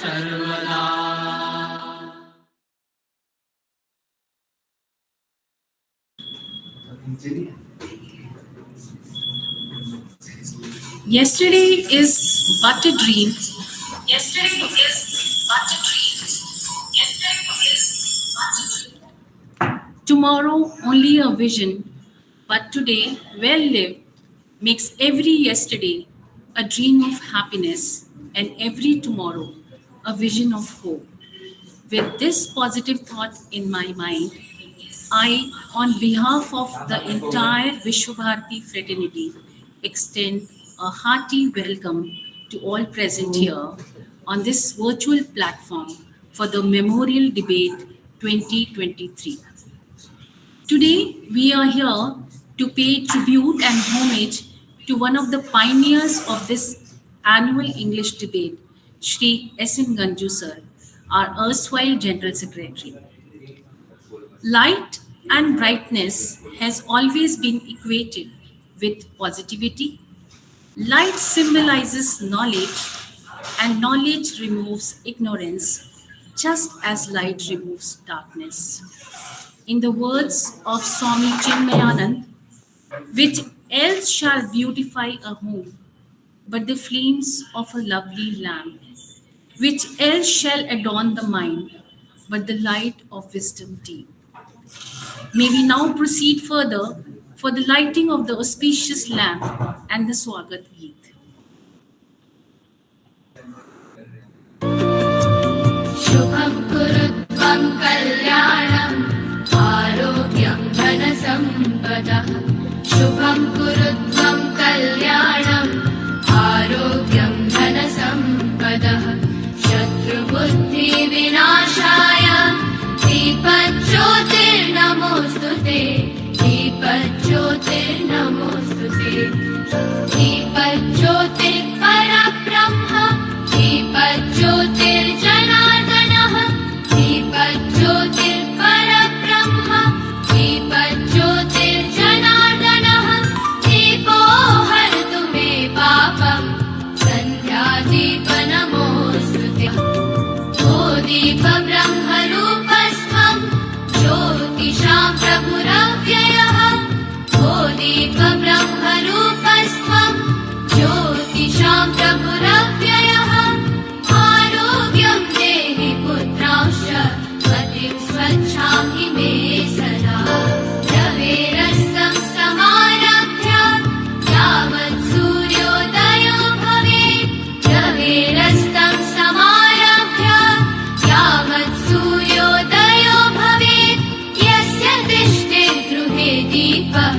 सर्वदा। Yesterday is but a dream. Yesterday is but a dream. Yesterday is but a dream. Tomorrow only a vision. But today, well lived, makes every yesterday a dream of happiness and every tomorrow a vision of hope. With this positive thought in my mind, I, on behalf of the entire Vishwabharati fraternity, extend a hearty welcome to all present here on this virtual platform for the Memorial Debate 2023. Today, we are here to pay tribute and homage to one of the pioneers of this annual English debate, Shri S.N Ganju sir, our erstwhile General Secretary. Light and brightness has always been equated with positivity. Light symbolizes knowledge, and knowledge removes ignorance, just as light removes darkness. In the words of Swami Chinmayanand, which else shall beautify a home but the flames of a lovely lamp? Which else shall adorn the mind but the light of wisdom deep? May we now proceed further for the lighting of the auspicious lamp and the Swagat Geet. शुभं कुरुत्वं कल्याणम् आरोग्यं धनसम्पदः शुभं कुरुत्वं कल्याणम् आरोग्यं धनसम्पदः शत्रुबुद्धिविनाशाय दीपज्योतिर्नमोऽस्तु ते दीपज्योतिर्नमोऽस्तु ते दीपज्योतिर्परब्रह्म दीपज्योतिर्जनार्दनः दीपज्योतिर्परब्रह्म दीपज्योतिर्जनार्दनः दीपो हरतु मे पापम् सन्ध्यादीपनमोऽस्तु ते ओ दीपब्रह्मरूपस्त्वं ज्योतिषां प्रभुरव्ययः ओ दीपब्रह्मरूपस्त्वं ज्योतिषां प्रभुरव्ययः आरोग्यं देहि पुत्रांश्च पतिं स्वच्छामि मे सदा रवेरस्तं समारभ्य यावत् सूर्योदयो भवेत् रवेरस्तं समारभ्य यावत् सूर्योदयो भवेत् यस्य तिष्ठेत् गृहे दीपः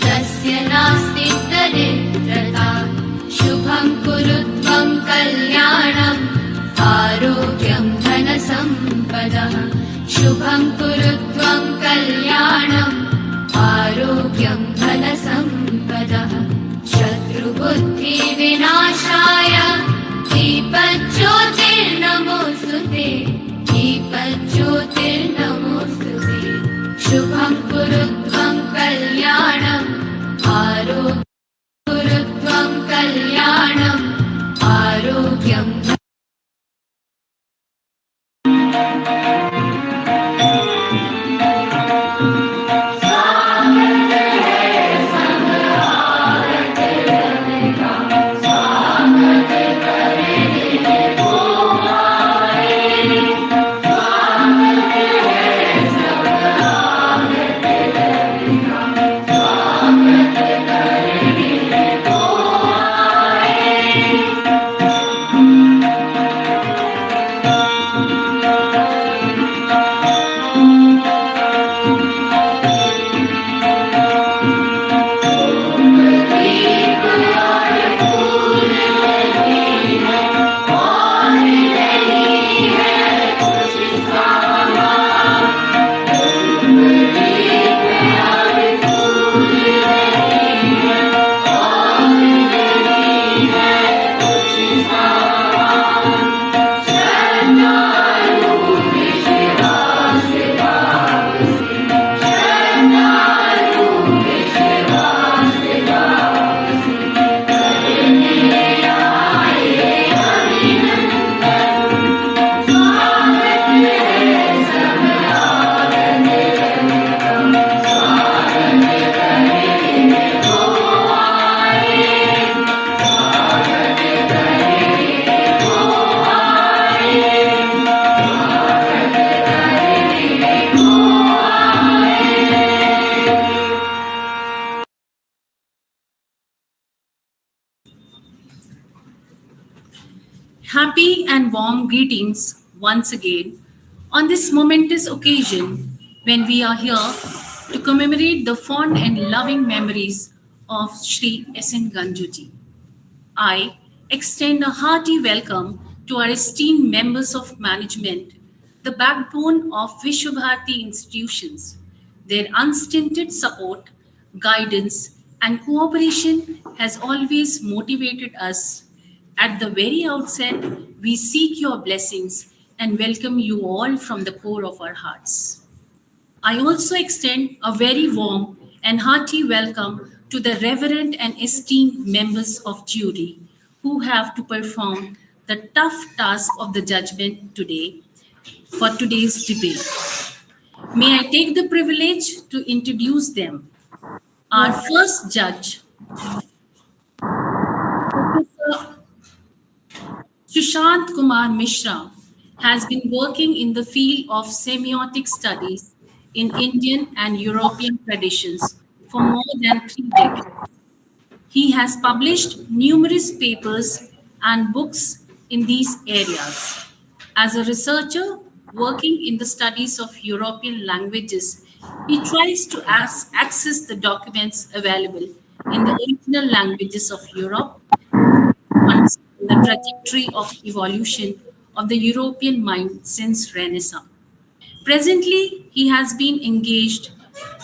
तस्य नास्ति दरिद्रता शुभं कुरुत्वं कल्याणम् आरोग्यं धनसम्पदः शुभं कुरुत्वं कल्याणम् आरोग्यं धनसम्पदः शत्रुबुद्धिविनाशाय दीपज्योतिर्नमोऽस्तु ते दीपज्योतिर्नमोऽस्तु ते शुभं कुरुत्वं कल्याणम् आरोग्यं कुरुत्वं कल्याणम् आरोग्यं and warm greetings once again on this momentous occasion when we are here to commemorate the fond and loving memories of Sri S.N Ganju ji. I extend a hearty welcome to our esteemed members of management, the backbone of Vishwabharati institutions. Their unstinted support, guidance, and cooperation has always motivated us. At the very outset, we seek your blessings and welcome you all from the core of our hearts. I also extend a very warm and hearty welcome to the reverend and esteemed members of jury who have to perform the tough task of the judgment today for today's debate. May I take the privilege to introduce them. Our first judge, Professor Sushant Kumar Mishra, has been working in the field of semiotic studies in Indian and European traditions for more than 3 decades. He has published numerous papers and books in these areas. As a researcher working in the studies of European languages, he tries to access the documents available in the original languages of Europe understand the trajectory of evolution of the European mind since Renaissance. Presently, he has been engaged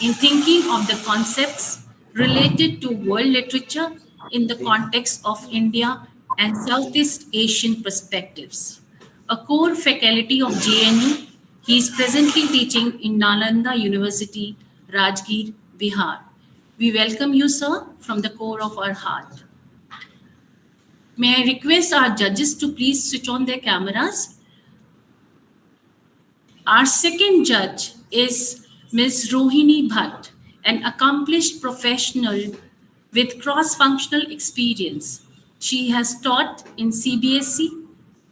in thinking of the concepts related to world literature in the context of India and Southeast Asian perspectives. A core faculty of JNU, he is presently teaching in Nalanda University, Rajgir, Bihar. We welcome you, sir, from the core of our heart. May I request our judges to please switch on their cameras. Our second judge is Ms. Rohini Bhatt, an accomplished professional with cross functional experience. She has taught in CBSE,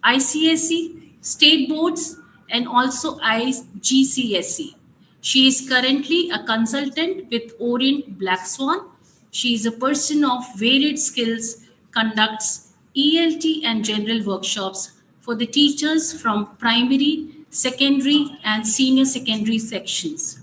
ICSE, state boards, and also IGCSE. She is currently a consultant with Orient Black Swan. She is a person of varied skills, conducts ELT and general workshops for the teachers from primary, secondary, and senior secondary sections.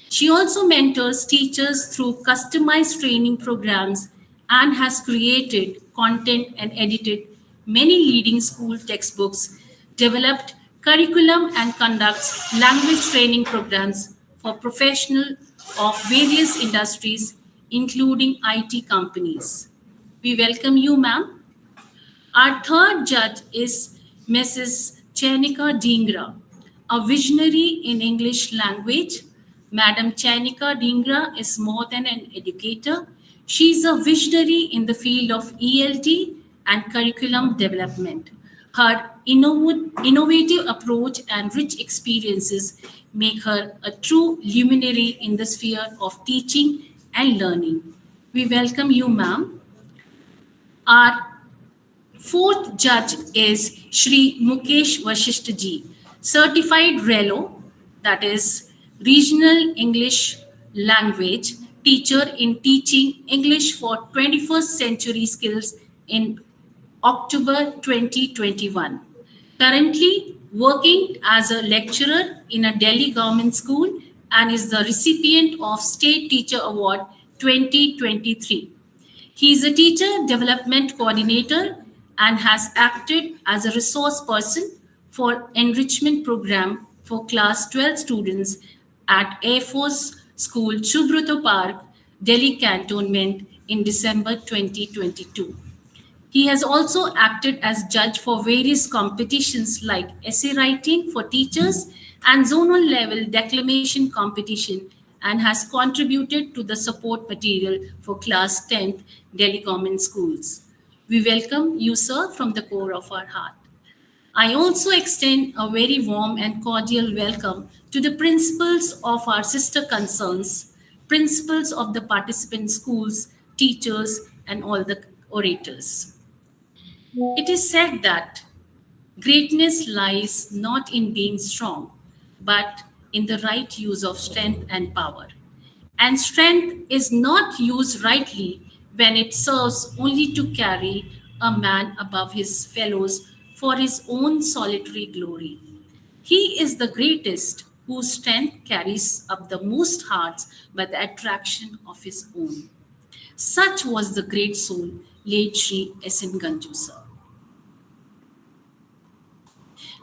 She also mentors teachers through customized training programs and has created content and edited many leading school textbooks, developed curriculum and conducts language training programs for professionals of various industries, including IT companies. We welcome you, ma'am. Our third judge is Mrs. Chanika Dhingra, a visionary in English language. Madam Chanika Dhingra is more than an educator. She is a visionary in the field of ELT and curriculum development. Her innovative approach and rich experiences make her a true luminary in the sphere of teaching and learning. We welcome you, ma'am. Our fourth judge is Shri Mukesh Vashisht ji, certified RELO, that is Regional English Language teacher in teaching English for 21st century skills in October 2021. Currently working as a lecturer in a Delhi government school and is the recipient of State Teacher Award 2023. He is a teacher development coordinator and has acted as a resource person for enrichment program for class 12 students at Air Force School Chubruto Park, Delhi Cantonment in December 2022. He has also acted as judge for various competitions like essay writing for teachers and zonal level declamation competition and has contributed to the support material for class 10th Delhi Government Schools. We welcome you, sir, from the core of our heart. I also extend a very warm and cordial welcome to the principals of our sister concerns, principals of the participant schools, teachers, and all the orators. It is said that greatness lies not in being strong, but in the right use of strength and power. And strength is not used rightly when it serves only to carry a man above his fellows for his own solitary glory. He is the greatest whose strength carries up the most hearts by the attraction of his own. Such was the great soul, late Sri S.N Ganju sir.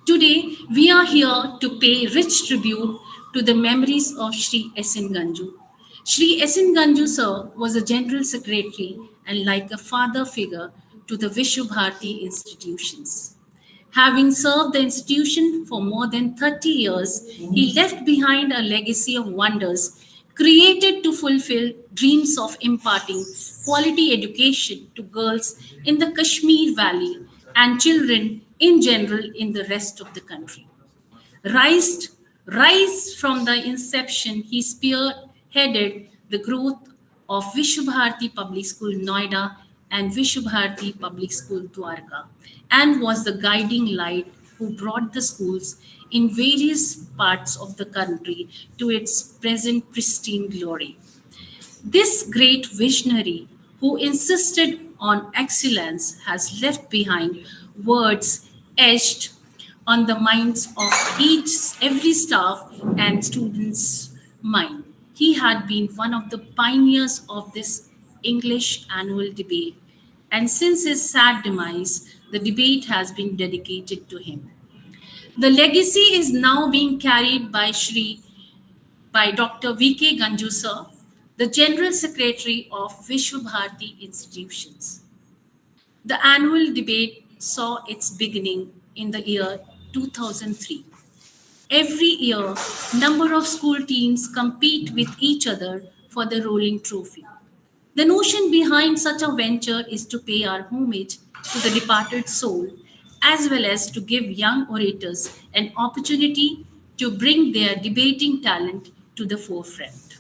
Today, we are here to pay rich tribute to the memories of Sri S.N Ganju. Sri S.N Ganju sir was a general secretary and like a father figure to the Vishwabharati institutions. Having served the institution for more than 30 years, he left behind a legacy of wonders created to fulfill dreams of imparting quality education to girls in the Kashmir Valley and children in general in the rest of the country. Rise, rise from the inception, he spearheaded the growth of Vishwabharati Public School Noida and Vishwabharati Public School Dwarka and was the guiding light who brought the schools in various parts of the country to its present pristine glory. This great visionary who insisted on excellence has left behind words etched on the minds of every staff and student's mind. He had been one of the pioneers of this English annual debate, and since his sad demise, the debate has been dedicated to him. The legacy is now being carried by Dr. V.K. Ganju sir, the General Secretary of Vishwabharati Institutions. The annual debate saw its beginning in the year 2003. Every year, number of school teams compete with each other for the rolling trophy. The notion behind such a venture is to pay our homage to the departed soul, as well as to give young orators an opportunity to bring their debating talent to the forefront.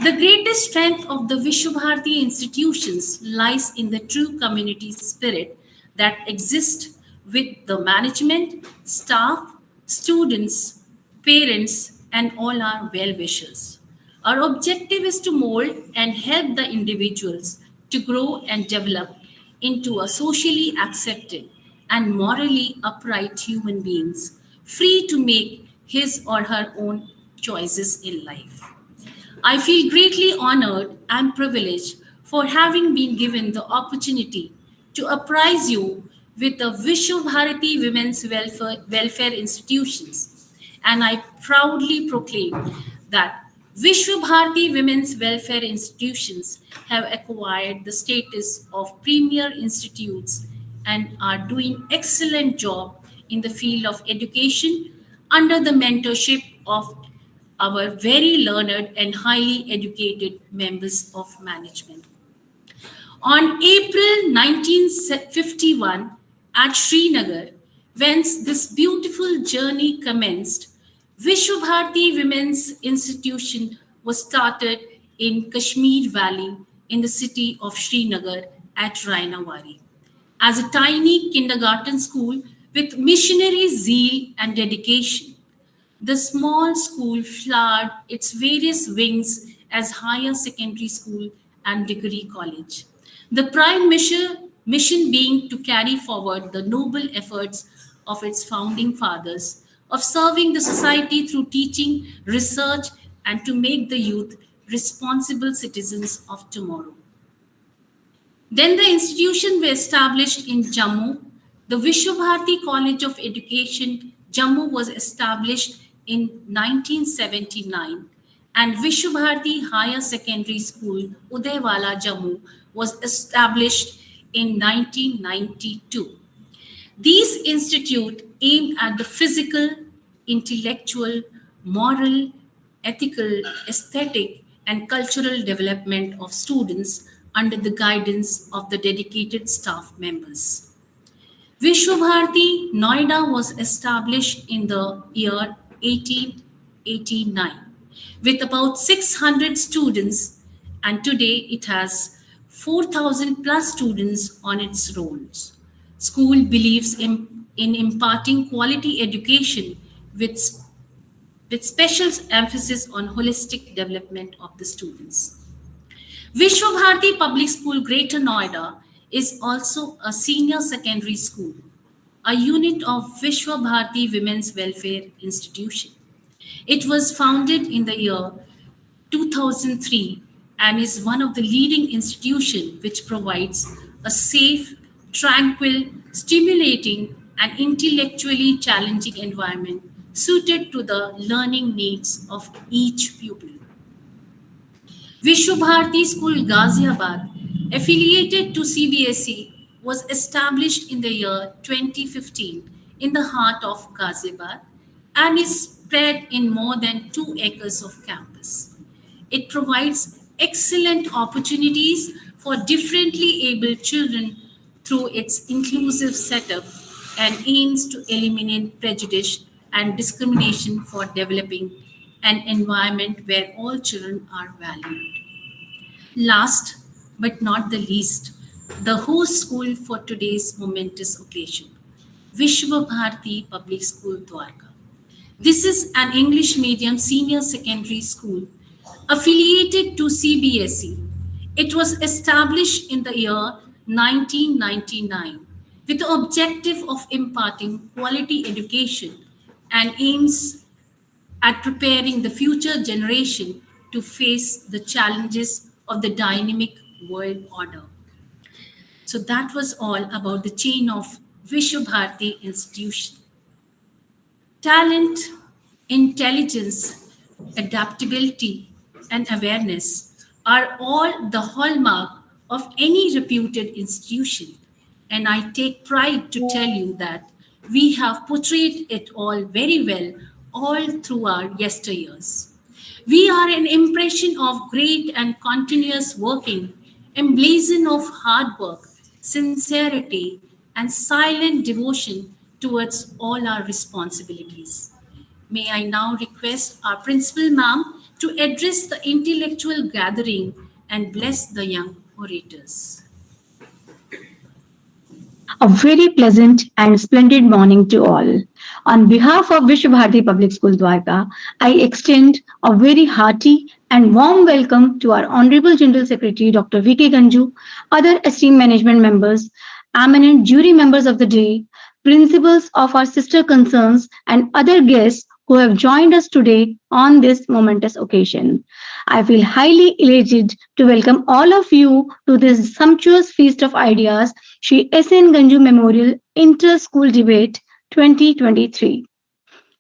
The greatest strength of the Vishwabharati institutions lies in the true community spirit that exists with the management, staff, students, parents, and all our well wishers. Our objective is to mold and help the individuals to grow and develop into a socially accepted and morally upright human beings, free to make his or her own choices in life. I feel greatly honored and privileged for having been given the opportunity to apprise you with the Vishwabharati Women's Welfare Institutions. And I proudly proclaim that Vishwabharati Women's Welfare Institutions have acquired the status of premier institutes and are doing excellent job in the field of education under the mentorship of our very learned and highly educated members of management. On April 1951, at Srinagar, whence this beautiful journey commenced, Vishwabharati Women's Institution was started in Kashmir Valley in the city of Srinagar at Rainawari as a tiny kindergarten school with missionary zeal and dedication. The small school flowered its various wings as higher secondary school and degree college. The prime mission being to carry forward the noble efforts of its founding fathers of serving the society through teaching, research, and to make the youth responsible citizens of tomorrow. Then the institution were established in Jammu. The Vishwabharati College of Education, Jammu was established in 1979 and Vishwabharati Higher Secondary School, Udaiwala, Jammu was established in 1992. These institutes aim at the physical, intellectual, moral, ethical, aesthetic, and cultural development of students under the guidance of the dedicated staff members. Vishwabharati Noida was established in the year 1889 with about 600 students, and today it has 4,000 plus students on its rolls. School believes in imparting quality education with special emphasis on holistic development of the students. Vishwabharati Public School, Greater Noida, is also a senior secondary school, a unit of Vishwa Bharati Women's Welfare Institution. It was founded in the year 2003 and is one of the leading institutions which provides a safe, tranquil, stimulating, and intellectually challenging environment suited to the learning needs of each pupil. Vishwabharati School Ghaziabad, affiliated to CBSE, was established in the year 2015 in the heart of Ghaziabad and is spread in more than 2 acres of campus. It provides excellent opportunities for differently abled children through its inclusive setup and aims to eliminate prejudice and discrimination for developing an environment where all children are valued. Last but not the least, the host school for today's momentous occasion, Vishwa Bharati Public School Dwarka. This is an English medium senior secondary school affiliated to CBSE. It was established in the year 1999 with the objective of imparting quality education and aims at preparing the future generation to face the challenges of the dynamic world order. So that was all about the chain of Vishwabharati Institution. Talent, intelligence, adaptability, and awareness are all the hallmark of any reputed institution. And I take pride to tell you that we have portrayed it all very well all through our yesteryears. We are an impression of great and continuous working, emblazon of hard work, sincerity, and silent devotion towards all our responsibilities. May I now request our principal ma'am to address the intellectual gathering and bless the young orators. A very pleasant and splendid morning to all. On behalf of Vishwabharati Public School Dwarka, I extend a very hearty and warm welcome to our Honorable General Secretary Dr. V.K. Ganju, other esteemed management members, eminent jury members of the day, principals of our sister concerns, and other guests who have joined us today on this momentous occasion. I feel highly elated to welcome all of you to this sumptuous feast of ideas, Shri S.N Ganju Memorial Inter-School Debate 2023.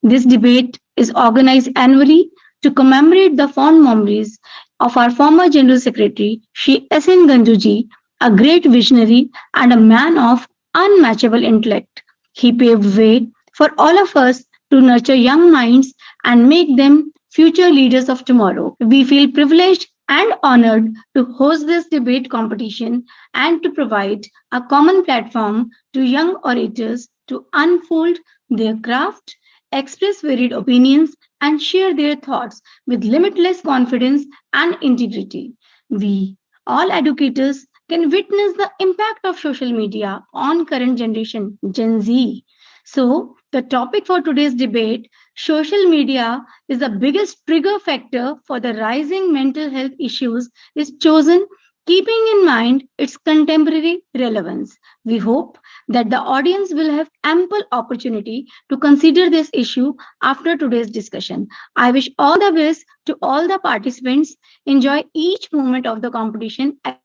This debate is organized annually to commemorate the fond memories of our former General Secretary, Shri S.N Ganjuji, a great visionary and a man of unmatchable intellect. He paved way for all of us to nurture young minds and make them future leaders of tomorrow. We feel privileged and honored to host this debate competition and to provide a common platform to young orators to unfold their craft, express varied opinions, and share their thoughts with limitless confidence and integrity. We, all educators, can witness the impact of social media on current generation, Gen Z. So, the topic for today's debate, social media is the biggest trigger factor for the rising mental health issues, is chosen keeping in mind its contemporary relevance. We hope that the audience will have ample opportunity to consider this issue after today's discussion. I wish all the best to all the participants. Enjoy each moment of the competition as we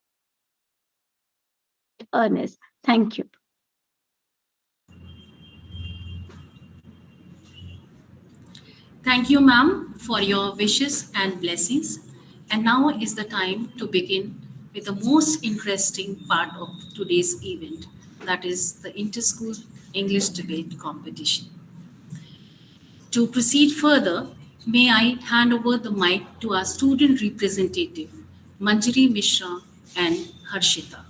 debate with great earnest. Thank you. Thank you, ma'am, for your wishes and blessings. And now is the time to begin with the most interesting part of today's event, that is the Interschool English Debate Competition. To proceed further, may I hand over the mic to our student representative, Manjari Mishra and Harshita.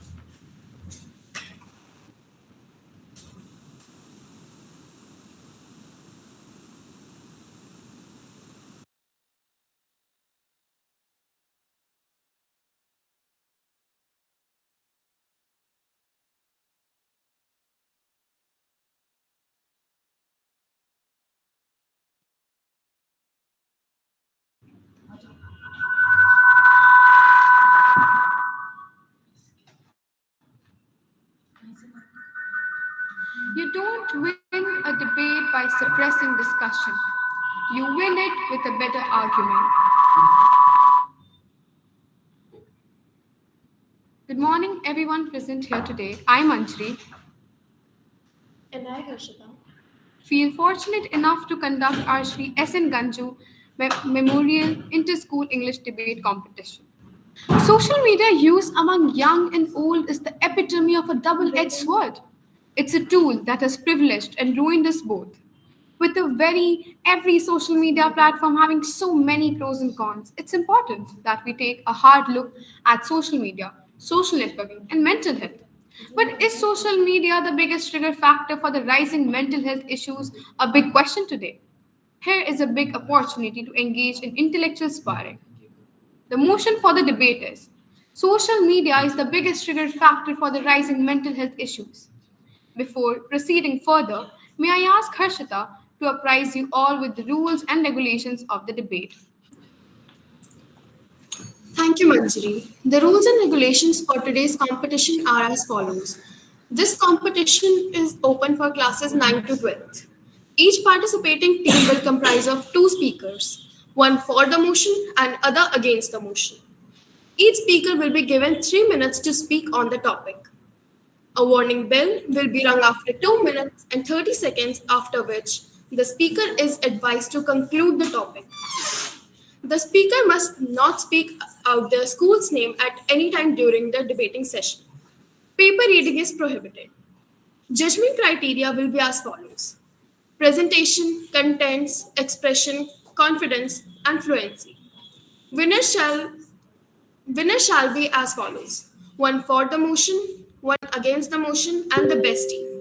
by suppressing discussion. You win it with a better argument. Good morning, everyone present here today. I'm Anjali. And I, Harshita. Feel fortunate enough to conduct our Shri S.N Ganju Memorial Interschool English Debate Competition. Social media use among young and old is the epitome of a double edged sword. It's a tool that has privileged and ruined us both. With the very every social media platform having so many pros and cons, it's important that we take a hard look at social media, social networking, and mental health. But is social media the biggest trigger factor for the rising mental health issues? A big question today. Here is a big opportunity to engage in intellectual sparring. The motion for the debate is social media is the biggest trigger factor for the rising mental health issues. Before proceeding further, may I ask Harshita to apprise you all with the rules and regulations of the debate? Thank you, Manjari. The rules and regulations for today's competition are as follows. This competition is open for classes 9 to 12th. Each participating team will comprise of two speakers, one for the motion and other against the motion. Each speaker will be given 3 minutes to speak on the topic. A warning bell will be rung after 2 minutes and 30 seconds, after which the speaker is advised to conclude the topic. The speaker must not speak out the school's name at any time during the debating session. Paper reading is prohibited. Judgment criteria will be as follows: presentation, contents, expression, confidence, and fluency. Winners shall Winners shall be as follows: one for the motion, one against the motion, and the best team.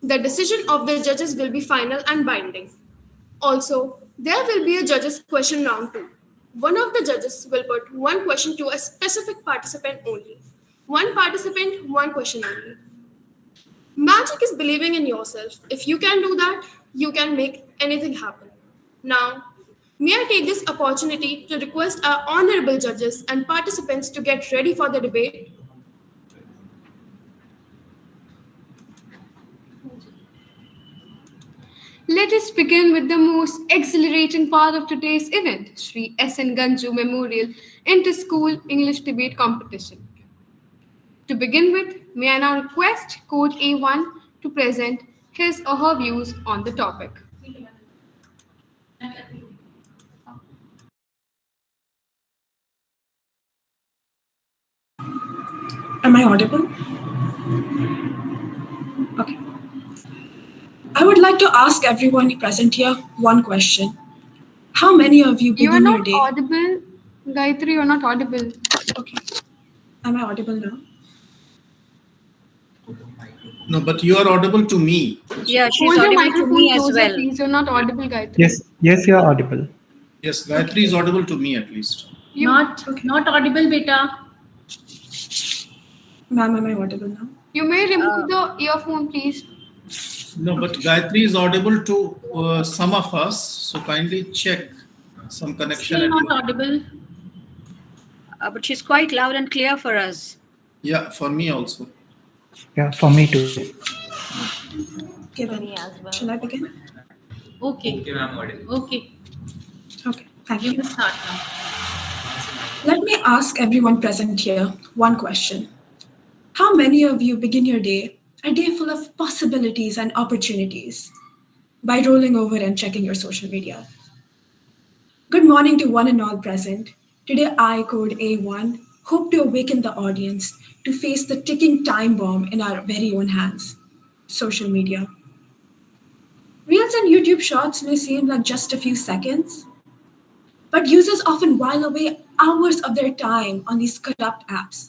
The decision of the judges will be final and binding. Also, there will be a judges' question round too. One of the judges will put one question to a specific participant only. One participant, one question only. Magic is believing in yourself. If you can do that, you can make anything happen. Now, may I take this opportunity to request our honorable judges and participants to get ready for the debate? Let us begin with the most exhilarating part of today's event, Sri S.N Ganju Memorial Inter-School English Debate Competition. To begin with, may I now request Code A1 to present his or her views on the topic. Am I audible? Okay. I would like to ask everyone present here one question. How many of you You are begin your not day? audible. Gayatri, you are not audible. Okay. Am I audible now? No, but you are audible to me. Yeah, she's Hold your audible to microphone me as closer, well. please. You're not audible, Gayatri. Yes, you are audible. Yes, Gayatri is audible to me at least. Not audible, beta. Ma'am, am I audible now? You may remove the earphone, please. No, but Gayatri is audible to some of us. So kindly check some connection. Still at not your- audible. But she's quite loud and clear for us. Yeah, for me also. Yeah, for me too. Okay, then. Shall I begin? Okay. Okay. Okay, thank You you. can start now. Let me ask everyone present here one question. How many of you begin your day, a day full of possibilities and opportunities, by rolling over and checking your social media? Good morning to one and all present. Today, I, Code A1, hope to awaken the audience to face the ticking time bomb in our very own hands: social media. Reels and YouTube shorts may seem like just a few seconds, but users often while away hours of their time on these corrupt apps.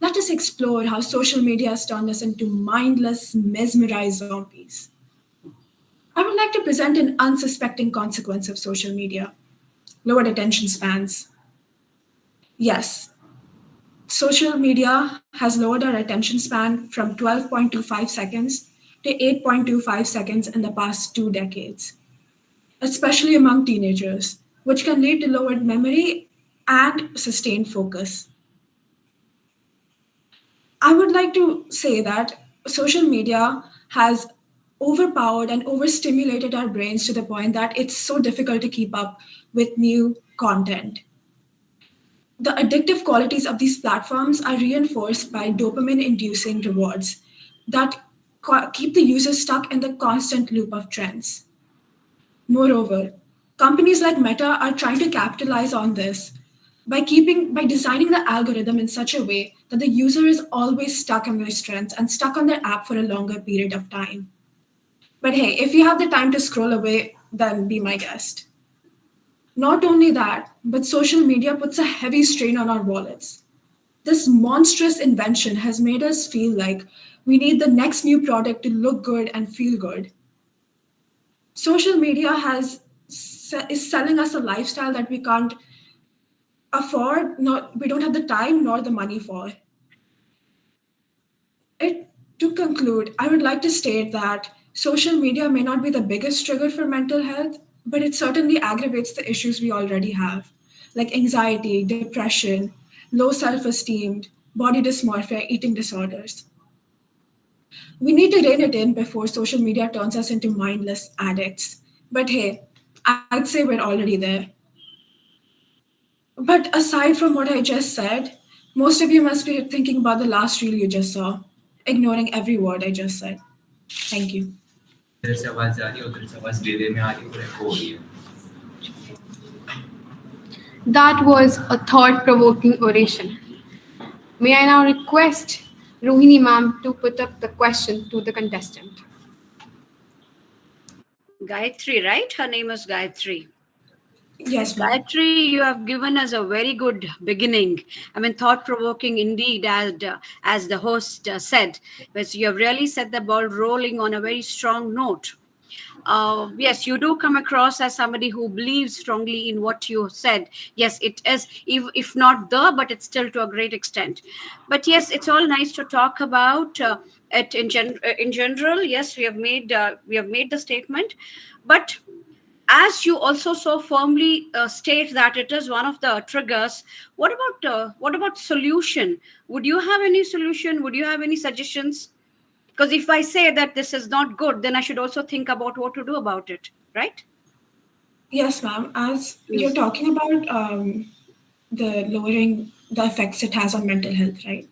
Let us explore how social media has turned us into mindless, mesmerized zombies. I would like to present an unsuspecting consequence of social media: lowered attention spans. Yes, social media has lowered our attention span from 12.25 seconds to 8.25 seconds in the past 2 decades, especially among teenagers, which can lead to lowered memory and sustained focus. I would like to say that social media has overpowered and overstimulated our brains to the point that it's so difficult to keep up with new content. The addictive qualities of these platforms are reinforced by dopamine inducing rewards that keep the user stuck in the constant loop of trends. Moreover, companies like Meta are trying to capitalize on this by designing the algorithm in such a way that the user is always stuck in those trends and stuck on their app for a longer period of time. But hey, if you have the time to scroll away, then be my guest. Not only that, but social media puts a heavy strain on our wallets. This monstrous invention has made us feel like we need the next new product to look good and feel good. Social media is selling us a lifestyle that we can't afford, not we don't have the time nor the money for. It To conclude, I would like to state that social media may not be the biggest trigger for mental health, but it certainly aggravates the issues we already have, like anxiety, depression, low self-esteem, body dysmorphia, eating disorders. We need to rein it in before social media turns us into mindless addicts. But hey, I'd say we're already there. But aside from what I just said, most of you must be thinking about the last reel you just saw, ignoring every word I just said. Thank you. इधर से आवाज जा रही है उधर से आवाज delay में आ रही है और echo हो रही है. That was a thought provoking oration. May I now request Rohini ma'am to put up the question to the contestant? Gayatri, right? Her name is Gayatri. Yes, ma'am. Gayatri, you have given us a very good beginning. I mean, thought-provoking indeed, as the host said. But you have really set the ball rolling on a very strong note. Yes, you do come across as somebody who believes strongly in what you said. Yes, it is, if not but it's still to a great extent. But yes, it's all nice to talk about it in general. Yes, we have made the statement, but as you also so firmly state that it is one of the triggers, what about solution? Would you have any solution? Would you have any suggestions? Because if I say that this is not good, then I should also think about what to do about it, right? Yes, ma'am. As you're talking about the lowering the effects it has on mental health, right?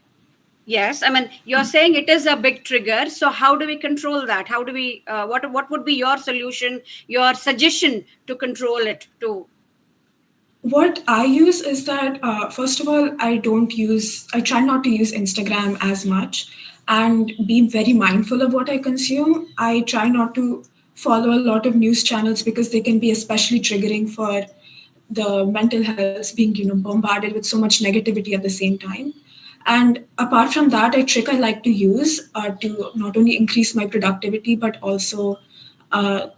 Yes, I mean, you're saying it is a big trigger. So how do we control that? How do we? What would be your solution, your suggestion to control it? To What I use is that, first of all, I try not to use Instagram as much and be very mindful of what I consume. I try not to follow a lot of news channels because they can be especially triggering for the mental health being, bombarded with so much negativity at the same time. And apart from that, a trick I like to use to not only increase my productivity, but also uh,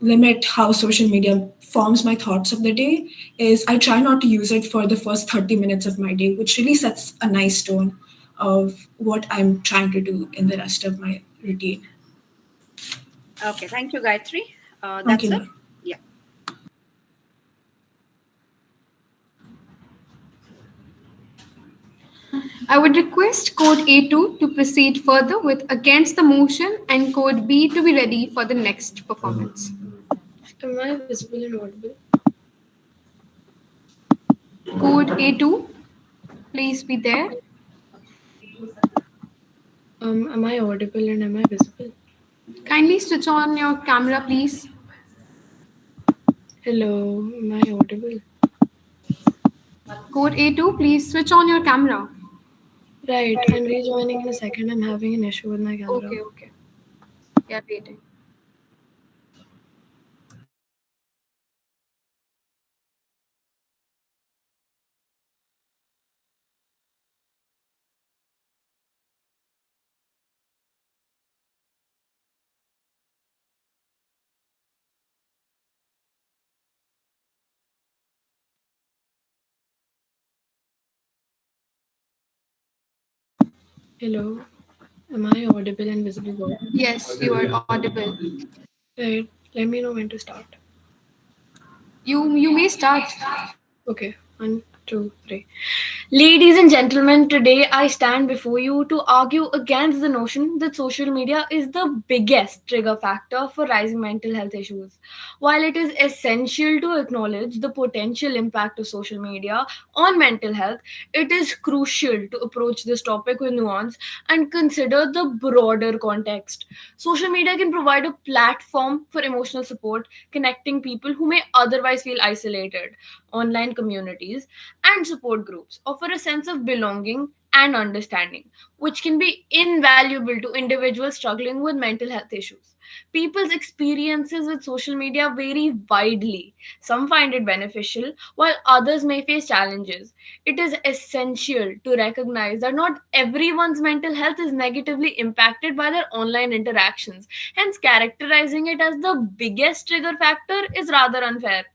limit how social media forms my thoughts of the day is I try not to use it for the first 30 minutes of my day, which really sets a nice tone of what I'm trying to do in the rest of my routine. okay, thank you, Gayatri. Thank That's you, it. ma'am. Yeah. I would request code A2 to proceed further with against the motion and code B to be ready for the next performance. Am I visible and audible? Code A2, please be there. Am I audible and am I visible? Kindly switch on your camera, please. Hello, am I audible? Code A2, please switch on your camera. Right, I'm rejoining in a second. I'm having an issue with my camera. Okay. Yeah, waiting. Hello, am I audible and visible? Yes, you are audible. Right, let me know when to start. You may start. Okay, 1, to pray. Ladies and gentlemen, today I stand before you to argue against the notion that social media is the biggest trigger factor for rising mental health issues. While it is essential to acknowledge the potential impact of social media on mental health, it is crucial to approach this topic with nuance and consider the broader context. Social media can provide a platform for emotional support, connecting people who may otherwise feel isolated. Online communities and support groups offer a sense of belonging and understanding, which can be invaluable to individuals struggling with mental health issues. People's experiences with social media vary widely. Some find it beneficial, while others may face challenges. It is essential to recognize that not everyone's mental health is negatively impacted by their online interactions. Hence, characterizing it as the biggest trigger factor is rather unfair.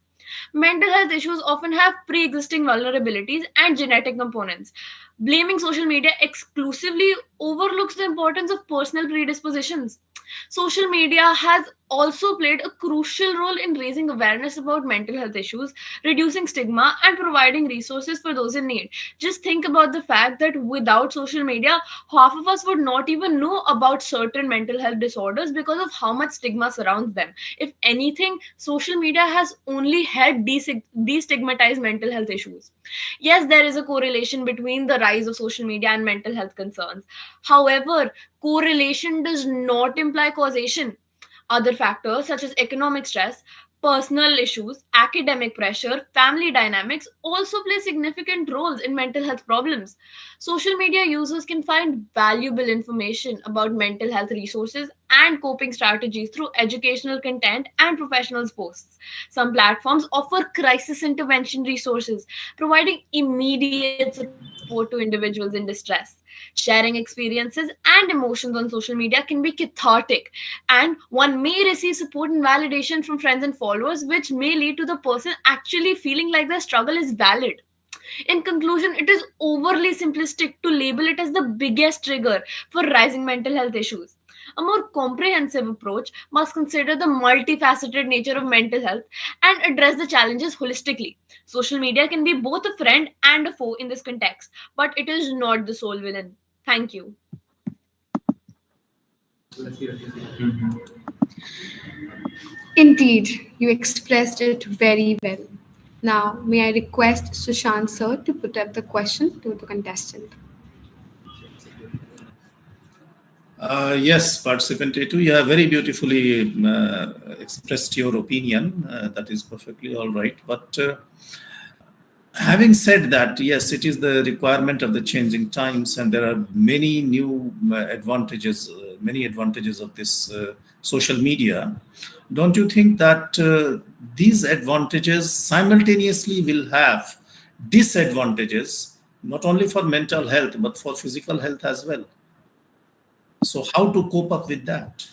Mental health issues often have pre existing vulnerabilities and genetic components. Blaming social media exclusively overlooks the importance of personal predispositions. Social media has also played a crucial role in raising awareness about mental health issues, reducing stigma, and providing resources for those in need. Just think about the fact that without social media, half of us would not even know about certain mental health disorders because of how much stigma surrounds them. If anything, social media has only helped destigmatize mental health issues. Yes, there is a correlation between the rise of social media and mental health concerns. However, correlation does not imply causation. Other factors such as economic stress, personal issues, academic pressure, family dynamics also play significant roles in mental health problems. Social media users can find valuable information about mental health resources and coping strategies through educational content and professionals' posts. Some platforms offer crisis intervention resources, providing immediate support to individuals in distress. Sharing experiences and emotions on social media can be cathartic, and one may receive support and validation from friends and followers, which may lead to the person actually feeling like their struggle is valid. In conclusion, it is overly simplistic to label it as the biggest trigger for rising mental health issues. A more comprehensive approach must consider the multifaceted nature of mental health and address the challenges holistically. Social media can be both a friend and a foe in this context, but it is not the sole villain. Thank you. Indeed, you expressed it very well. Now, may I request Sushant sir to put up the question to the contestant? Yes, participant A2, you have very beautifully expressed your opinion. That is perfectly all right. But having said that, yes, it is the requirement of the changing times, and there are many new many advantages of this social media. Don't you think that these advantages simultaneously will have disadvantages, not only for mental health, but for physical health as well? So, how to cope up with that?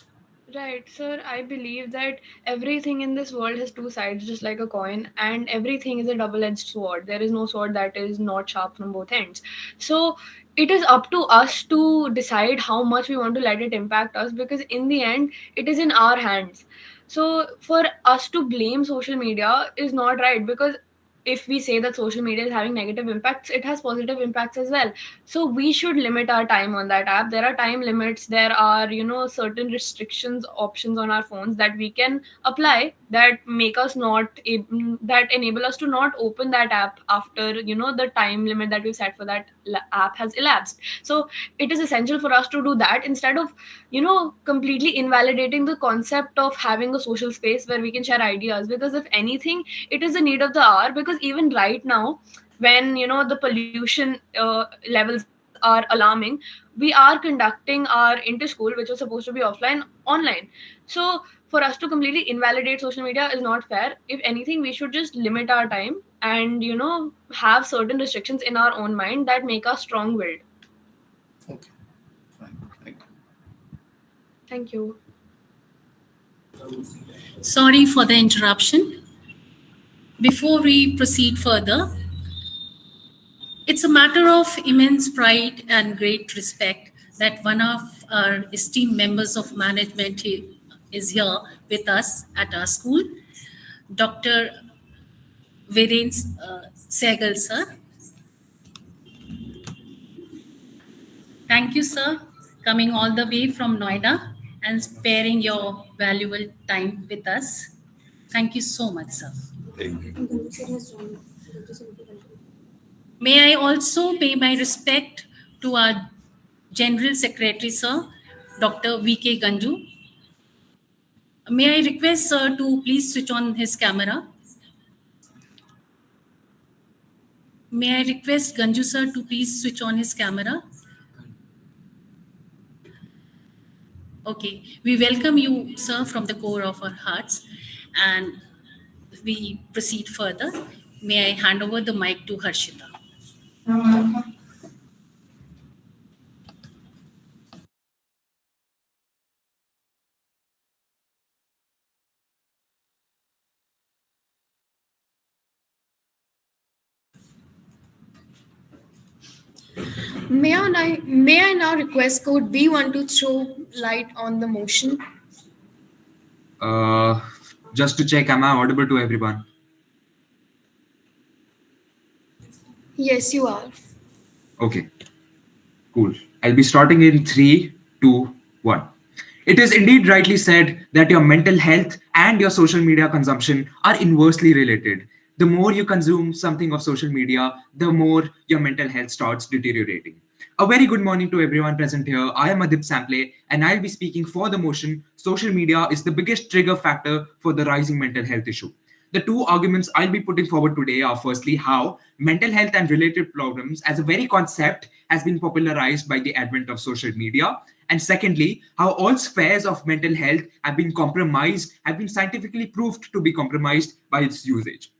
Right, sir. I believe that everything in this world has two sides, just like a coin, and everything is a double edged sword. There is no sword that is not sharp from both ends. So, it is up to us to decide how much we want to let it impact us, because in the end, it is in our hands. So, for us to blame social media is not right, because if we say that social media is having negative impacts, it has positive impacts as well. So we should limit our time on that app. There are time limits, there are, certain restrictions options on our phones that we can apply, that make us not that enable us to not open that app after the time limit that we've set for that app has elapsed. So it is essential for us to do that, instead of completely invalidating the concept of having a social space where we can share ideas, because if anything, it is a need of the hour. Because even right now, when the pollution levels are alarming, we are conducting our interschool, which was supposed to be offline, online. So for us to completely invalidate social media is not fair. If anything, we should just limit our time and have certain restrictions in our own mind that make us strong willed. Okay, fine. Thank you. Thank you. Sorry for the interruption. Before we proceed further, it's a matter of immense pride and great respect that one of our esteemed members of management is here with us at our school, Dr. Viren Sehgal sir. Thank you, sir, coming all the way from Noida and sparing your valuable time with us. Thank you so much, sir. May I also pay my respect to our General Secretary, sir, Dr. V.K. Ganju. May I request sir to please switch on his camera? May I request Ganju sir to please switch on his camera? Okay, we welcome you, sir, from the core of our hearts, and we proceed further. May I hand over the mic to Harshita? May I now request code B1 to throw light on the motion? Uh, just to check, am I audible to everyone? Yes, you are. Okay, cool. I'll be starting in 3, 2, 1. It is indeed rightly said that your mental health and your social media consumption are inversely related. The more you consume something of social media, the more your mental health starts deteriorating. A very good morning to everyone present here. I am Adip Sample, and I'll be speaking for the motion social media is the biggest trigger factor for the rising mental health issue. The two arguments I'll be putting forward today are firstly how mental health and related problems as a very concept has been popularized by the advent of social media. And secondly, how all spheres of mental health have been scientifically proved to be compromised by its usage.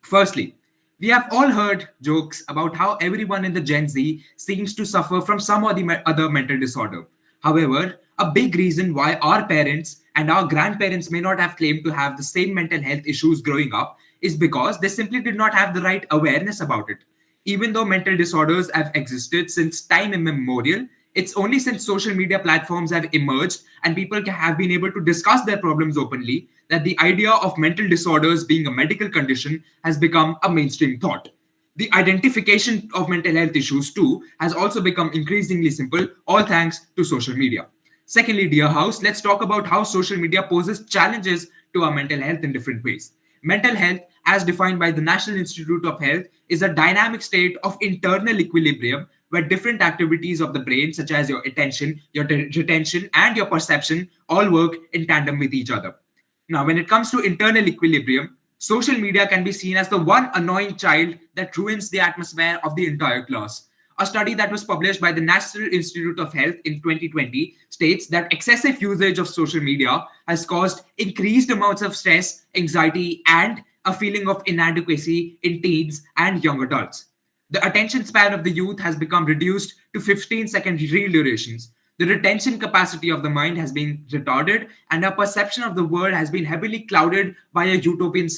Firstly, we have all heard jokes about how everyone in the Gen Z seems to suffer from some or the other mental disorder. However, a big reason why our parents and our grandparents may not have claimed to have the same mental health issues growing up is because they simply did not have the right awareness about it. Even though mental disorders have existed since time immemorial, it's only since social media platforms have emerged and people have been able to discuss their problems openly that the idea of mental disorders being a medical condition has become a mainstream thought. The identification of mental health issues, too, has also become increasingly simple, all thanks to social media. Secondly, dear house, let's talk about how social media poses challenges to our mental health in different ways. Mental health, as defined by the National Institute of Health, is a dynamic state of internal equilibrium where different activities of the brain, such as your attention, your retention, and your perception, all work in tandem with each other. Now, when it comes to internal equilibrium, social media can be seen as the one annoying child that ruins the atmosphere of the entire class. A study that was published by the National Institute of Health in 2020 states that excessive usage of social media has caused increased amounts of stress, anxiety, and a feeling of inadequacy in teens and young adults. The attention span of the youth has become reduced to 15-second reel durations. The retention capacity of the mind has been retarded, and our perception of the world has been heavily clouded by a utopian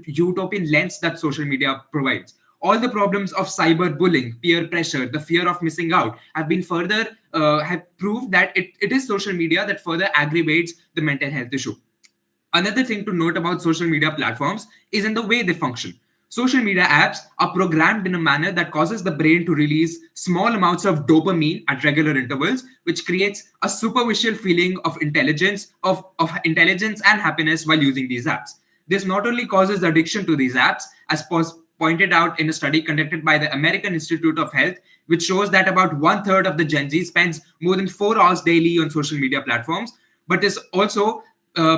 utopian lens that social media provides. All the problems of cyberbullying, peer pressure, the fear of missing out have been further have proved that it is social media that further aggravates the mental health issue. Another thing to note about social media platforms is in the way they function. Social media apps are programmed in a manner that causes the brain to release small amounts of dopamine at regular intervals, which creates a superficial feeling of intelligence and happiness while using these apps. This not only causes addiction to these apps, as pointed out in a study conducted by the American Institute of Health, which shows that about one third of the Gen Z spends more than 4 hours daily on social media platforms, but this also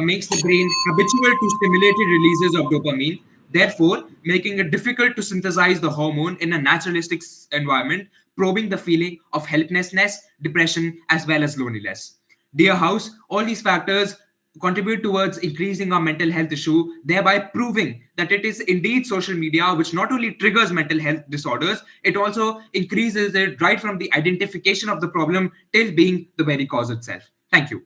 makes the brain habitual to stimulated releases of dopamine, therefore making it difficult to synthesize the hormone in a naturalistic environment, probing the feeling of helplessness, depression, as well as loneliness. Dear House, all these factors contribute towards increasing our mental health issue, thereby proving that it is indeed social media which not only triggers mental health disorders, it also increases it right from the identification of the problem till being the very cause itself. Thank you.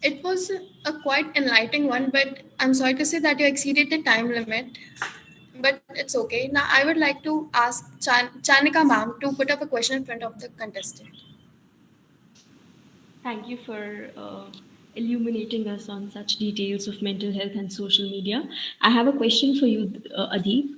It was a quite enlightening one, but I'm sorry to say that you exceeded the time limit. But it's okay. Now, I would like to ask Chanika ma'am to put up a question in front of the contestant. Thank you for illuminating us on such details of mental health and social media. I have a question for you, Adeep.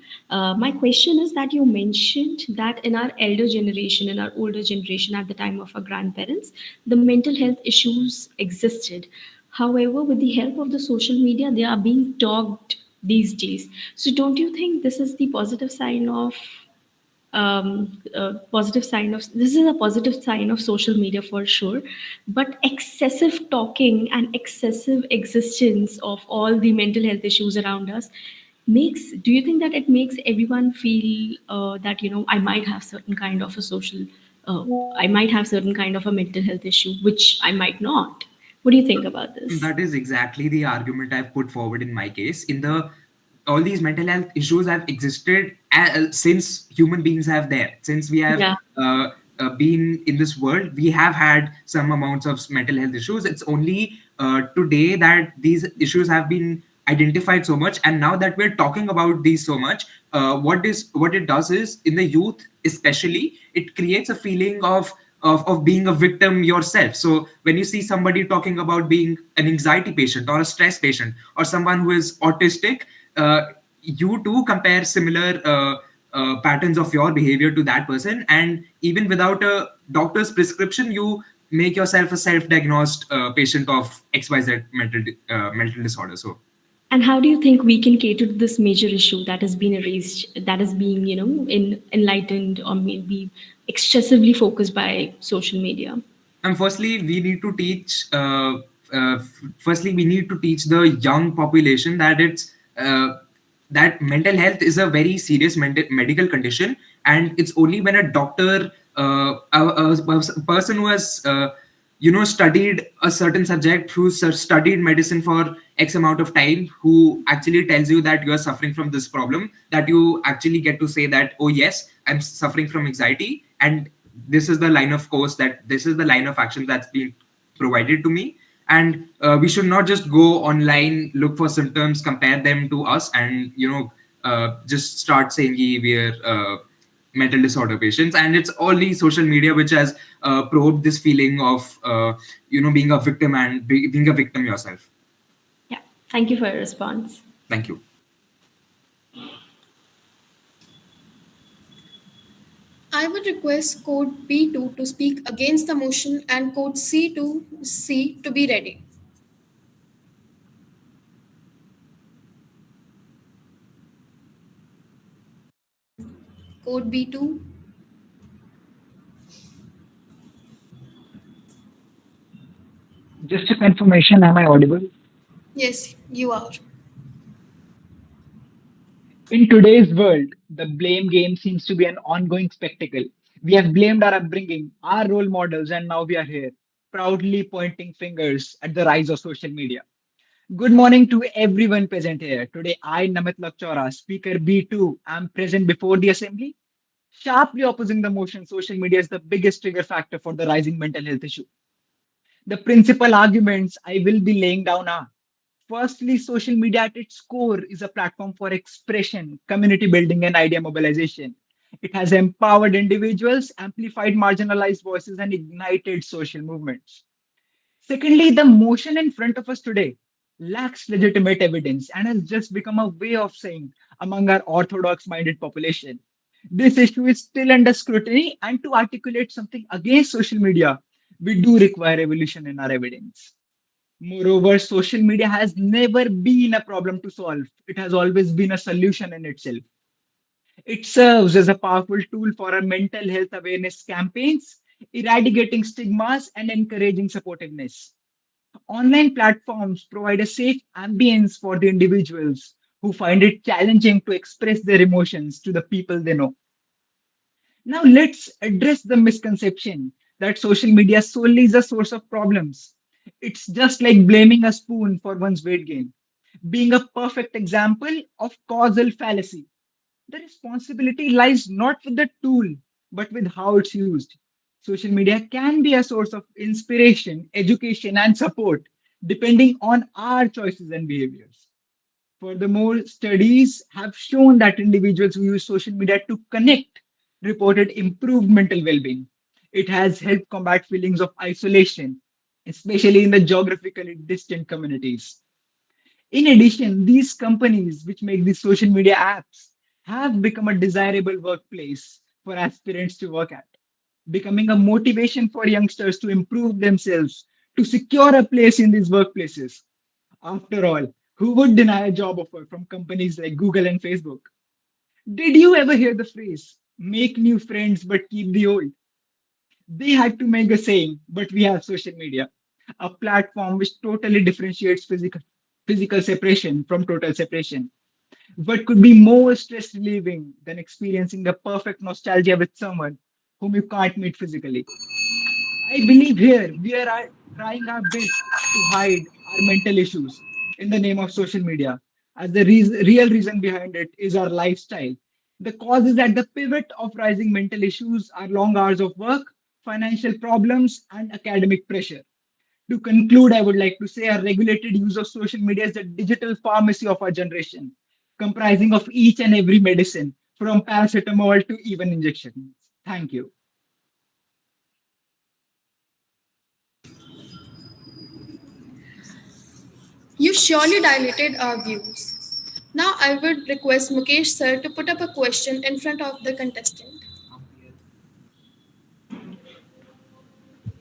My question is that you mentioned that in our elder generation, in our older generation, at the time of our grandparents, the mental health issues existed. However, with the help of the social media, they are being talked these days. So, don't you think this is the positive sign of positive sign of this is a positive sign of social media for sure, but excessive talking and excessive existence of all the mental health issues around us makes do you think that it makes everyone feel that I might have certain kind of a social uh, I might have certain kind of a mental health issue which I might not? What do you think about this? That is exactly the argument I've put forward in my case. In the all these mental health issues have existed since human beings have there. Since we have Yeah. been in this world, we have had some amounts of mental health issues. It's only today that these issues have been identified so much, and now that we're talking about these so much, what it does is, in the youth especially, it creates a feeling of being a victim yourself. So when you see somebody talking about being an anxiety patient or a stress patient or someone who is autistic, you too compare similar patterns of your behavior to that person, and even without a doctor's prescription, you make yourself a self-diagnosed patient of XYZ mental disorder. So And how do you think we can cater to this major issue that has been erased, that is being, enlightened or maybe excessively focused by social media? And firstly, we need to teach. Firstly, we need to teach the young population that that mental health is a very serious medical condition, and it's only when a doctor, a person who has studied a certain subject, who studied medicine for X amount of time, who actually tells you that you are suffering from this problem, that you actually get to say that, oh yes, I'm suffering from anxiety, and this is the line of course, that this is the line of action that's been provided to me. And we should not just go online, look for symptoms, compare them to us, and just start saying, "Ye, we're mental disorder patients." And it's only social media which has probed this feeling of being a victim and being a victim yourself. Yeah. Thank you for your response. Thank you. I would request code B2 to speak against the motion and code C2C to be ready. Code B2. Just a confirmation, am I audible? Yes, you are. In today's world, the blame game seems to be an ongoing spectacle. We have blamed our upbringing, our role models, and now we are here, proudly pointing fingers at the rise of social media. Good morning to everyone present here. Today, I, Namit Lakchora, Speaker B2, am present before the assembly, sharply opposing the motion social media is the biggest trigger factor for the rising mental health issue. The principal arguments I will be laying down are: firstly, social media at its core is a platform for expression, community building, and idea mobilization. It has empowered individuals, amplified marginalized voices, and ignited social movements. Secondly, the motion in front of us today lacks legitimate evidence and has just become a way of saying among our orthodox minded population. This issue is still under scrutiny, and to articulate something against social media, we do require evolution in our evidence. Moreover, social media has never been a problem to solve, it has always been a solution in itself. It serves as a powerful tool for our mental health awareness campaigns, eradicating stigmas and encouraging supportiveness. Online platforms provide a safe ambience for the individuals who find it challenging to express their emotions to the people they know. Now, let's address the misconception that social media solely is a source of problems. It's just like blaming a spoon for one's weight gain, being a perfect example of causal fallacy. The responsibility lies not with the tool, but with how it's used. Social media can be a source of inspiration, education, and support, depending on our choices and behaviors. Furthermore, studies have shown that individuals who use social media to connect reported improved mental well being. It has helped combat feelings of isolation. especially in the geographically distant communities. In addition, these companies which make these social media apps have become a desirable workplace for aspirants to work at, becoming a motivation for youngsters to improve themselves, to secure a place in these workplaces. After all, who would deny a job offer from companies like Google and Facebook? Did you ever hear the phrase, make new friends but keep the old? They had to make a saying, but we have social media, a platform which totally differentiates physical separation from total separation. What could be more stress relieving than experiencing the perfect nostalgia with someone whom you can't meet physically? I believe here we are trying our best to hide our mental issues in the name of social media, as the real reason behind it is our lifestyle. The cause is at the pivot of rising mental issues are long hours of work, financial problems, and academic pressure. To conclude, I would like to say our regulated use of social media is the digital pharmacy of our generation, comprising of each and every medicine, from paracetamol to even injections. Thank you. You surely dilated our views. Now I would request Mukesh sir to put up a question in front of the contestant.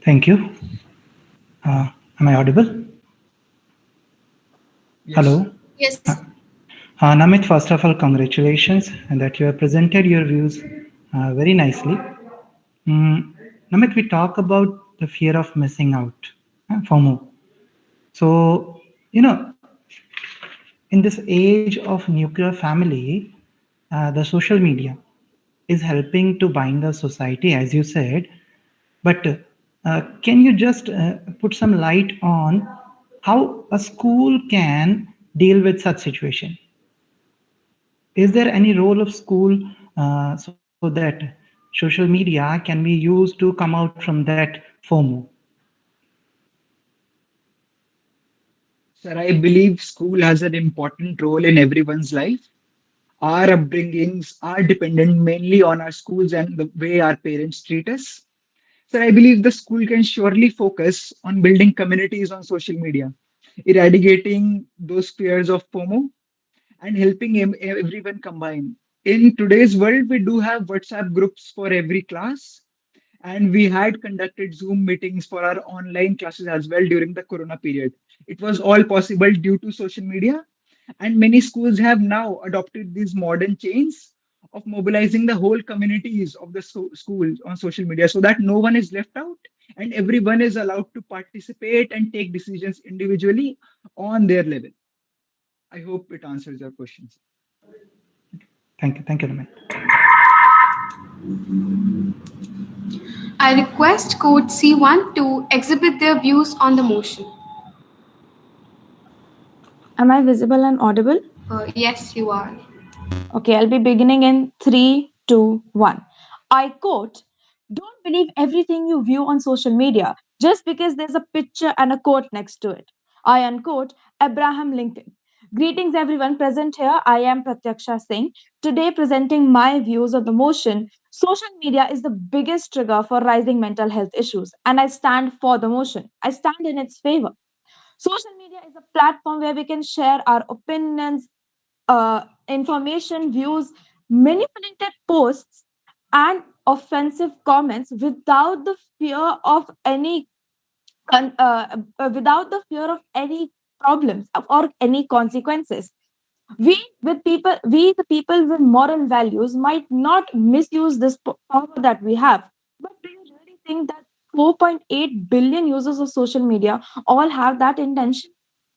Thank you. Am I audible? Yes. Hello. Yes. Namit, first of all, congratulations and that you have presented your views very nicely. Mm, Namit, we talk about the fear of missing out, FOMO. So, in this age of nuclear family, the social media is helping to bind the society, as you said. But can you just put some light on how a school can deal with such situation? Is there any role of school so that social media can be used to come out from that FOMO? Sir, I believe school has an important role in everyone's life. Our upbringings are dependent mainly on our schools and the way our parents treat us. Sir, I believe the school can surely focus on building communities on social media, eradicating those fears of FOMO, and helping everyone combine. In today's world, we do have WhatsApp groups for every class, and we had conducted Zoom meetings for our online classes as well during the Corona period. It was all possible due to social media, and many schools have now adopted these modern chains of mobilizing the whole communities of the school on social media so that no one is left out and everyone is allowed to participate and take decisions individually on their level. I hope it answers your questions. Thank you, Namit. I request code C1 to exhibit their views on the motion. Am I visible and audible? Yes, you are. Okay, I'll be beginning in three, two, one. I quote, don't believe everything you view on social media just because there's a picture and a quote next to it. I unquote Abraham Lincoln. Greetings, everyone present here. I am Pratyaksha Singh. Today, presenting my views on the motion. Social media is the biggest trigger for rising mental health issues, and I stand for the motion. I stand in its favor. Social media is a platform where we can share our opinions, information, views, manipulated posts, and offensive comments without the fear of any without the fear of any problems or any consequences. We the people with moral values might not misuse this power that we have. But do you really think that 4.8 billion users of social media all have that intention?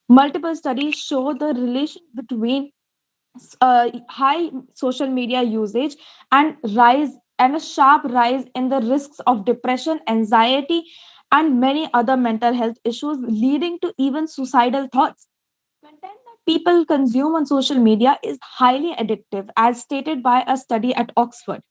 Multiple studies show the relation between high social media usage and a sharp rise in the risks of depression, anxiety, and many other mental health issues, leading to even suicidal thoughts. Content that people consume on social media is highly addictive, as stated by a study at Oxford.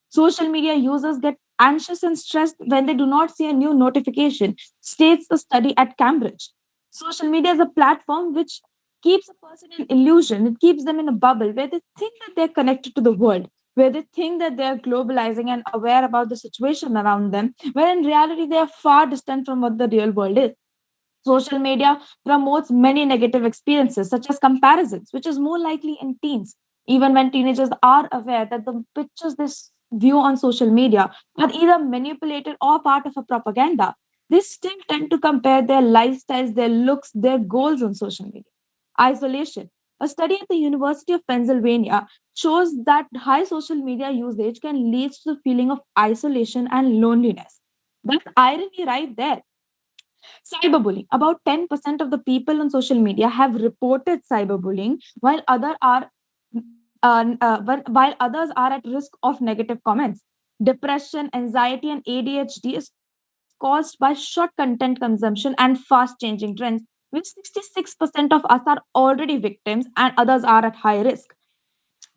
Social media users get anxious and stressed when they do not see a new notification, states the study at Cambridge. Social media is a platform which keeps a person in illusion. It keeps them in a bubble where they think that they're connected to the world, where they think that they're globalizing and aware about the situation around them, when in reality they are far distant from what the real world is. Social media promotes many negative experiences, such as comparisons, which is more likely in teens. Even when teenagers are aware that the pictures they view on social media are either manipulated or part of a propaganda, they still tend to compare their lifestyles, their looks, their goals on social media. Isolation. A study at the University of Pennsylvania shows that high social media usage can lead to the feeling of isolation and loneliness. That's irony right there. Cyberbullying. About 10% of the people on social media have reported cyberbullying, while while others are at risk of negative comments. Depression, anxiety, and ADHD is caused by short content consumption and fast changing trends, which 66% of us are already victims and others are at high risk.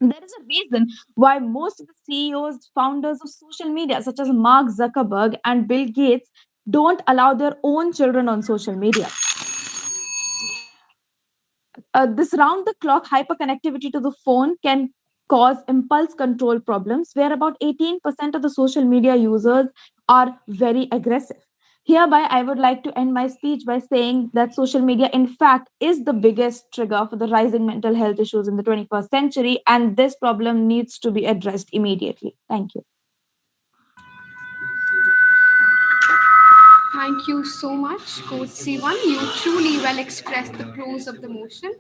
There is a reason why most of the CEOs, founders of social media, such as Mark Zuckerberg and Bill Gates, don't allow their own children on social media. This round the clock hyperconnectivity to the phone can cause impulse control problems, where about 18% of the social media users are very aggressive. Hereby, I would like to end my speech by saying that social media, in fact, is the biggest trigger for the rising mental health issues in the 21st century, and this problem needs to be addressed immediately. Thank you. Thank you so much, Coach C1. You truly well expressed the pros of the motion.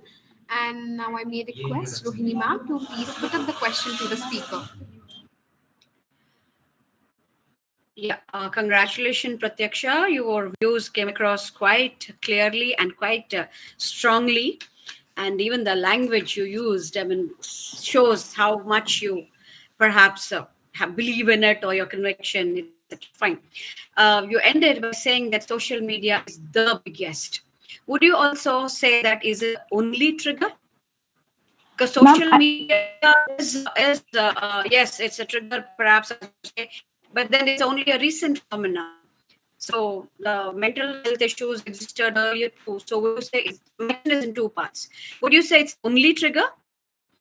And now I may request Rohini ma'am to please put up the question to the speaker. Yeah, congratulations, Pratyaksha. Your views came across quite clearly and quite strongly. And even the language you used, I mean, shows how much you perhaps have believe in it or your conviction, etc. Fine. You ended by saying that social media is the biggest. Would you also say that is it only trigger? Because Ma'am, social media is yes, it's a trigger, perhaps, as you say, but then it's only a recent phenomenon. So the mental health issues existed earlier too. So would you say the question is in two parts? Would you say it's only trigger?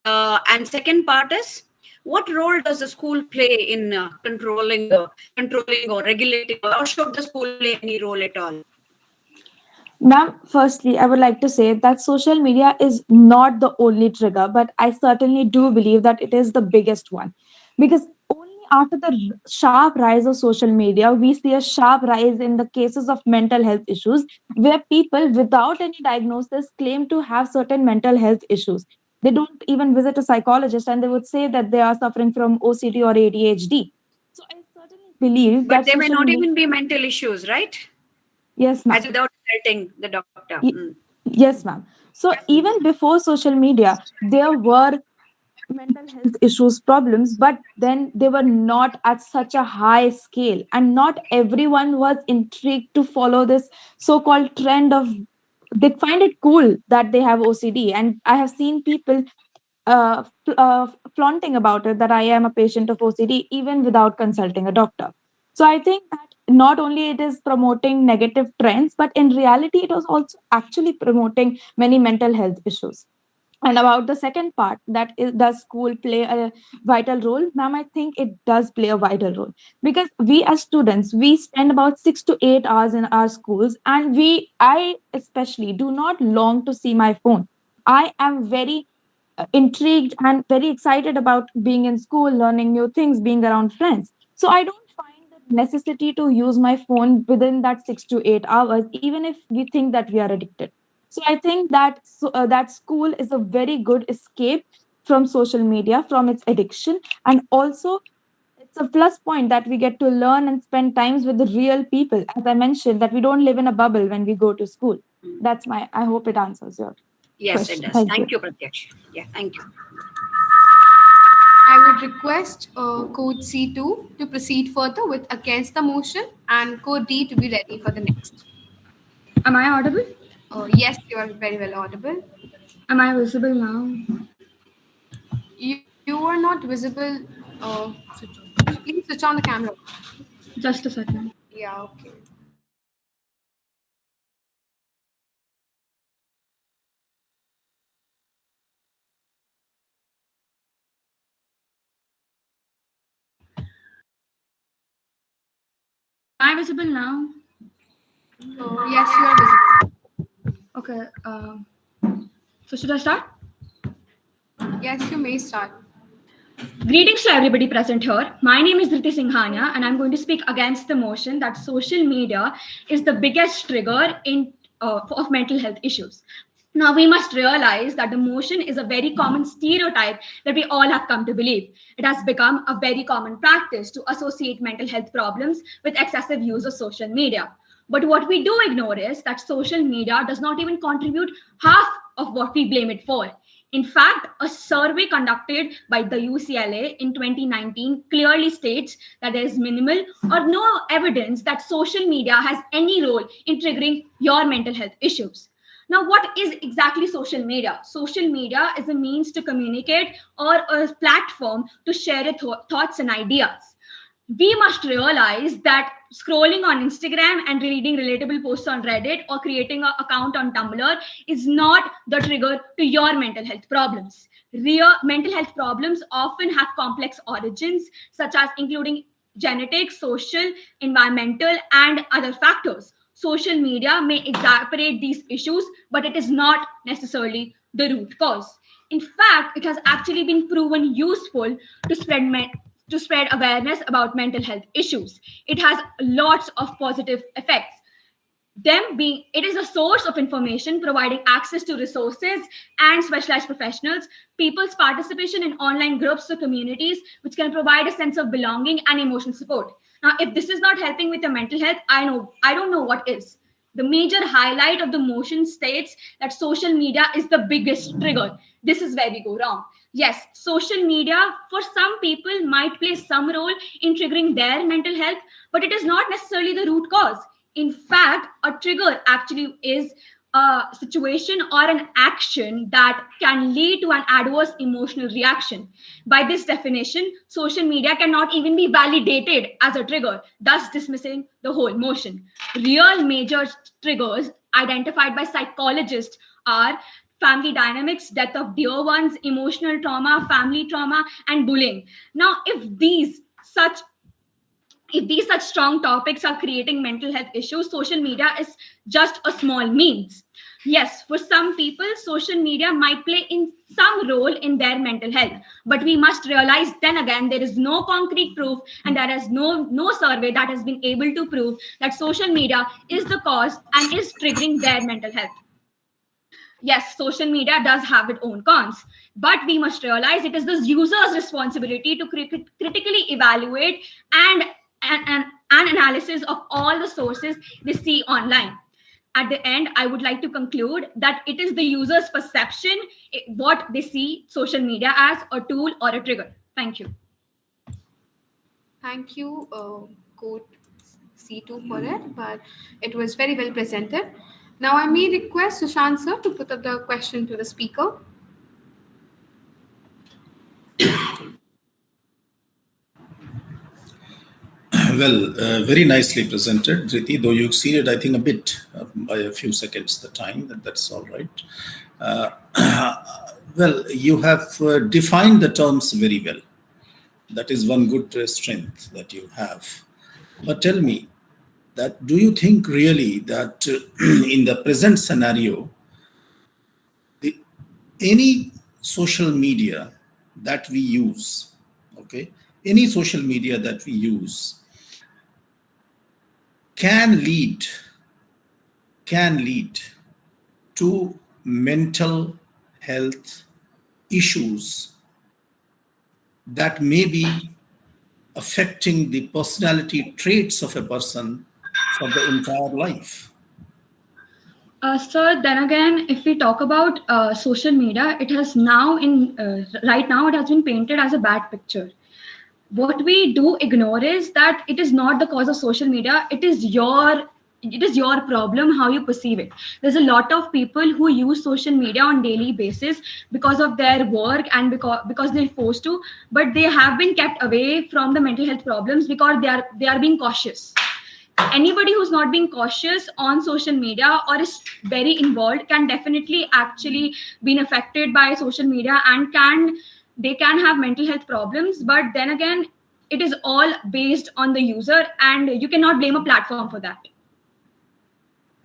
And second part is, what role does the school play in controlling or regulating, or should the school play any role at all? Ma'am, firstly, I would like to say that social media is not the only trigger, but I certainly do believe that it is the biggest one. Because only after the sharp rise of social media, we see a sharp rise in the cases of mental health issues, where people without any diagnosis claim to have certain mental health issues. They don't even visit a psychologist and they would say that they are suffering from OCD or ADHD. So I certainly believe But that they may social not media. even be mental issues, right? Yes, As ma'am. without consulting the doctor. Y- Yes, ma'am. So even before social media, there were mental health issues problems, but then they were not at such a high scale, and not everyone was intrigued to follow this so-called trend of, they find it cool that they have OCD, and I have seen people flaunting about it that I am a patient of OCD even without consulting a doctor. So I think that not only it is promoting negative trends, but in reality, it was also actually promoting many mental health issues. And about the second part, that is, does school play a vital role? Ma'am, I think it does play a vital role, because we as students, we spend about 6 to 8 hours in our schools, and I especially do not long to see my phone. I am very intrigued and very excited about being in school, learning new things, being around friends. So I don't find the necessity to use my phone within that 6 to 8 hours, even if we think that we are addicted. So I think that that school is a very good escape from social media, from its addiction, and also it's a plus point that we get to learn and spend times with the real people. As I mentioned, that we don't live in a bubble when we go to school. That's my. I hope it answers your Yes, it question. does. Thank you. Thank you, Pratyaksha. Yeah, thank you. I would request Code C2 to proceed further with against the motion and Code D to be ready for the next. Am I audible? Yes, you are very well audible. Am I visible now? You are not visible. Please switch on the camera. Just a second. Yeah, okay. Am I visible now? Yes, you are visible. Okay. So should I start? Yes, you may start. Greetings to everybody present here. My name is Dhriti Singhania, and I'm going to speak against the motion that social media is the biggest trigger of mental health issues. Now, we must realize that the motion is a very common stereotype that we all have come to believe. It has become a very common practice to associate mental health problems with excessive use of social media. But what we do ignore is that social media does not even contribute half of what we blame it for. In fact, a survey conducted by the UCLA in 2019 clearly states that there is minimal or no evidence that social media has any role in triggering your mental health issues. Now, what is exactly social media? Social media is a means to communicate or a platform to share your thoughts and ideas. We must realize that scrolling on Instagram and reading relatable posts on Reddit or creating an account on Tumblr is not the trigger to your mental health problems. Real mental health problems often have complex origins, such as including genetic, social, environmental, and other factors. Social media may exacerbate these issues, but it is not necessarily the root cause. In fact, it has actually been proven useful to spread awareness about mental health issues. It has lots of positive effects. Them being it is a source of information providing access to resources and specialized professionals. People's participation in online groups or communities which can provide a sense of belonging and emotional support. Now, if this is not helping with your mental health, I don't know what is. The major highlight of the motion states that social media is the biggest trigger. This is where we go wrong. Yes, social media for some people might play some role in triggering their mental health, but it is not necessarily the root cause. In fact, a trigger actually is a situation or an action that can lead to an adverse emotional reaction. By this definition, social media cannot even be validated as a trigger, thus dismissing the whole motion. Real major triggers identified by psychologists are family dynamics, death of dear ones, emotional trauma, family trauma, and bullying. Now, if these such strong topics are creating mental health issues, social media is just a small means. Yes, for some people, social media might play in some role in their mental health, but we must realize then again there is no concrete proof and there is no survey that has been able to prove that social media is the cause and is triggering their mental health. Yes, social media does have its own cons, but we must realize it is the user's responsibility to critically evaluate an analysis of all the sources they see online. At the end, I would like to conclude that it is the user's perception what they see social media as a tool or a trigger. Thank you. Thank you, Code C2, for it, but it was very well presented. Now, I may request Sushant sir to put up the question to the speaker. Well, very nicely presented, Dhriti, though you exceeded, I think, a bit by a few seconds the time. That's all right. Uh, well, you have defined the terms very well. That is one good strength that you have. But tell me, that do you think really that in the present scenario, the, any social media that we use, okay, any social media that we use can lead to mental health issues that may be affecting the personality traits of a person for the entire life? So then again, if we talk about social media, it has now right now it has been painted as a bad picture. What we do ignore is that it is not the cause of social media. It is your problem how you perceive it. There's a lot of people who use social media on daily basis because of their work and because they're forced to, but they have been kept away from the mental health problems because they are being cautious. Anybody who's not being cautious on social media or is very involved can definitely actually been affected by social media and they can have mental health problems. But then again, it is all based on the user and you cannot blame a platform for that.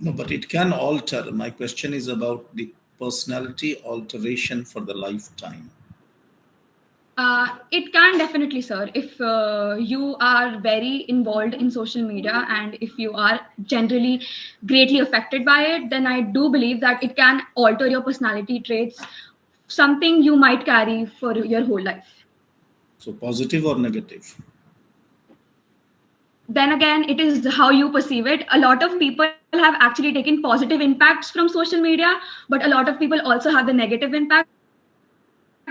No, but it can alter. My question is about the personality alteration for the lifetime. It can definitely, sir. If you are very involved in social media and if you are generally greatly affected by it, then I do believe that it can alter your personality traits, something you might carry for your whole life. So positive or negative? Then again, it is how you perceive it. A lot of people have actually taken positive impacts from social media, but a lot of people also have the negative impacts.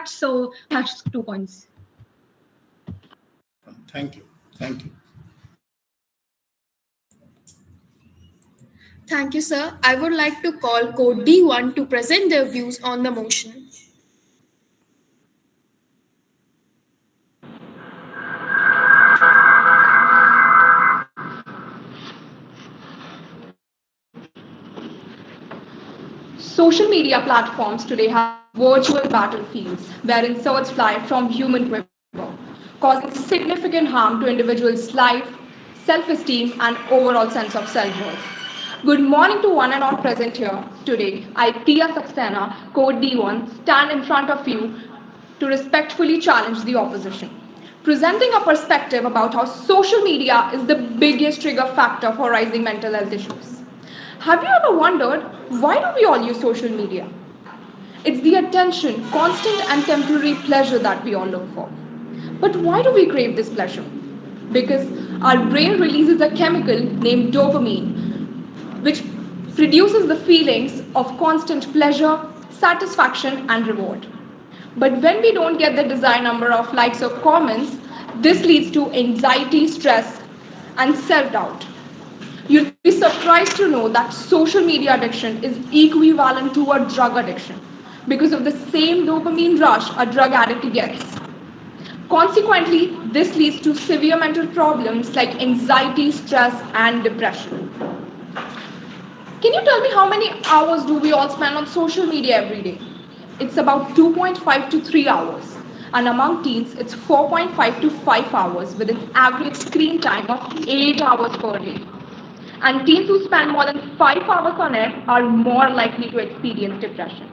So has two points. Thank you. Thank you. Thank you, sir. I would like to call Code D1 to present their views on the motion. Social media platforms today have become virtual battlefields wherein swords fly from human quiver, causing significant harm to individuals' life, self-esteem, and overall sense of self-worth. Good morning to one and all present here today. I, Tia Saxena, Code D1, stand in front of you to respectfully challenge the opposition, presenting a perspective about how social media is the biggest trigger factor for rising mental health issues. Have you ever wondered why do we all use social media? It's the attention, constant and temporary pleasure that we all look for. But why do we crave this pleasure? Because our brain releases a chemical named dopamine, which produces the feelings of constant pleasure, satisfaction, and reward. But when we don't get the desired number of likes or comments, this leads to anxiety, stress, and self doubt. You'll be surprised to know that social media addiction is equivalent to a drug addiction because of the same dopamine rush a drug addict gets. Consequently, this leads to severe mental problems like anxiety, stress, and depression. Can you tell me how many hours do we all spend on social media every day? It's about 2.5 to 3 hours. And among teens, it's 4.5 to 5 hours with an average screen time of 8 hours per day. And teens who spend more than 5 hours on it are more likely to experience depression.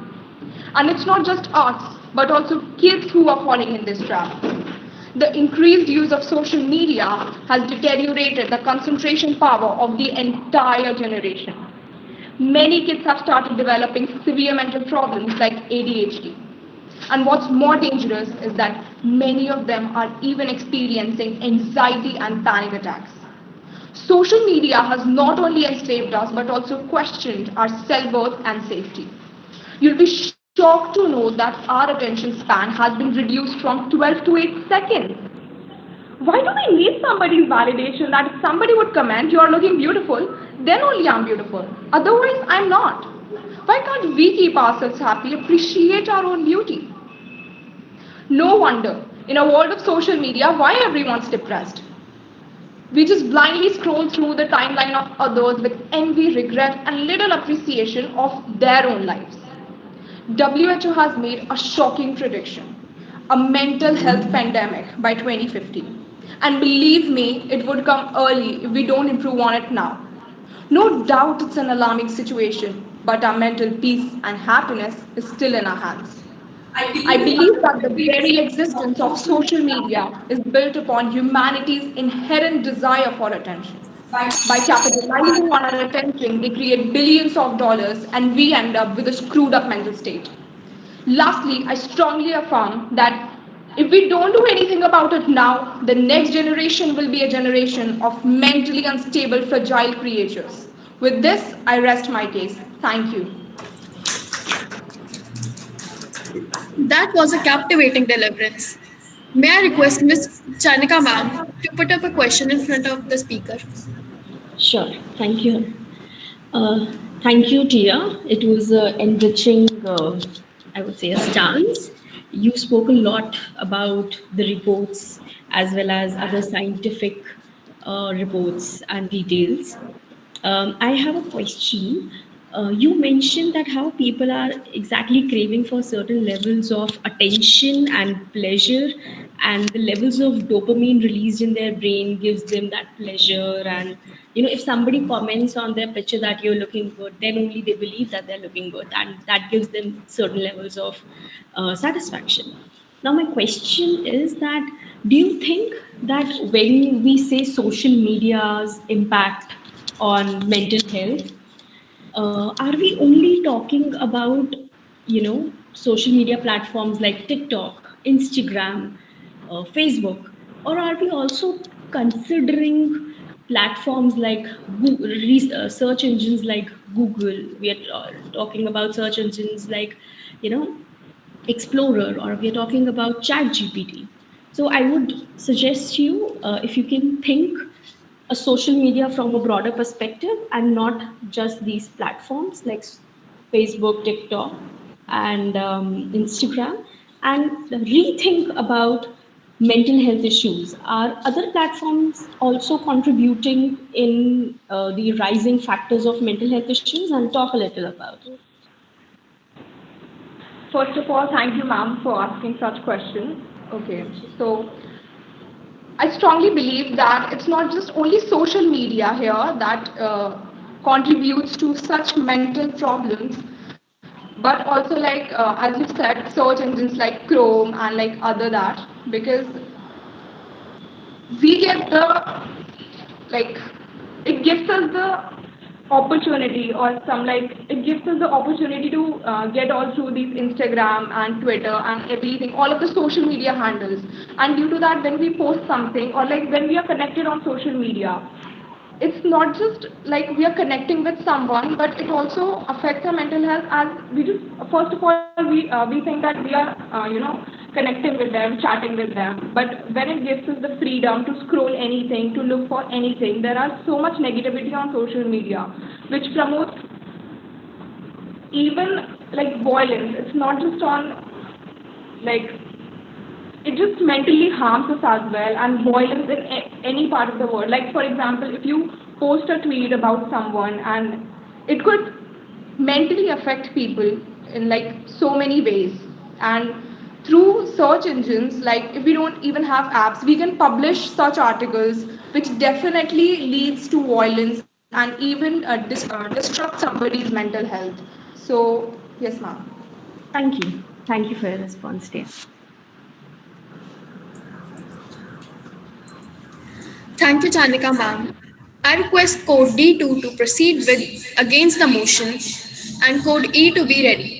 And it's not just us, but also kids who are falling in this trap. The increased use of social media has deteriorated the concentration power of the entire generation. Many kids have started developing severe mental problems like ADHD. And what's more dangerous is that many of them are even experiencing anxiety and panic attacks. Social media has not only enslaved us but also questioned our self worth and safety. You'll be shocked to know that our attention span has been reduced from 12 to 8 seconds. Why do we need somebody's validation that if somebody would comment, you're looking beautiful, then only I'm beautiful? Otherwise, I'm not. Why can't we keep ourselves happy, appreciate our own beauty? No wonder, in a world of social media, why everyone's depressed. We just blindly scroll through the timeline of others with envy, regret, and little appreciation of their own lives. WHO has made a shocking prediction, a mental health pandemic by 2050. And believe me, it would come early if we don't improve on it now. No doubt it's an alarming situation, but our mental peace and happiness is still in our hands. I believe that the very existence of social media is built upon humanity's inherent desire for attention. By capitalizing on our attention, they create billions of dollars and we end up with a screwed up mental state. Lastly, I strongly affirm that if we don't do anything about it now, the next generation will be a generation of mentally unstable, fragile creatures. With this, I rest my case. Thank you. That was a captivating deliverance. May I request Ms. Chanika ma'am to put up a question in front of the speaker? Sure. Thank you. Thank you, Tia. It was enriching, I would say, a stance. You spoke a lot about the reports as well as other scientific reports and details. I have a question. You mentioned that how people are exactly craving for certain levels of attention and pleasure, and the levels of dopamine released in their brain gives them that pleasure and If somebody comments on their picture that you're looking good, then only they believe that they're looking good, and that gives them certain levels of satisfaction. Now my question is that, do you think that when we say social media's impact on mental health, are we only talking about social media platforms like TikTok, Instagram, Facebook, or are we also considering platforms like Google, search engines like Google? We are talking about search engines like you know Explorer, or we are talking about Chat GPT. So I would suggest you, if you can think a social media from a broader perspective and not just these platforms like Facebook, TikTok, and Instagram, and rethink about mental health issues. Are other platforms also contributing in the rising factors of mental health issues? And talk a little about it. First of all, thank you, ma'am, for asking such questions. Okay, so I strongly believe that it's not just only social media here that contributes to such mental problems, but also like as you said, search engines like Chrome and like other that, because we get the like it gives us the opportunity, or some like it gives us the opportunity to get all through these Instagram and Twitter and everything, all of the social media handles. And due to that, when we post something, or like when we are connected on social media, it's not just like we are connecting with someone, but it also affects our mental health. As we just first of all we think that we are connecting with them, chatting with them, but when it gives us the freedom to scroll anything, to look for anything, there are so much negativity on social media which promotes even like violence. It's not just on like it just mentally harms us as well, and violence in any part of the world. Like for example, if you post a tweet about someone, and it could mentally affect people in like so many ways. And through search engines, like if we don't even have apps, we can publish such articles which definitely leads to violence and even disrupt somebody's mental health. So yes, ma'am. Thank you. Thank you for your response, dear. Thank you, Chanika ma'am. I request code D2 to proceed with against the motion and code E to be ready.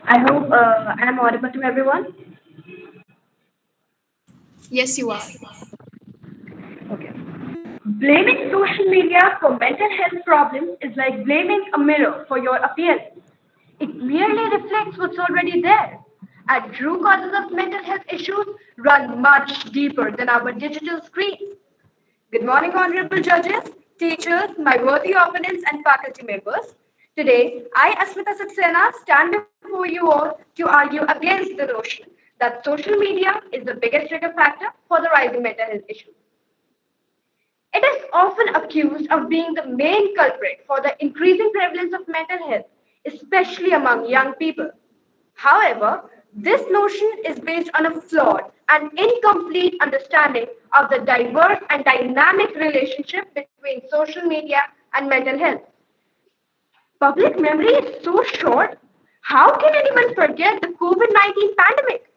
I hope I am audible to everyone. Yes, you are. Okay. Blaming social media for mental health problems is like blaming a mirror for your appearance. It merely reflects what's already there. And true causes of mental health issues run much deeper than our digital screens. Good morning, honorable judges, teachers, my worthy opponents, and faculty members. Today, I, Asmita Saxena, stand before you all to argue against the notion that social media is the biggest trigger factor for the rising mental health issues. It is often accused of being the main culprit for the increasing prevalence of mental health, especially among young people. However, this notion is based on a flawed and incomplete understanding of the diverse and dynamic relationship between social media and mental health. Public memory is so short. How can anyone forget the COVID-19 pandemic?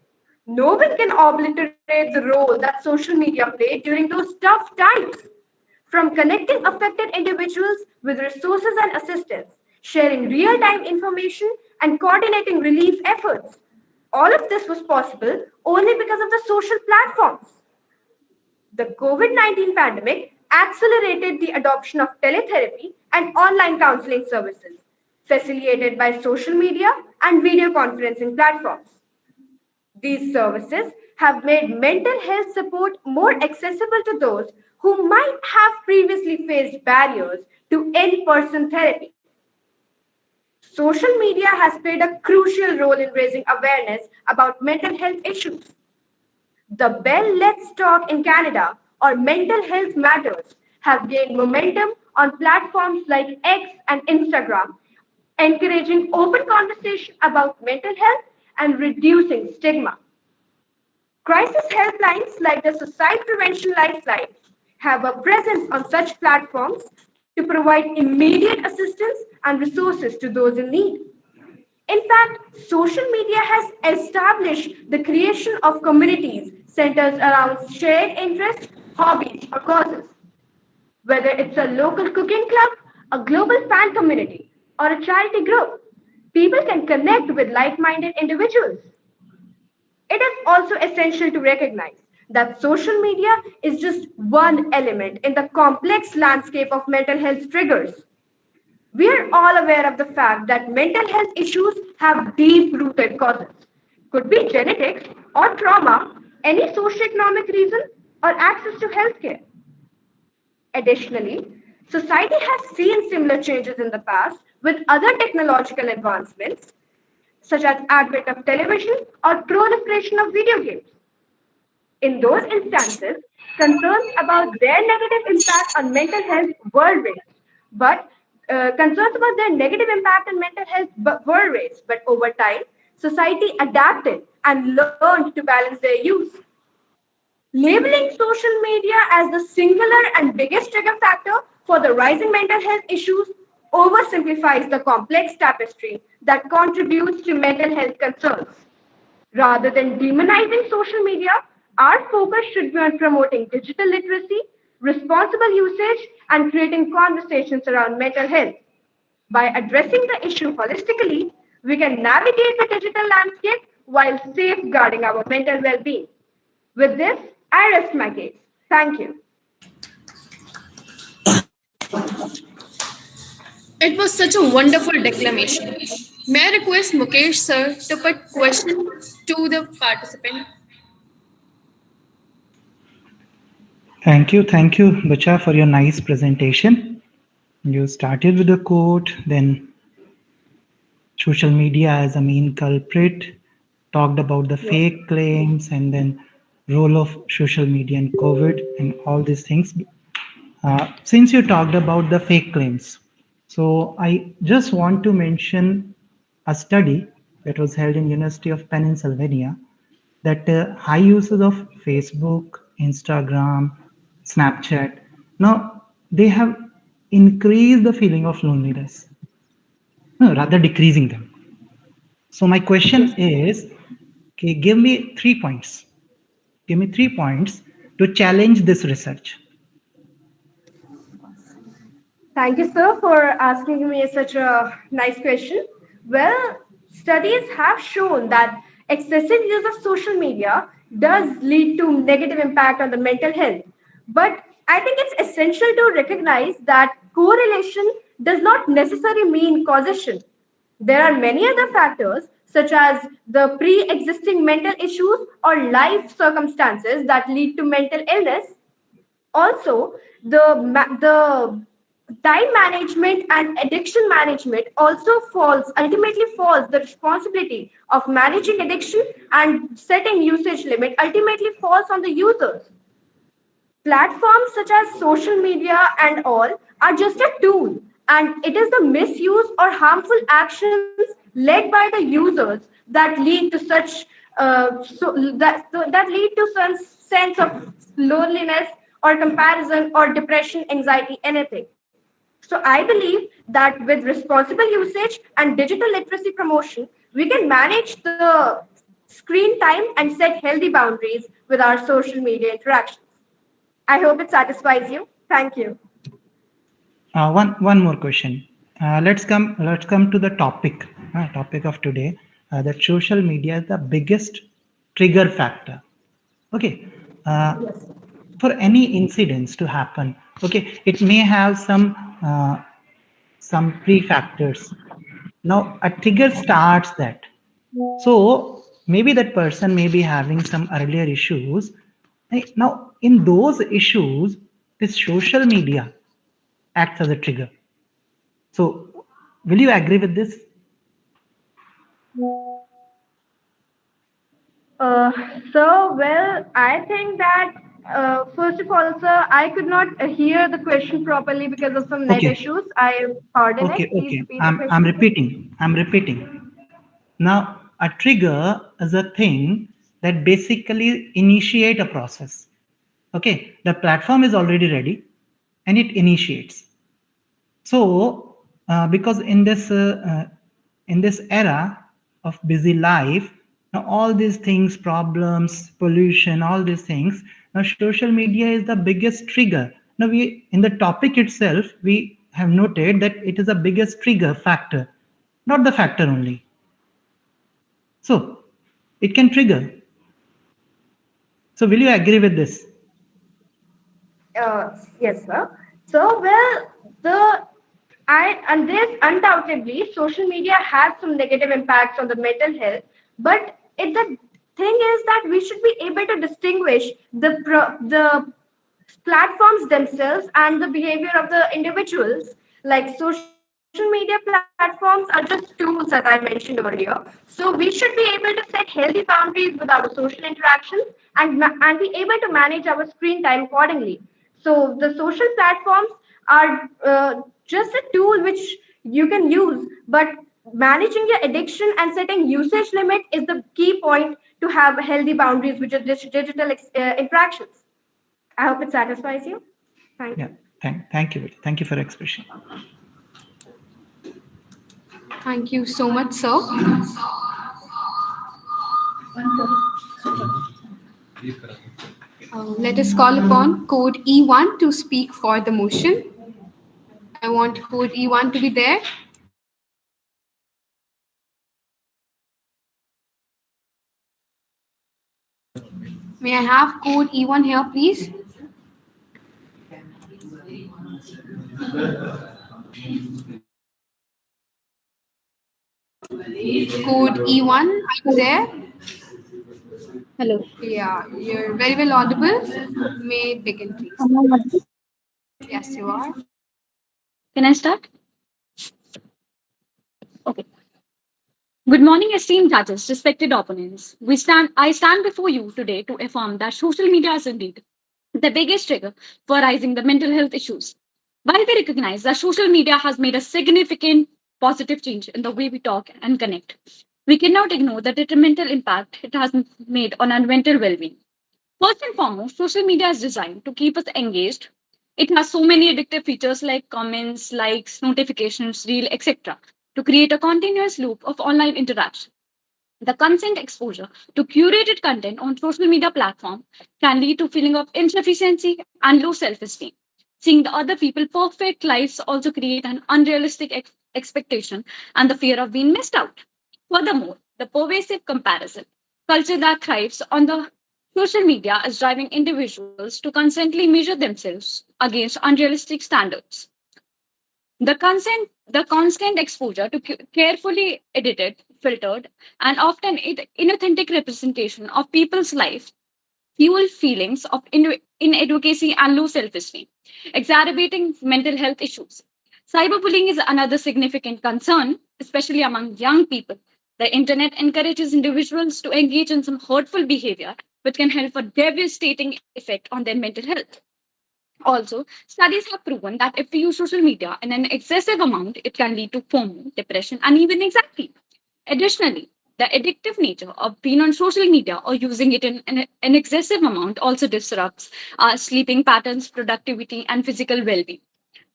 No one can obliterate the role that social media played during those tough times. From connecting affected individuals with resources and assistance, sharing real time information, and coordinating relief efforts. All of this was possible only because of the social platforms. The COVID 19 pandemic accelerated the adoption of teletherapy and online counseling services, facilitated by social media and video conferencing platforms. These services have made mental health support more accessible to those who might have previously faced barriers to in person therapy. Social media has played a crucial role in raising awareness about mental health issues. The Bell Let's Talk in Canada or Mental Health Matters have gained momentum on platforms like X and Instagram, encouraging open conversation about mental health and reducing stigma. Crisis helplines like the Suicide Prevention Lifeline have a presence on such platforms to provide immediate assistance and resources to those in need. In fact, social media has established the creation of communities centered around shared interests, hobbies, or causes. Whether it's a local cooking club, a global fan community, or a charity group, people can connect with like minded individuals. It is also essential to recognize that social media is just one element in the complex landscape of mental health triggers. We are all aware of the fact that mental health issues have deep rooted causes. Could be genetics or trauma, any socioeconomic reason, or access to healthcare. Additionally, society has seen similar changes in the past with other technological advancements, such as advent of television or proliferation of video games. In those instances, concerns about their negative impact on mental health were raised, but concerns about their negative impact on mental health were raised. But over time, society adapted and learned to balance their use. Labeling social media as the singular and biggest trigger factor for the rising mental health issues oversimplifies the complex tapestry that contributes to mental health concerns. Rather than demonizing social media, our focus should be on promoting digital literacy, responsible usage, and creating conversations around mental health. By addressing the issue holistically, we can navigate the digital landscape while safeguarding our mental well being. With this, I rest my case. Thank you. It was such a wonderful declamation. May I request Mukesh sir to put question to the participant? Thank you, Bacha, for your nice presentation. You started with a quote, then social media as a main culprit, talked about the fake claims, and then role of social media in COVID and all these things. Since you talked about the fake claims, so I just want to mention a study that was held in University of Pennsylvania that high usage of Facebook, Instagram, Snapchat, now they have increased the feeling of loneliness, no, rather decreasing them. So my question is, okay, give me 3 points. Give me 3 points to challenge this research. Thank you, sir, for asking me such a nice question. Well, studies have shown that excessive use of social media does lead to negative impact on the mental health. But I think it's essential to recognize that correlation does not necessarily mean causation. There are many other factors, such as the pre existing mental issues or life circumstances that lead to mental illness. Also, the time management and addiction management also ultimately falls the responsibility of managing addiction and setting usage limit ultimately falls on the users. Platforms such as social media and all are just a tool, and it is the misuse or harmful actions led by the users that lead to such that lead to some sense of loneliness or comparison or depression, anxiety, anything. So I believe that with responsible usage and digital literacy promotion, we can manage the screen time and set healthy boundaries with our social media interactions. I hope it satisfies you. Thank you. One more question. Let's come to the topic of today. That social media is the biggest trigger factor. Okay. For any incidents to happen, okay, it may have some pre-factors. Now a trigger starts that. So maybe that person may be having some earlier issues. Now in those issues, this social media acts as a trigger. So will you agree with this? Well, I think that first of all, sir, I could not hear the question properly because of some net Okay, issues. I pardon it. Please okay. repeat the I'm question. repeating. I'm repeating. Now a trigger is a thing that basically initiate a process. Okay, the platform is already ready and it initiates. So, because in this era of busy life, now all these things, problems, pollution, all these things, now social media is the biggest trigger. Now we in the topic itself, we have noted that it is the biggest trigger factor, not the factor only. So it can trigger. So will you agree with this? Yes, sir. So, well, the I and this undoubtedly social media has some negative impacts on the mental health, but the thing is that we should be able to distinguish the platforms themselves and the behavior of the individuals. Like social media platforms are just tools, as I mentioned earlier. So we should be able to set healthy boundaries with our social interactions and be able to manage our screen time accordingly. So the social platforms are just a tool which you can use, but managing your addiction and setting usage limit is the key point to have healthy boundaries with your digital interactions. I hope it satisfies you. Thank Yeah. you. Thank you for expression. Thank you so much, sir. Let us call upon code E1 to speak for the motion. I want code E1 to be there. May I have code E1 here, please? Code E1, are you there? Hello. Yeah, you're very well audible. May begin, please. Am I audible? Yes, you are. Can I start? Okay. Good morning, esteemed judges, respected opponents. I stand before you today to affirm that social media is indeed the biggest trigger for rising the mental health issues. While we recognize that social media has made a significant positive change in the way we talk and connect, we cannot ignore the detrimental impact it has made on our mental well-being. First and foremost, social media is designed to keep us engaged. It has so many addictive features like comments, likes, notifications, reel, etc. to create a continuous loop of online interaction. The constant exposure to curated content on social media platform can lead to feeling of insufficiency and low self-esteem. Seeing the other people perfect lives also create an unrealistic expectation and the fear of being missed out. Furthermore, the pervasive comparison culture that thrives on the social media is driving individuals to constantly measure themselves against unrealistic standards. The constant exposure to carefully edited, filtered, and often inauthentic representation of people's life fuel feelings of inadequacy and low self-esteem, exacerbating mental health issues. Cyberbullying is another significant concern, especially among young people. The internet encourages individuals to engage in some hurtful behavior, which can have a devastating effect on their mental health. Also, studies have proven that if we use social media in an excessive amount, it can lead to FOMO, depression, and even anxiety. Additionally, the addictive nature of being on social media or using it in an excessive amount also disrupts our sleeping patterns, productivity, and physical well being.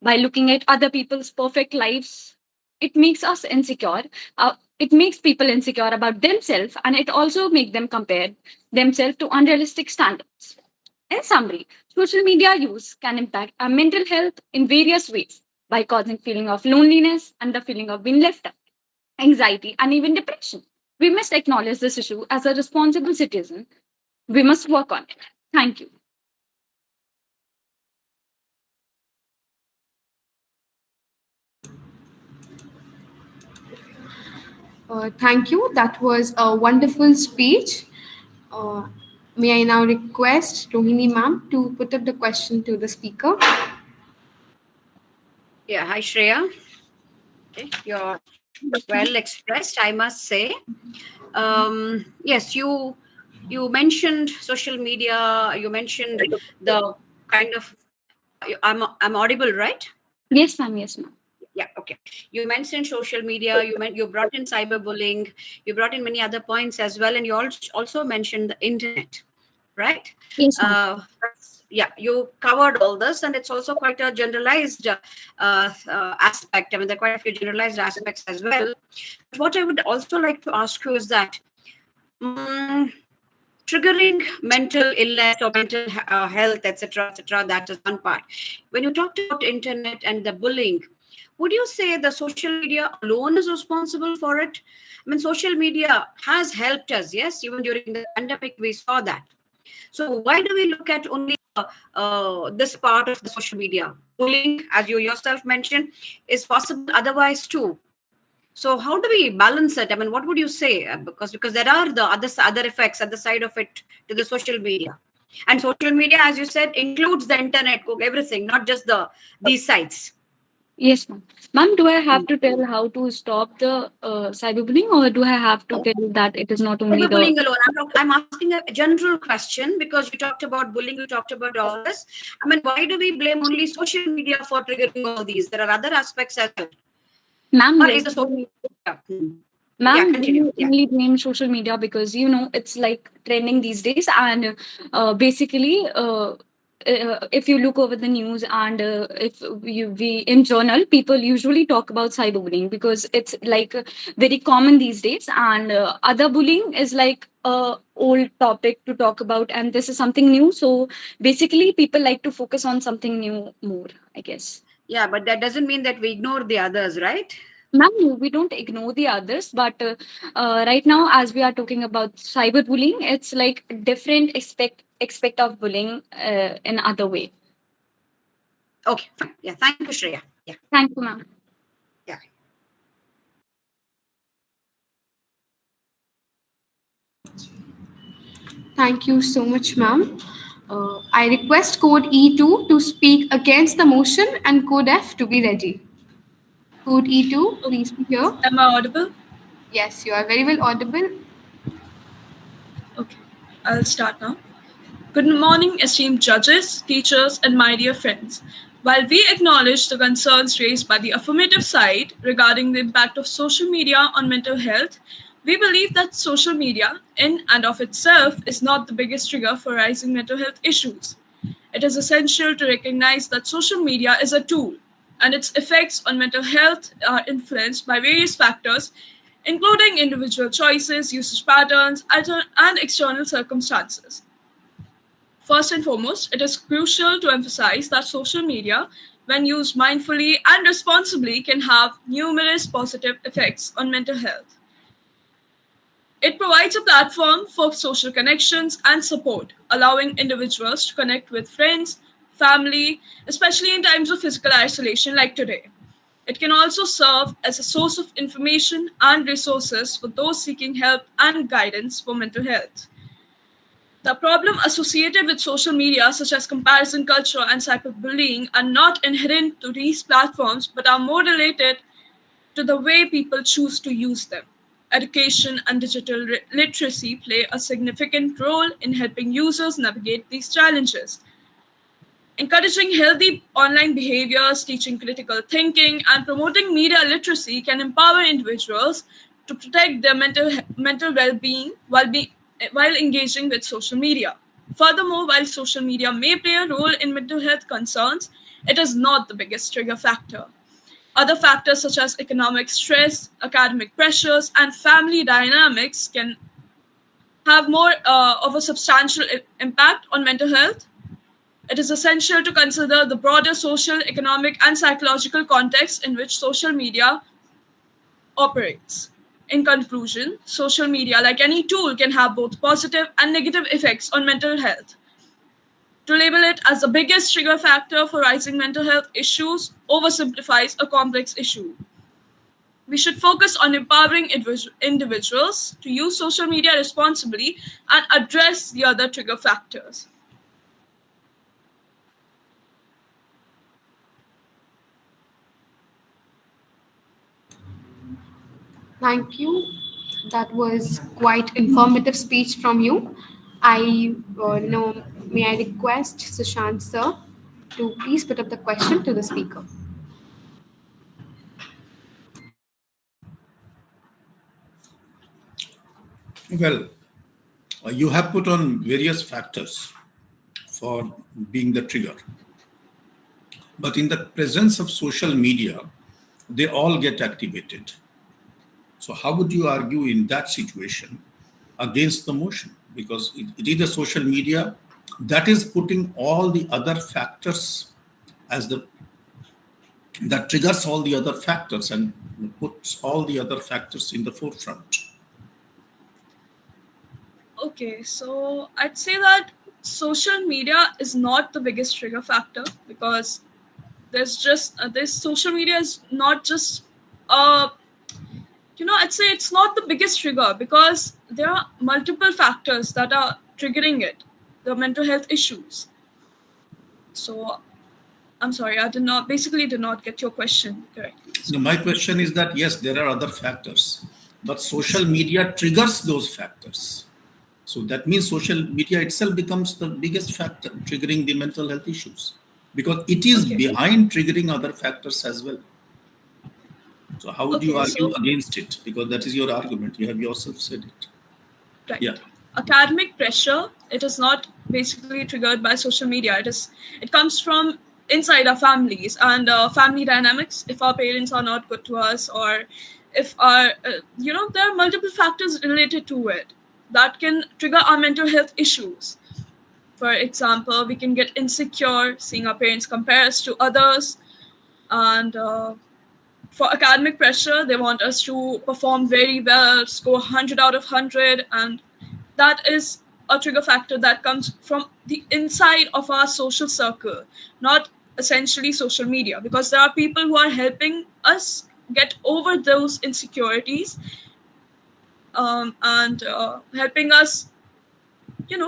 By looking at other people's perfect lives, it makes us insecure. It makes people insecure about themselves, and it also makes them compare themselves to unrealistic standards. In summary, social media use can impact our mental health in various ways by causing feeling of loneliness and the feeling of being left out, anxiety, and even depression. We must acknowledge this issue as a responsible citizen. We must work on it. Thank you. Thank you. That was a wonderful speech. Uh, may I now request Rohini ma'am to put up the question to the speaker? Yeah, hi Shreya. Okay, you're well expressed, I must say. Yes, you mentioned social media. You mentioned the kind of. I'm audible, right? Yes, ma'am. Yes, ma'am. Yeah, okay. You mentioned social media. You brought in cyberbullying. You brought in many other points as well, and you also mentioned the internet, right? Yes, ma'am. Yeah, you covered all this, and it's also quite a generalized aspect. I mean, there are quite a few generalized aspects as well. But what I would also like to ask you is that mm, triggering mental illness or mental health, etc., etc., that is one part. When you talked about internet and the bullying, would you say the social media alone is responsible for it? I mean, social media has helped us, yes, even during the pandemic, we saw that. So why do we look at only this part of the social media? Bullying, as you yourself mentioned, is possible otherwise too. So how do we balance it? I mean, what would you say? Because there are the other effects at the side of it to the social media, and social media, as you said, includes the internet, everything, not just these sites. Yes, ma'am. Ma'am, do I have to tell how to stop the cyberbullying, or do I have to tell that it is not only the... Cyberbullying alone. I'm asking a general question because you talked about bullying, you talked about all this. I mean, why do we blame only social media for triggering all these? There are other aspects as well. Ma'am, Or yes. is the social media? Yeah, Ma'am, continue. we Yeah. only blame social media because it's like trending these days, and basically, if you look over the news, and if we in journal, people usually talk about cyberbullying because it's like very common these days, and other bullying is like a old topic to talk about, and this is something new. So basically, people like to focus on something new more, I guess. Yeah, but that doesn't mean that we ignore the others, right? Ma'am, no, we don't ignore the others, but right now, as we are talking about cyberbullying, it's like different expect of bullying in other way. Okay, fine. Yeah, thank you, Shreya. Yeah, Thank you, ma'am. yeah. Thank you so much, ma'am. I request code E2 to speak against the motion and code F to be ready. Code E2, please be here. Am I audible? Yes, you are very well audible. Okay, I'll start now. Good morning, esteemed judges, teachers, and my dear friends. While we acknowledge the concerns raised by the affirmative side regarding the impact of social media on mental health, we believe that social media, in and of itself, is not the biggest trigger for rising mental health issues. It is essential to recognize that social media is a tool, and its effects on mental health are influenced by various factors, including individual choices, usage patterns, and external circumstances. First and foremost, it is crucial to emphasize that social media, when used mindfully and responsibly, can have numerous positive effects on mental health. It provides a platform for social connections and support, allowing individuals to connect with friends, family, especially in times of physical isolation like today. It can also serve as a source of information and resources for those seeking help and guidance for mental health. The problem associated with social media, such as comparison culture and cyberbullying, are not inherent to these platforms but are more related to the way people choose to use them. Education and digital literacy play a significant role in helping users navigate these challenges. Encouraging healthy online behaviors, teaching critical thinking, and promoting media literacy can empower individuals to protect their mental well-being while engaging with social media. Furthermore, while social media may play a role in mental health concerns, it is not the biggest trigger factor. Other factors such as economic stress, academic pressures, and family dynamics can have more of a substantial impact on mental health. It is essential to consider the broader social, economic, and psychological context in which social media operates. In conclusion, social media, like any tool, can have both positive and negative effects on mental health. To label it as the biggest trigger factor for rising mental health issues oversimplifies a complex issue. We should focus on empowering individuals to use social media responsibly and address the other trigger factors. Thank you. That was quite informative speech from you. I know. May I request Sushant sir to please put up the question to the speaker. Well, you have put on various factors for being the trigger. But in the presence of social media, they all get activated. So, how would you argue in that situation against the motion? Because it is the social media that is putting all the other factors as the that triggers all the other factors and puts all the other factors in the forefront. Okay, so I'd say that social media is not the biggest trigger factor because there's just this social media is not just uh I'd say it's not the biggest trigger because there are multiple factors that are triggering it, the mental health issues. So I'm sorry, I did not get your question correctly. So, My question is that yes, there are other factors, but social media triggers those factors. So that means social media itself becomes the biggest factor triggering the mental health issues because it is okay. behind triggering other factors as well. So how would you Okay, argue so against it? Because that is your argument. You have yourself said it. right. Yeah. Academic pressure, it is not basically triggered by social media. It comes from inside our families and family dynamics. If our parents are not good to us, or if our there are multiple factors related to it that can trigger our mental health issues. For example, we can get insecure seeing our parents compare us to others, and for academic pressure, they want us to perform very well, score 100 out of 100, and that is a trigger factor that comes from the inside of our social circle, not essentially social media, because there are people who are helping us get over those insecurities, and helping us,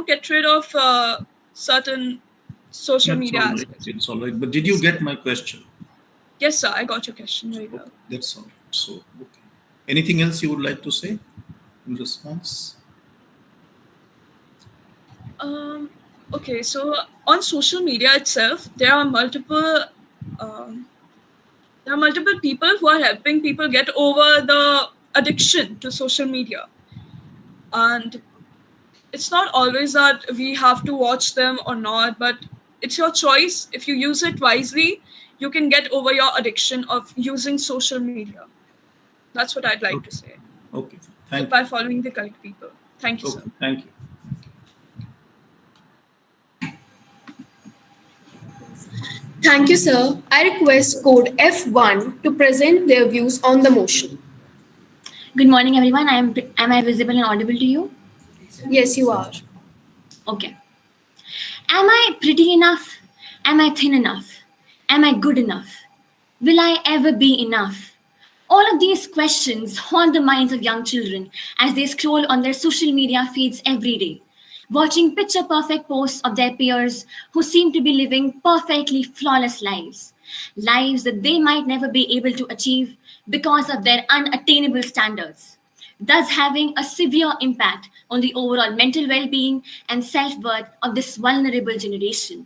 get rid of certain social That's media all right. aspects. It's all right. But did you get my question? Yes, sir, I got your question very well. Okay, that's all right. So, okay. Anything else you would like to say in response? Um, okay, so on social media itself, um, there are multiple people who are helping people get over the addiction to social media, and it's not always that we have to watch them or not, but it's your choice. If you use it wisely, you can get over your addiction of using social media. That's what I'd like to Okay. say. Okay. Thank By following the correct people. Thank you, you. sir. Okay. Thank you. Thank you, sir. I request code F1 to present their views on the motion. Good morning, everyone. Am I visible and audible to you? Yes, you are. Okay. Am I pretty enough? Am I thin enough? Am I good enough? Will I ever be enough? All of these questions haunt the minds of young children as they scroll on their social media feeds every day, watching picture perfect posts of their peers who seem to be living perfectly flawless lives, lives that they might never be able to achieve because of their unattainable standards, thus having a severe impact on the overall mental well being and self worth of this vulnerable generation.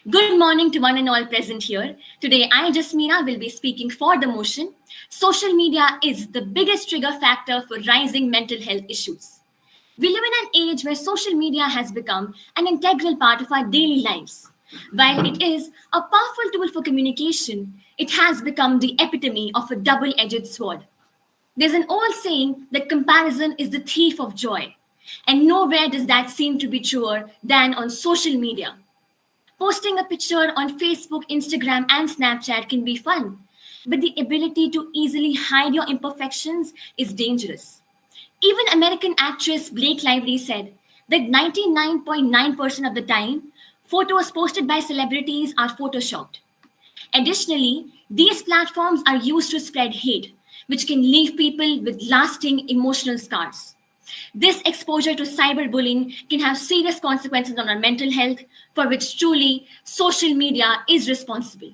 Good morning to one and all present here. Today, I, Jasmeena, will be speaking for the motion. Social media is the biggest trigger factor for rising mental health issues. We live in an age where social media has become an integral part of our daily lives. While it is a powerful tool for communication, it has become the epitome of a double edged sword. There's an old saying that comparison is the thief of joy. And nowhere does that seem to be truer than on social media. Posting a picture on Facebook, Instagram, and Snapchat can be fun, but the ability to easily hide your imperfections is dangerous. Even American actress Blake Lively said that 99.9% of the time, photos posted by celebrities are photoshopped. Additionally, these platforms are used to spread hate, which can leave people with lasting emotional scars. This exposure to cyberbullying can have serious consequences on our mental health, for which truly social media is responsible.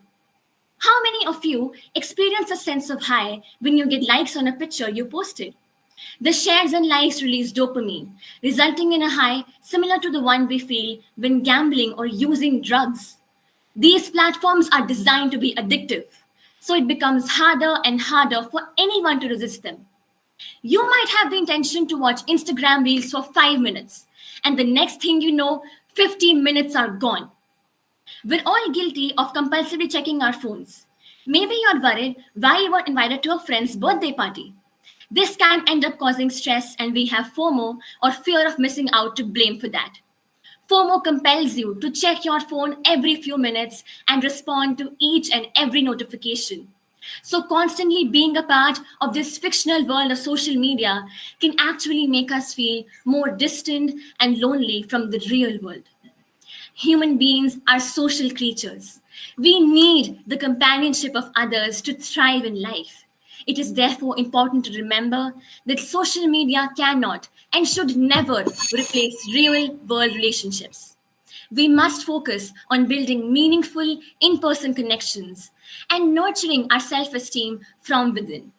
How many of you experience a sense of high when you get likes on a picture you posted? The shares and likes release dopamine, resulting in a high similar to the one we feel when gambling or using drugs. These platforms are designed to be addictive, so it becomes harder and harder for anyone to resist them. You might have the intention to watch Instagram reels for 5 minutes, and the next thing you know, 15 minutes are gone. We're all guilty of compulsively checking our phones. Maybe you're worried why you were invited to a friend's birthday party. This can end up causing stress, and we have FOMO, or fear of missing out, to blame for that. FOMO compels you to check your phone every few minutes and respond to each and every notification. So, constantly being a part of this fictional world of social media can actually make us feel more distant and lonely from the real world. Human beings are social creatures. We need the companionship of others to thrive in life. It is therefore important to remember that social media cannot and should never replace real world relationships. We must focus on building meaningful in person connections and nurturing our self esteem from within.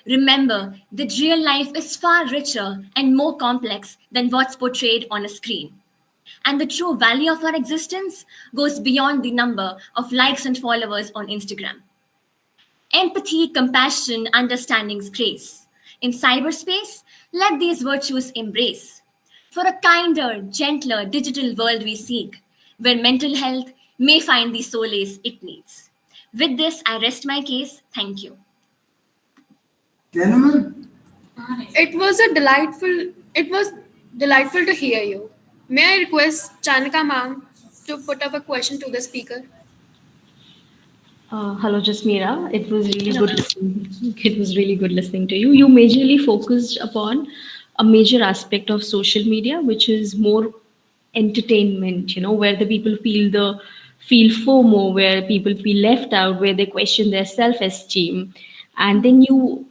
Remember that real life is far richer and more complex than what's portrayed on a screen. And the true value of our existence goes beyond the number of likes and followers on Instagram. Empathy, compassion, understanding, grace. In cyberspace, let these virtues embrace. For a kinder, gentler digital world we seek, where mental health may find the solace it needs. With this, I rest my case. Thank you. It was delightful to hear you. May I request Chanika ma'am to put up a question to the speaker? Hello, Jasmeera. It was really good listening. It was really good listening to you. You majorly focused upon a major aspect of social media, which is more entertainment. Where the people feel FOMO, where people feel left out, where they question their self-esteem, and then you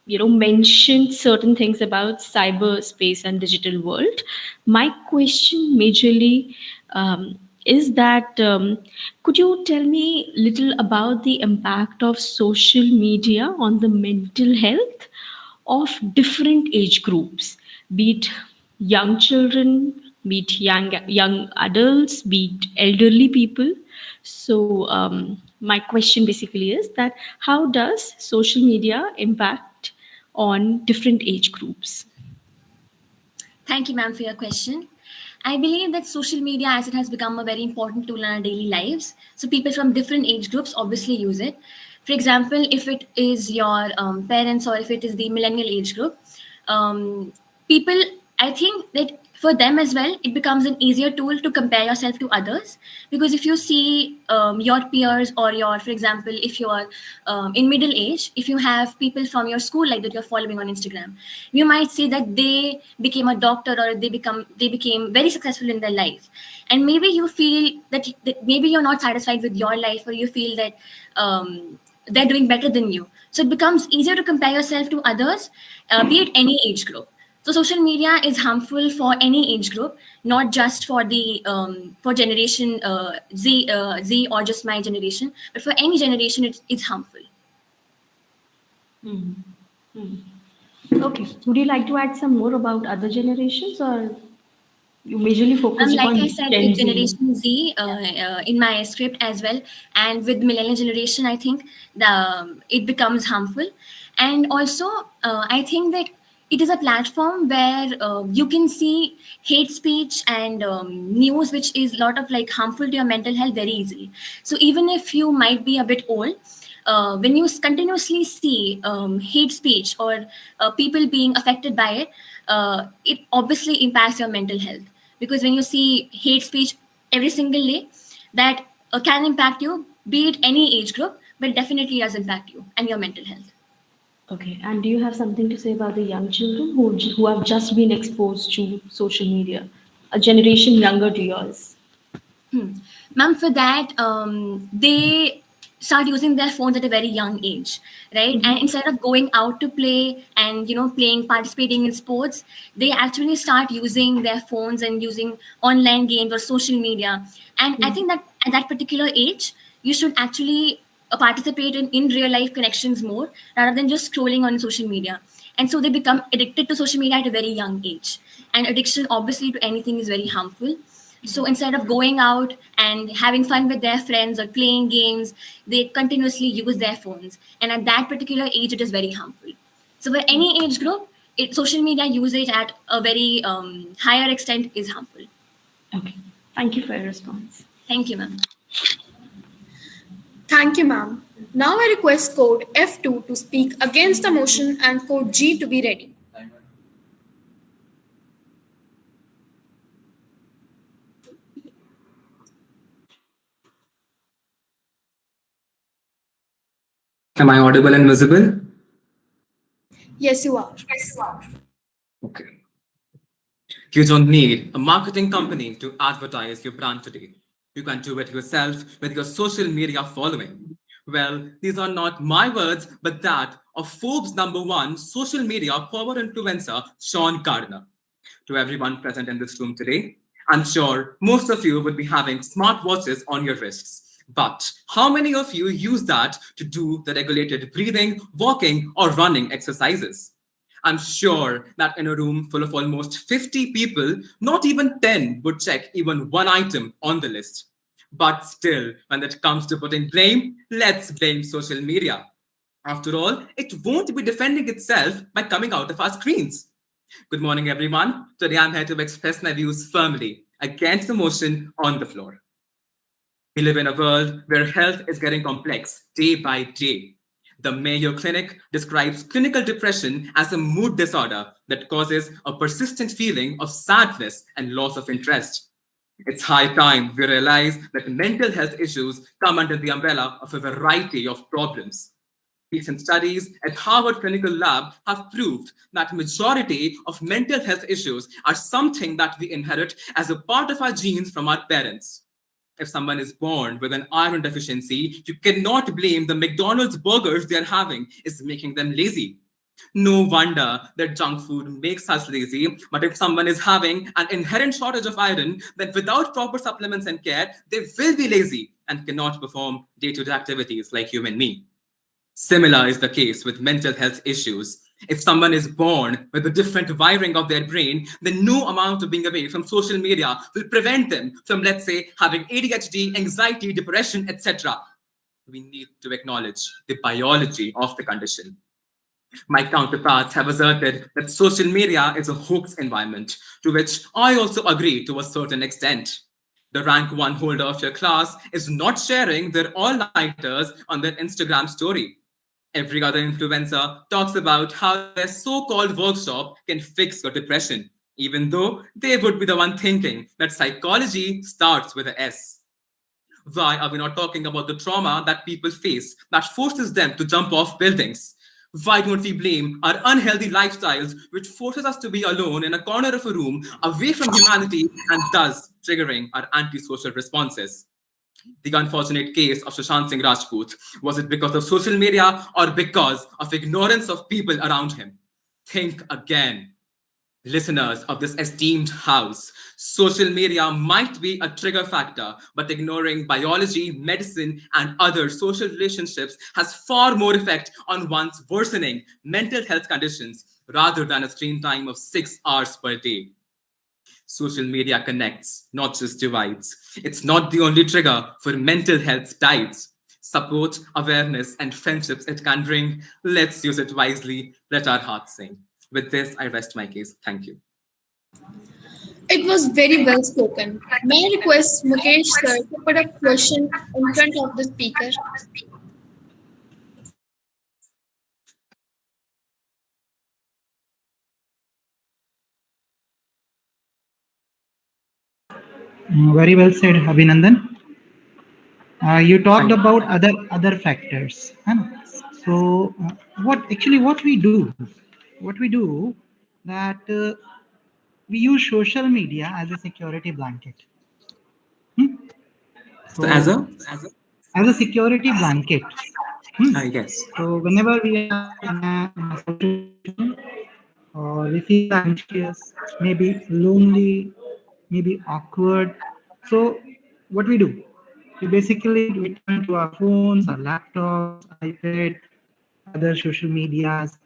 mentioned certain things about cyberspace and digital world. My question majorly is that could you tell me little about the impact of social media on the mental health of different age groups, be it young children, be it young adults, be it elderly people? So my question basically is that how does social media impact on different age groups? Thank you, ma'am, for your question. I believe that social media, as it has become a very important tool in our daily lives, so people from different age groups obviously use it. For example, if it is your parents or if it is the millennial age group, people, I think that for them as well, it becomes an easier tool to compare yourself to others. Because if you see your peers, or your, for example, if you're in middle age, if you have people from your school like that you're following on Instagram, you might see that they became a doctor, or they became very successful in their life. And maybe you feel that maybe you're not satisfied with your life, or you feel that they're doing better than you. So it becomes easier to compare yourself to others, be it any age group. So social media is harmful for any age group, not just for the for generation Z or just my generation, but for any generation, it's harmful. Hmm. Hmm. Okay. Would you like to add some more about other generations, or you majorly focused Like upon I said, Gen with Z? Generation Z in my script as well, and with Millennial generation, I think it becomes harmful. And also, I think that it is a platform where you can see hate speech and news, which is a lot of like harmful to your mental health very easily. So even if you might be a bit old, when you continuously see hate speech or people being affected by it, it obviously impacts your mental health. Because when you see hate speech every single day, that can impact you, be it any age group, but definitely does impact you and your mental health. Okay. And do you have something to say about the young children who have just been exposed to social media, a generation younger to yours? Ma'am, for that, they start using their phones at a very young age, right? Mhm. And instead of going out to play and playing, participating in sports, they actually start using their phones and using online games or social media. And I think that at that particular age, you should actually participate in real life connections more rather than just scrolling on social media. And so they become addicted to social media at a very young age. And addiction, obviously, to anything is very harmful. So instead of going out and having fun with their friends or playing games, they continuously use their phones. And at that particular age, it is very harmful. So for any age group, social media usage at a very higher extent is harmful. Okay. Thank you for your response. Thank you, ma'am. Thank you, ma'am. Now I request code F2 to speak against the motion and code G to be ready. Am I audible and visible? Yes, you are. Okay. You don't need a marketing company to advertise your brand today. You can do it yourself with your social media following. Well, these are not my words, but that of Forbes #1 social media power influencer, Sean Gardner. To everyone present in this room today, I'm sure most of you would be having smartwatches on your wrists. But how many of you use that to do the regulated breathing, walking, or running exercises? I'm sure that in a room full of almost 50 people, not even 10 would check even one item on the list. But still, when it comes to putting blame, let's blame social media. After all, it won't be defending itself by coming out of our screens. Good morning, everyone. Today I'm here to express my views firmly against the motion on the floor. We live in a world where health is getting complex day by day. The Mayo Clinic describes clinical depression as a mood disorder that causes a persistent feeling of sadness and loss of interest. It's high time we realize that mental health issues come under the umbrella of a variety of problems. Recent studies at Harvard Clinical Lab have proved that majority of mental health issues are something that we inherit as a part of our genes from our parents. If someone is born with an iron deficiency, you cannot blame the McDonald's burgers they're having is making them lazy. No wonder that junk food makes us lazy, but if someone is having an inherent shortage of iron, then without proper supplements and care, they will be lazy and cannot perform day-to-day activities like you and me. Similar is the case with mental health issues. If someone is born with a different wiring of their brain, then no amount of being away from social media will prevent them from, let's say, having ADHD, anxiety, depression, etc. We need to acknowledge the biology of the condition. My counterparts have asserted that social media is a hoax environment, to which I also agree to a certain extent. The rank one holder of your class is not sharing their all-nighters on their Instagram story. Every other influencer talks about how their so-called workshop can fix your depression, even though they would be the one thinking that psychology starts with a S. Why are we not talking about the trauma that people face that forces them to jump off buildings? Why don't we blame our unhealthy lifestyles, which forces us to be alone in a corner of a room, away from humanity, and thus triggering our antisocial responses? The unfortunate case of Sushant Singh Rajput, was it because of social media or because of ignorance of people around him? Think again. Listeners of this esteemed house, social media might be a trigger factor, but ignoring biology, medicine, and other social relationships has far more effect on one's worsening mental health conditions rather than a screen time of 6 hours per day. Social media connects, not just divides. It's not the only trigger for mental health diets. Support, awareness, and friendships it can bring. Let's use it wisely. Let our hearts sing. With this, I rest my case. Thank you. It was very well spoken. May I request Mukesh sir to put a question in front of the speaker? Very well said, Abhinandan. You talked Thank about other factors. Huh? So, what we do, that we use social media as a security blanket. Hmm? So as So, a as a security blanket. Hmm? yes. So, whenever we are in a social situation, or we feel anxious, maybe lonely, maybe awkward. So, what we do? We turn to our phones, our laptops, iPad, other social medias,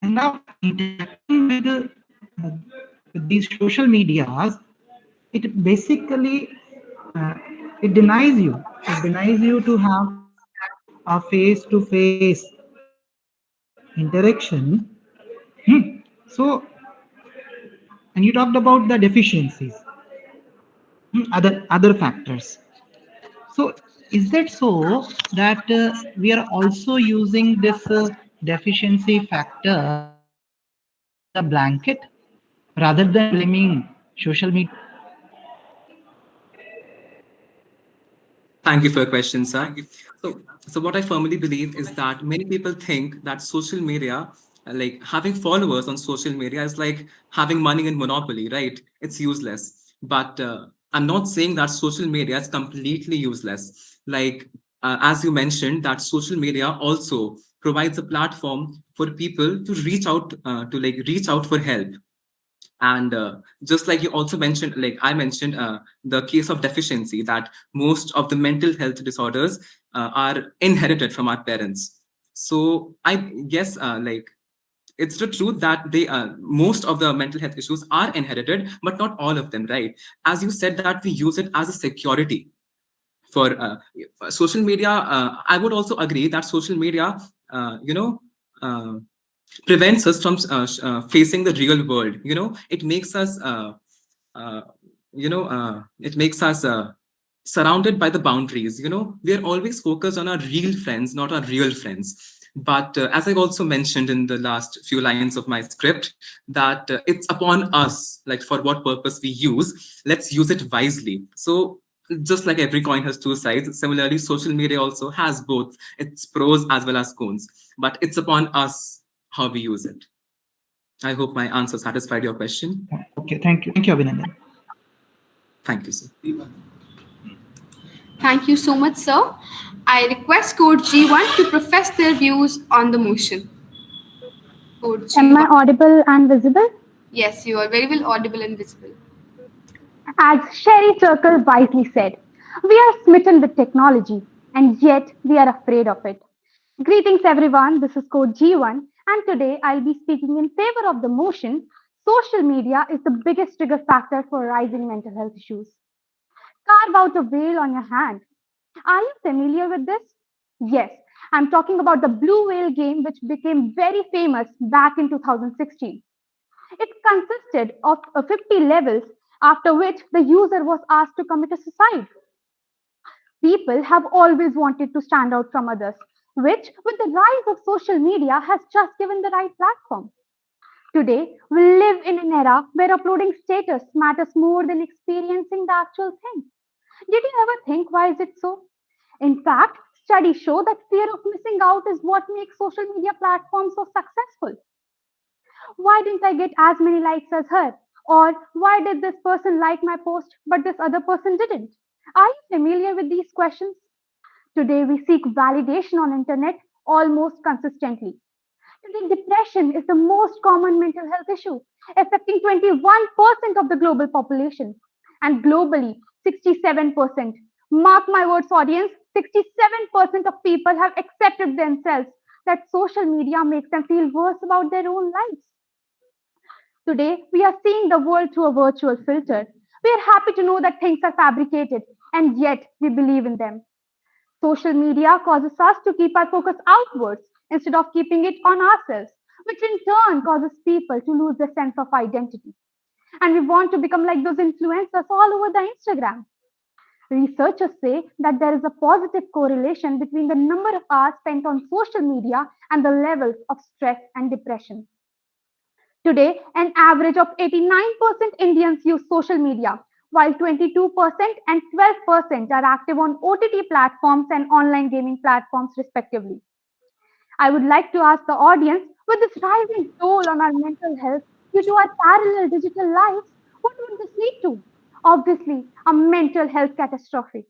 and now interacting uh, with these social medias, it basically uh, it denies you. It denies you to have a face-to-face interaction. So, and you talked about the deficiencies, other factors. So, is that so that we are also using this deficiency factor as a blanket rather than blaming social media? Thank you for your question, sir. So what I firmly believe is that many people think that social media, like having followers on social media, is like having money in Monopoly, right? It's useless. But I'm not saying that social media is completely useless. Like as you mentioned, that social media also provides a platform for people to reach out for help. And just like you also mentioned, like I mentioned, the case of deficiency, that most of the mental health disorders are inherited from our parents. So I guess, like, it's the truth that they most of the mental health issues are inherited, but not all of them, right? As you said, that we use it as a security for social media. I would also agree that social media, uh, prevents us from facing the real world. It makes us uh, it makes us surrounded by the boundaries. We are always focused on our real friends, not our real friends. But as I also mentioned in the last few lines of my script, that it's upon us, like for what purpose we use, let's use it wisely. So just like every coin has two sides, similarly social media also has both its pros as well as cons, but it's upon us how we use it. I hope my answer satisfied your question. Okay, thank you, Abhinandan. Thank you, sir. Thank you so much, sir. I request Code G1 to profess their views on the motion. Code Am I G1. audible and visible? Yes, you are very well audible and visible. As Sherry Turkle wisely said, we are smitten with technology and yet we are afraid of it. Greetings everyone, this is Code G1 and today I'll be speaking in favor of the motion social media is the biggest trigger factor for rising mental health issues. Carve out a whale on your hand. Are you familiar with this? Yes, I'm talking about the Blue Whale game, which became very famous back in 2016. It consisted of 50 levels, after which the user was asked to commit a suicide. People have always wanted to stand out from others, which, with the rise of social media, has just given the right platform. Today, we live in an era where uploading status matters more than experiencing the actual thing. Did you ever think why is it so? In fact, studies show that fear of missing out is what makes social media platforms so successful. Why didn't I get as many likes as her? Or why did this person like my post but this other person didn't? Are you familiar with these questions? Today we seek validation on internet almost consistently. Today depression is the most common mental health issue, affecting 21% of the global population and globally 67%. Mark my words audience, 67% of people have accepted themselves that social media makes them feel worse about their own lives. Today, we are seeing the world through a virtual filter. We are happy to know that things are fabricated, and yet we believe in them. Social media causes us to keep our focus outwards instead of keeping it on ourselves, which in turn causes people to lose their sense of identity. And we want to become like those influencers all over the Instagram. Researchers say that there is a positive correlation between the number of hours spent on social media and the levels of stress and depression. Today, an average of 89% Indians use social media, while 22% and 12% are active on OTT platforms and online gaming platforms, respectively. I would like to ask the audience with this rising toll on our mental health due to our parallel digital lives, what would this lead to? Obviously, a mental health catastrophe.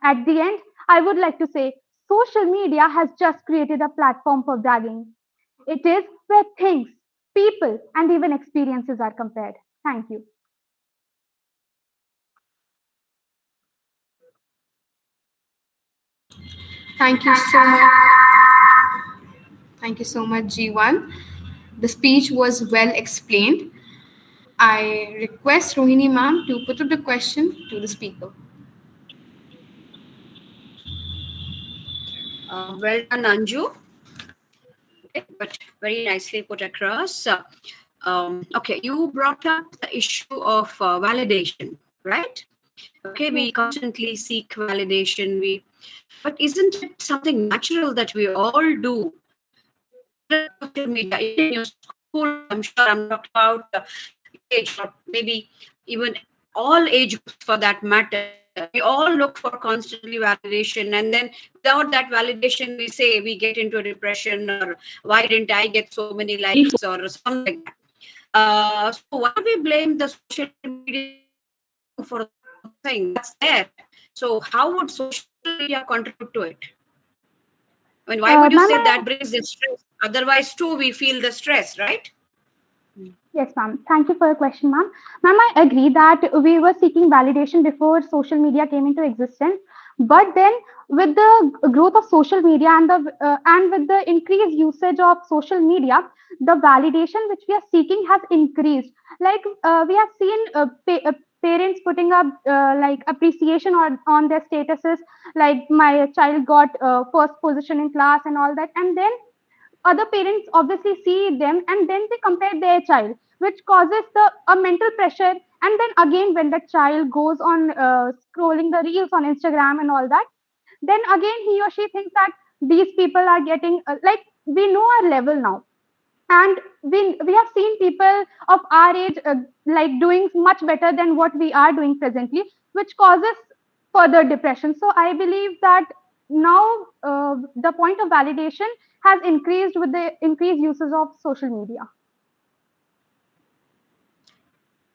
At the end, I would like to say social media has just created a platform for bragging. It is where things, people, and even experiences are compared. Thank you. Thank you so much. Thank you so much, G1. The speech was well explained. I request Rohini ma'am to put up the question to the speaker. Well done, Anju. but very nicely put across. Okay, you brought up the issue of validation, right? Okay, we constantly seek validation. But isn't it something natural that we all do? Social media, even in your school, I'm sure I'm not talking about your age or maybe even all age groups for that matter. We all look for constantly validation, and then without that validation, we say we get into a depression, or why didn't I get so many likes, or something like that. So why do we blame the social media for the whole thing? That's there. So how would social media contribute to it? I mean, why would you Ma'am, say that brings the stress? Otherwise, too, we feel the stress, right? yes, ma'am. Thank you for your question, ma'am. Ma'am, I agree that we were seeking validation before social media came into existence. But then, with the growth of social media and with the increased usage of social media, the validation which we are seeking has increased. Like we have seen parents putting up like appreciation on their statuses, like my child got first position in class and all that, and then other parents obviously see them and then they compare their child, which causes the a mental pressure. And then again, when the child goes on scrolling the reels on Instagram and all that, then again he or she thinks that these people are getting like we know our level now, and we have seen people of our age like doing much better than what we are doing presently, which causes further depression. So I believe that now the point of validation has increased with the increased uses of social media.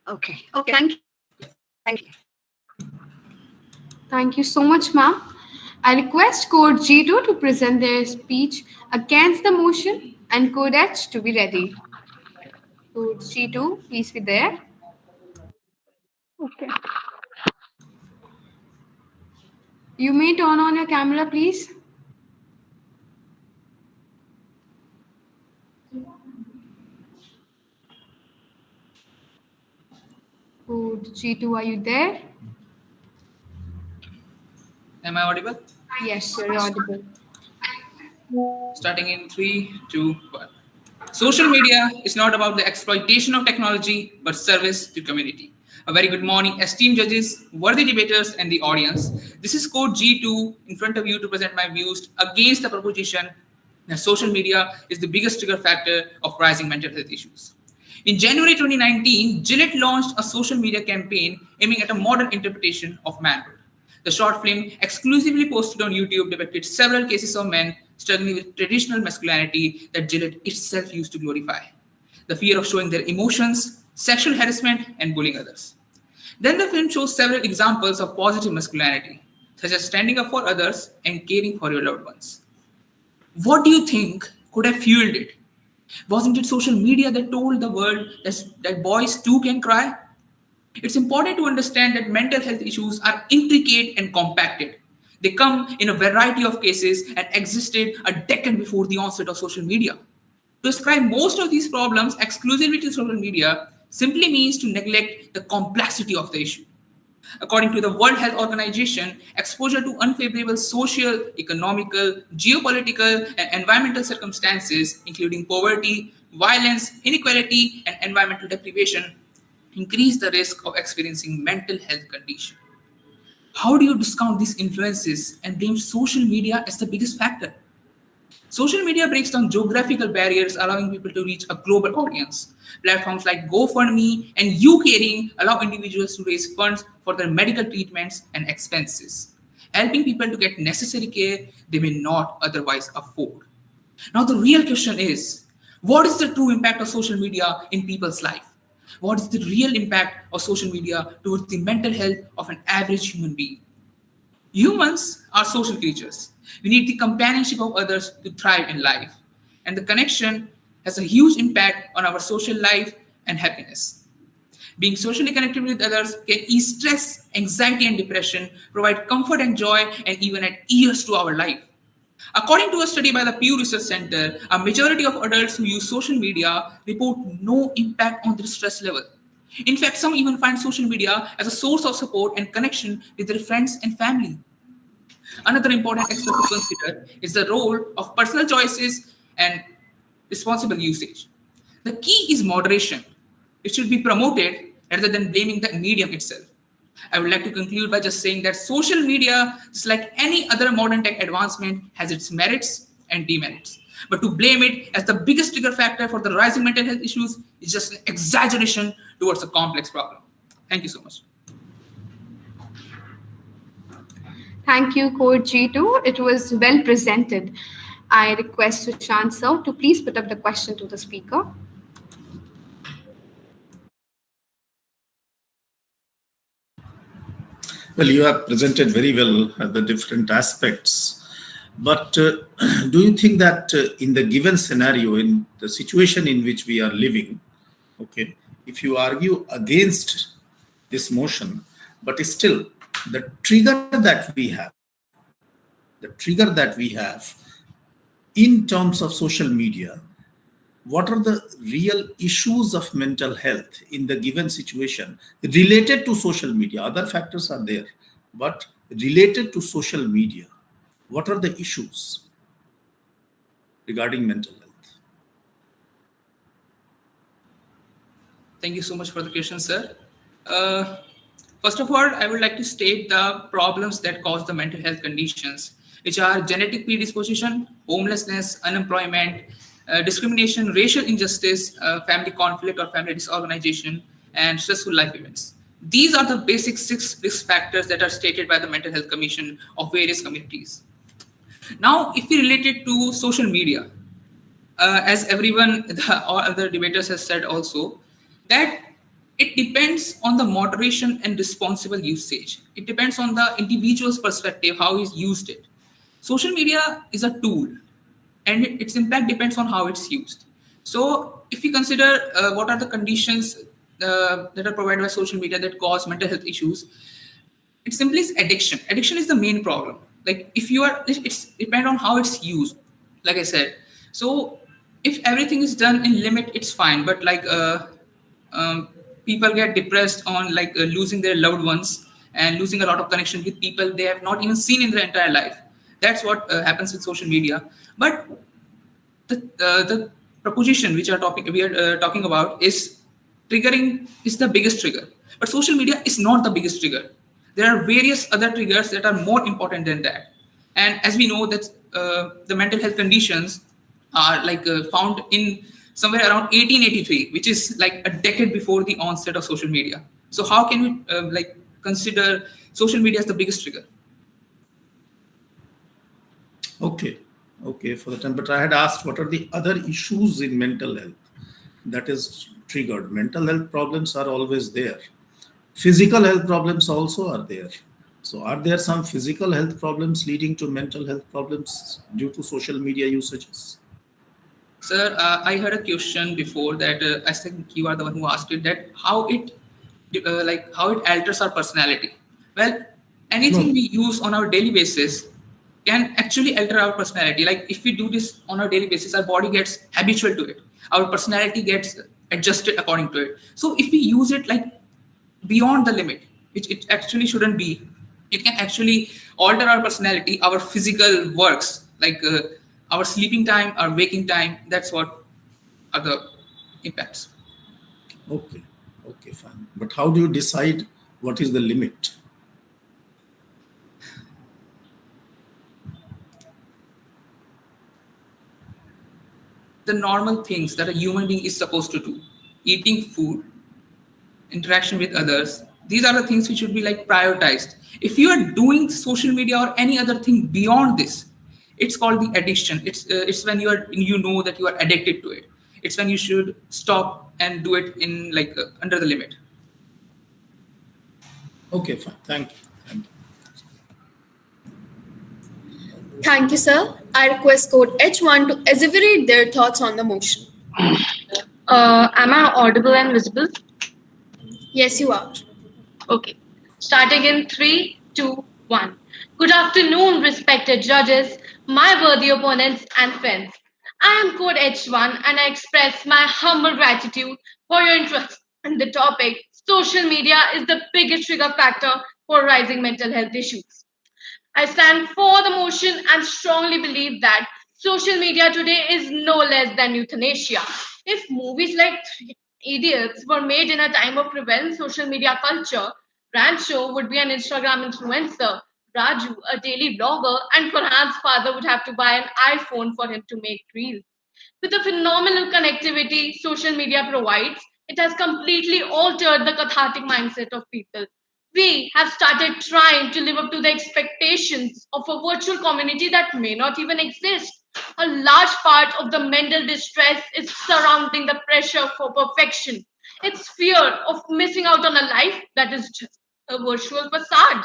Okay. Okay. Thank you. Thank you. Thank you so much, ma'am. I request Code G2 to present their speech against the motion and Code H to be ready. Code G2, please be there. Okay. You may turn on your camera, please. Code G2, are you there? Am I audible? Yes, you're audible. Starting in three, two, one. Social media is not about the exploitation of technology, but service to community. A very good morning, esteemed judges, worthy debaters, and the audience. This is Code G2 in front of you to present my views against the proposition that social media is the biggest trigger factor of rising mental health issues. In January 2019, Gillette launched a social media campaign aiming at a modern interpretation of manhood. The short film, exclusively posted on YouTube, depicted several cases of men struggling with traditional masculinity that Gillette itself used to glorify. The fear of showing their emotions, sexual harassment, and bullying others. Then the film shows several examples of positive masculinity, such as standing up for others and caring for your loved ones. What do you think could have fueled it? Wasn't it social media that told the world that boys too can cry? It's important to understand that mental health issues are intricate and compacted. They come in a variety of cases and existed a decade before the onset of social media. To ascribe most of these problems exclusively to social media simply means to neglect the complexity of the issue. According to the World Health Organization, exposure to unfavorable social, economical, geopolitical, and environmental circumstances, including poverty, violence, inequality, and environmental deprivation, increase the risk of experiencing mental health condition. How do you discount these influences and blame social media as the biggest factor? Social media breaks down geographical barriers, allowing people to reach a global audience. Platforms like GoFundMe and YouCaring allow individuals to raise funds for their medical treatments and expenses, helping people to get necessary care they may not otherwise afford. Now, the real question is, what is the true impact of social media in people's life? What is the real impact of social media towards the mental health of an average human being? Humans are social creatures. We need the companionship of others to thrive in life. And the connection has a huge impact on our social life and happiness. Being socially connected with others can ease stress, anxiety, and depression, provide comfort and joy, and even add years to our life. According to a study by the Pew Research Center, a majority of adults who use social media report no impact on their stress level. In fact, some even find social media as a source of support and connection with their friends and family. Another important aspect to consider is the role of personal choices and responsible usage. The key is moderation. It should be promoted rather than blaming the medium itself. I would like to conclude by just saying that social media, just like any other modern tech advancement, has its merits and demerits. But to blame it as the biggest trigger factor for the rising mental health issues is just an exaggeration towards a complex problem. Thank you so much. Thank you, Code G2. It was well presented. I request Sushant sir to please put up the question to the speaker. Well, you have presented very well the different aspects. But do you think that in the given scenario, in the situation in which we are living, okay, if you argue against this motion, but still the trigger that we have, in terms of social media, what are the real issues of mental health in the given situation related to social media? Other factors are there, but related to social media, what are the issues regarding mental health? Thank you so much for the question, sir. Uh, First of all, I would like to state the problems that cause the mental health conditions, which are genetic predisposition, homelessness, unemployment, discrimination, racial injustice, family conflict or family disorganization, and stressful life events. These are the basic 6 risk factors that are stated by the Mental Health Commission of various communities. Now, if we relate it to social media, as everyone, all other debaters has said also, that it depends on the moderation and responsible usage. It depends on the individual's perspective, how he's used it. Social media is a tool, and its impact depends on how it's used. So, if you consider what are the conditions that are provided by social media that cause mental health issues, it simply is addiction. Addiction is the main problem. Like if you are, it's depend on how it's used. Like I said, so if everything is done in limit, it's fine. But like people get depressed on like losing their loved ones and losing a lot of connection with people they have not even seen in their entire life. That's what happens with social media. But the proposition which we are talking about is triggering is the biggest trigger, but social media is not the biggest trigger. There are various other triggers that are more important than that. And as we know that the mental health conditions are like found in somewhere around 1883, which is like a decade before the onset of social media. So how can we like consider social media as the biggest trigger? Okay, okay, for the time. But I had asked what are the other issues in mental health that is triggered. Mental health problems are always there. Physical health problems also are there. So, are there some physical health problems leading to mental health problems due to social media usages? Sir, I heard a question before that I think you are the one who asked it, that how it like how it alters our personality. Well, anything No. we use on our daily basis can actually alter our personality. Like if we do this on our daily basis, our body gets habitual to it. Our personality gets adjusted according to it. So if we use it like beyond the limit, which it actually shouldn't be, it can actually alter our personality, our physical works, like our sleeping time, our waking time. That's what are the impacts. Okay, okay, fine. But how do you decide what is the limit? The normal things that a human being is supposed to do: eating food, interaction with others. These are the things which should be like prioritized. If you are doing social media or any other thing beyond this, it's called the addiction. It's when you know that you are addicted to it. It's when you should stop and do it in like under the limit. Okay, fine. Thank you. Thank you. Thank you, sir. I request code H1 to asseverate their thoughts on the motion. Am I audible and visible? Yes, you are. Okay. Starting in 3, 2, 1. Good afternoon, respected judges, my worthy opponents, and friends. I am Code H1 and I express my humble gratitude for your interest in the topic. Social media is the biggest trigger factor for rising mental health issues. I stand for the motion and strongly believe that Social media today is no less than euthanasia. If movies like Three Idiots were made in a time of prevalent social media culture, Rancho would be an Instagram influencer, Raju a daily blogger, and Farhan's father would have to buy an iPhone for him to make reels. With the phenomenal connectivity social media provides, it has completely altered the cathartic mindset of people. We have started trying to live up to the expectations of a virtual community that may not even exist. A large part of the mental distress is surrounding the pressure for perfection. It's fear of missing out on a life that is just a virtual facade.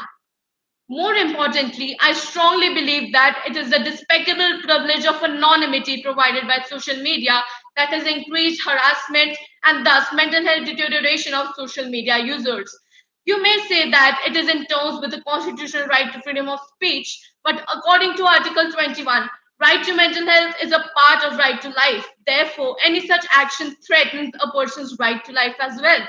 More importantly, I strongly believe that it is the despicable privilege of anonymity provided by social media that has increased harassment and thus mental health deterioration of social media users. You may say that it is in terms with the constitutional right to freedom of speech, but according to Article 21, right to mental health is a part of right to life. Therefore, any such action threatens a person's right to life as well.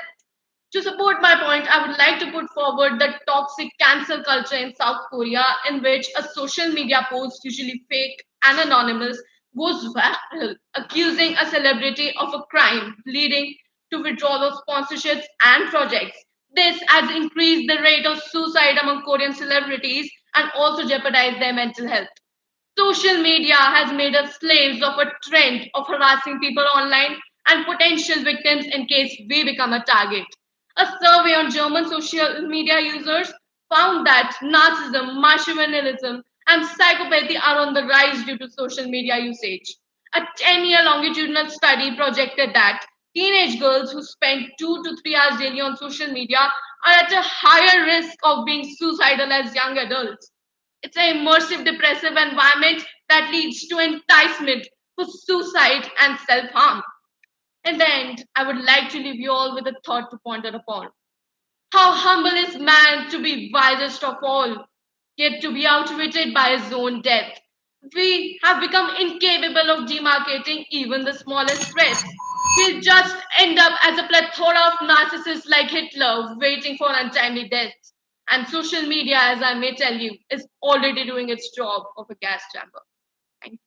To support my point, I would like to put forward the toxic cancel culture in South Korea, in which a social media post, usually fake and anonymous, goes viral, accusing a celebrity of a crime, leading to withdrawal of sponsorships and projects. This has increased the rate of suicide among Korean celebrities and also jeopardized their mental health. Social media has made us slaves of a trend of harassing people online and potential victims in case we become a target. A survey on German social media users found that narcissism, machiavellianism, and psychopathy are on the rise due to social media usage. A 10-year longitudinal study projected that teenage girls who spend 2 to 3 hours daily on social media are at a higher risk of being suicidal as young adults. It's an immersive, depressive environment that leads to enticement for suicide and self harm. In the end, I would like to leave you all with a thought to ponder upon. How humble is man to be wisest of all, yet to be outwitted by his own death. We have become incapable of demarcating even the smallest threats. We'll just end up as a plethora of narcissists like Hitler waiting for untimely death. And social media, as I may tell you, is already doing its job of a gas chamber. Thank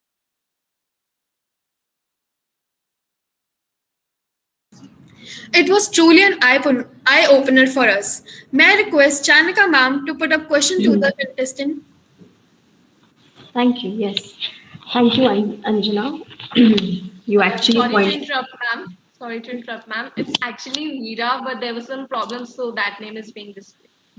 It was truly an eye opener for us. May I request Chanika ma'am to put up question to the contestant? Thank you. Yes. Thank you, Anjana. You actually Sorry to point. interrupt, ma'am. Sorry to interrupt, ma'am. It's actually Meera, but there was some problem, so that name is being Meera,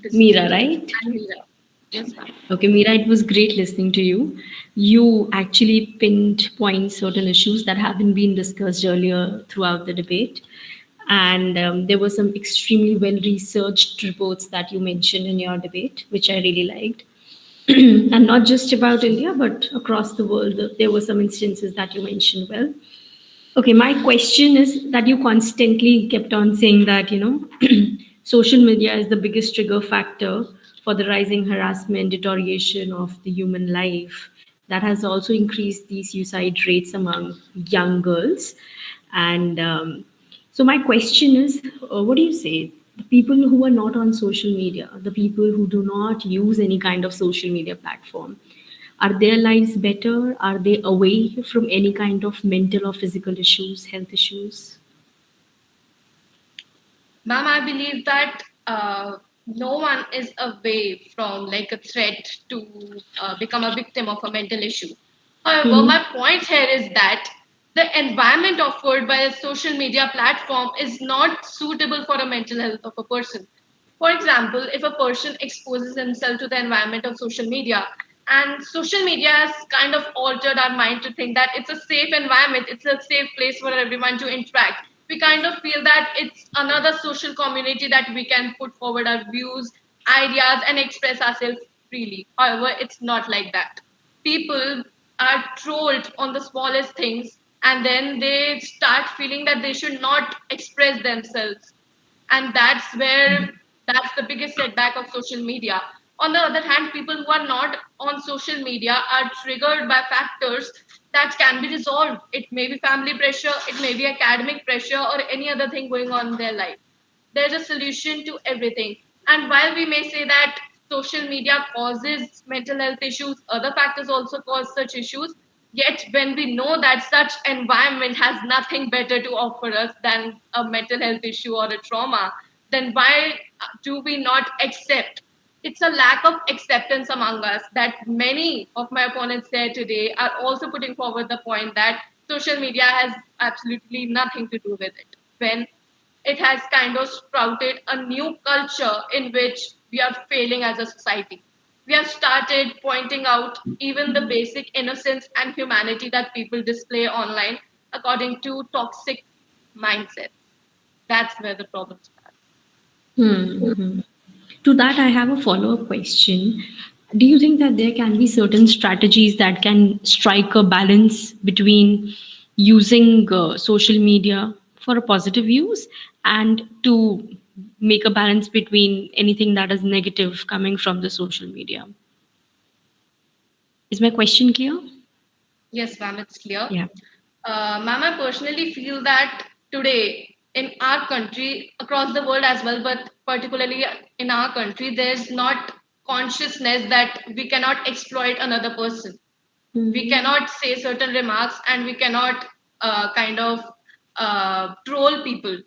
displayed. right? And Meera. Yes, ma'am. Okay, Meera, it was great listening to you. You actually pinpoint certain issues that haven't been discussed earlier throughout the debate. And there were some extremely well researched reports that you mentioned in your debate, which I really liked. And not just about India, but across the world, there were some instances that you mentioned well. Okay, my question is that you constantly kept on saying that, social media is the biggest trigger factor for the rising harassment, deterioration of the human life. That has also increased the suicide rates among young girls. And so, my question is, what do you say? The people who are not on social media, the people who do not use any kind of social media platform, are their lives better? Are they away from any kind of mental or physical issues, health issues? Ma'am, I believe that no one is away from like a threat to become a victim of a mental issue. However, Mhm. my point here is that the environment offered by a social media platform is not suitable for a mental health of a person. For example, if a person exposes himself to the environment of social media, and social media has kind of altered our mind to think that it's a safe environment, it's a safe place for everyone to interact. We kind of feel that it's another social community that we can put forward our views, ideas, and express ourselves freely. However, it's not like that. People are trolled on the smallest things, and then they start feeling that they should not express themselves, and that's the biggest setback of social media. On the other hand, people who are not on social media are triggered by factors that can be resolved. It may be family pressure, it may be academic pressure, or any other thing going on in their life. There's a solution to everything. And while we may say that social media causes mental health issues, other factors also cause such issues. Yet, when we know that such environment has nothing better to offer us than a mental health issue or a trauma, then why do we not accept? It's a lack of acceptance among us that many of my opponents here today are also putting forward the point that social media has absolutely nothing to do with it. When it has kind of sprouted a new culture in which we are failing as a society. We have started pointing out even the basic innocence and humanity that people display online according to toxic mindsets. That's where the problem starts. Hmm. To that, I have a follow up question. Do you think that there can be certain strategies that can strike a balance between using social media for a positive use and to make a balance between anything that is negative coming from the social media? Is my question clear? Yes, ma'am, it's clear. Yeah. Ma'am, I personally feel that today in our country, across the world as well, but particularly in our country, there's not consciousness that we cannot exploit another person. We cannot say certain remarks and we cannot kind of troll people,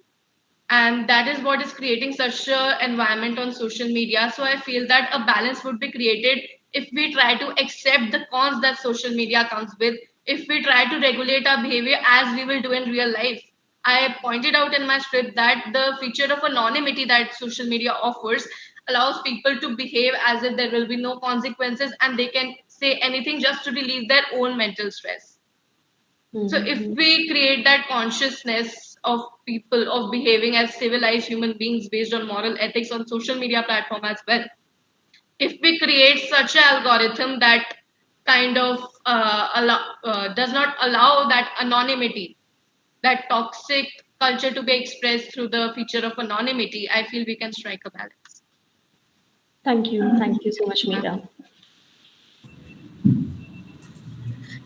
and that is what is creating such a environment on social media. So I feel that a balance would be created if we try to accept the cons that social media comes with, if we try to regulate our behavior as we will do in real life. I pointed out in my script that the feature of anonymity that social media offers allows people to behave as if there will be no consequences and they can say anything just to relieve their own mental stress. So if we create that consciousness of people of behaving as civilized human beings based on moral ethics on social media platform as well, if we create such an algorithm that kind of does not allow that anonymity, that toxic culture to be expressed through the feature of anonymity, I feel we can strike a balance. Thank you. Thank you so much, Meera.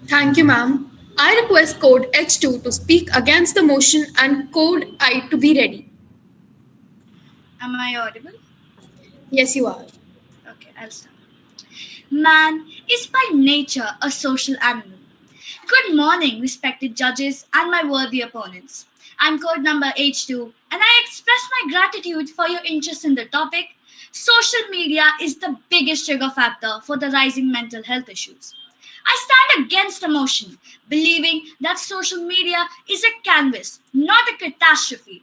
Thank you, ma'am. I request code H2 to speak against the motion and code I to be ready. Am I audible? Yes, you are. Okay, I'll start. Man is by nature a social animal. Good morning, respected judges and my worthy opponents. I'm code number H2, and I express my gratitude for your interest in the topic. Social media is the biggest trigger factor for the rising mental health issues. I stand against the motion, believing that social media is a canvas, not a catastrophe.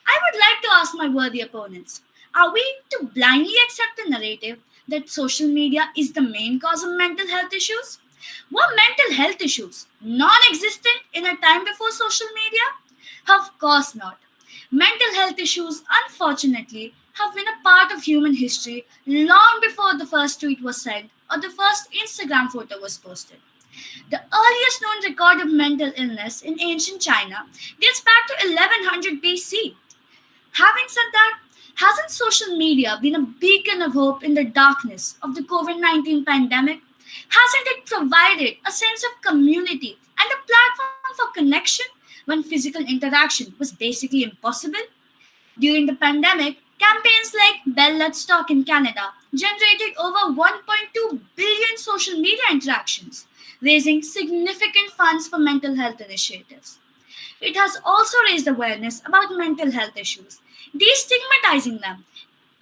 I would like to ask my worthy opponents, are we to blindly accept the narrative that social media is the main cause of mental health issues? Were mental health issues non existent in a time before social media? Of course not. Mental health issues, unfortunately, have been a part of human history long before the first tweet was sent or the first Instagram photo was posted. The earliest known record of mental illness in ancient China dates back to 1100 BC. Having said that, hasn't social media been a beacon of hope in the darkness of the COVID-19 pandemic? Hasn't it provided a sense of community and a platform for connection when physical interaction was basically impossible? During the pandemic, campaigns like Bell Let's Talk in Canada generated over 1.2 billion social media interactions, raising significant funds for mental health initiatives. It has also raised awareness about mental health issues, destigmatizing them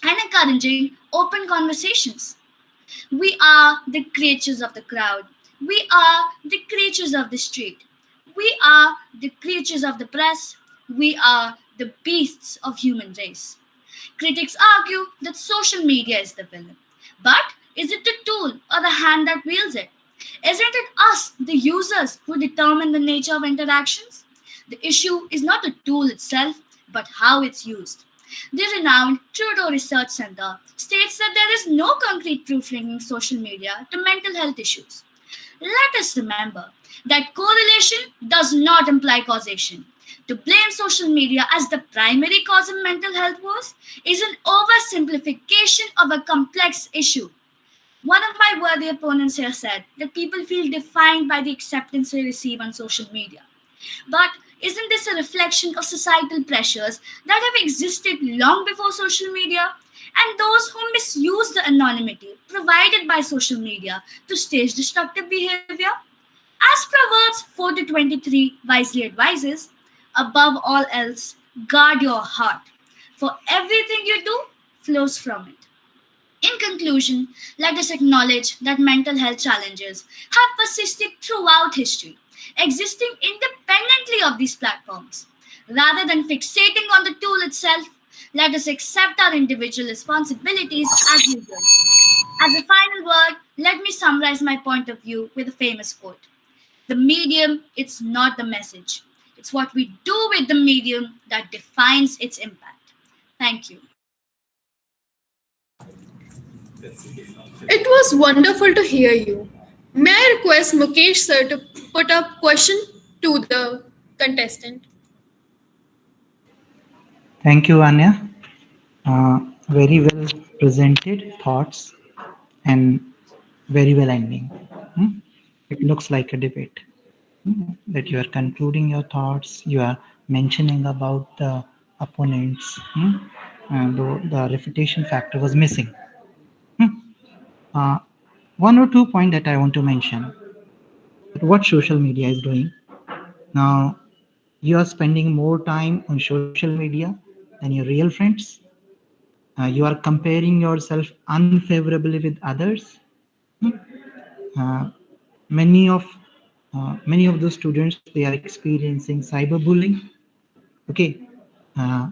and encouraging open conversations. We are the creatures of the crowd. We are the creatures of the street. We are the creatures of the press. We are the beasts of human race. Critics argue that social media is the villain. But is it the tool or the hand that wields it? Isn't it us, the users, who determine the nature of interactions? The issue is not the tool itself, but how it's used. The renowned Trudeau Research Center states that there is no concrete proof linking social media to mental health issues. Let us remember that correlation does not imply causation. To blame social media as the primary cause of mental health woes is an oversimplification of a complex issue. One of my worthy opponents here said that people feel defined by the acceptance they receive on social media. But isn't this a reflection of societal pressures that have existed long before social media? And those who misuse the anonymity provided by social media to stage destructive behavior? As Proverbs 4 to 23 wisely advises, above all else, guard your heart, for everything you do flows from it. In conclusion, let us acknowledge that mental health challenges have persisted throughout history, existing independently of these platforms. Rather than fixating on the tool itself, let us accept our individual responsibilities as users. As a final word, let me summarize my point of view with a famous quote. The medium, it's not the message. It's what we do with the medium that defines its impact. Thank you. It was wonderful to hear you. May I request Mukesh sir to put up question to the contestant? Thank you, Anya. Very well presented thoughts and very well ending. Hmm? It looks like a debate. That you are concluding your thoughts, you are mentioning about the opponents, and the refutation factor was missing. Hmm? Uh, One or two points that I want to mention. What social media is doing now, you are spending more time on social media than your real friends. You are comparing yourself unfavorably with others. Hmm? Uh, many of many of those students, they are experiencing cyberbullying. Okay,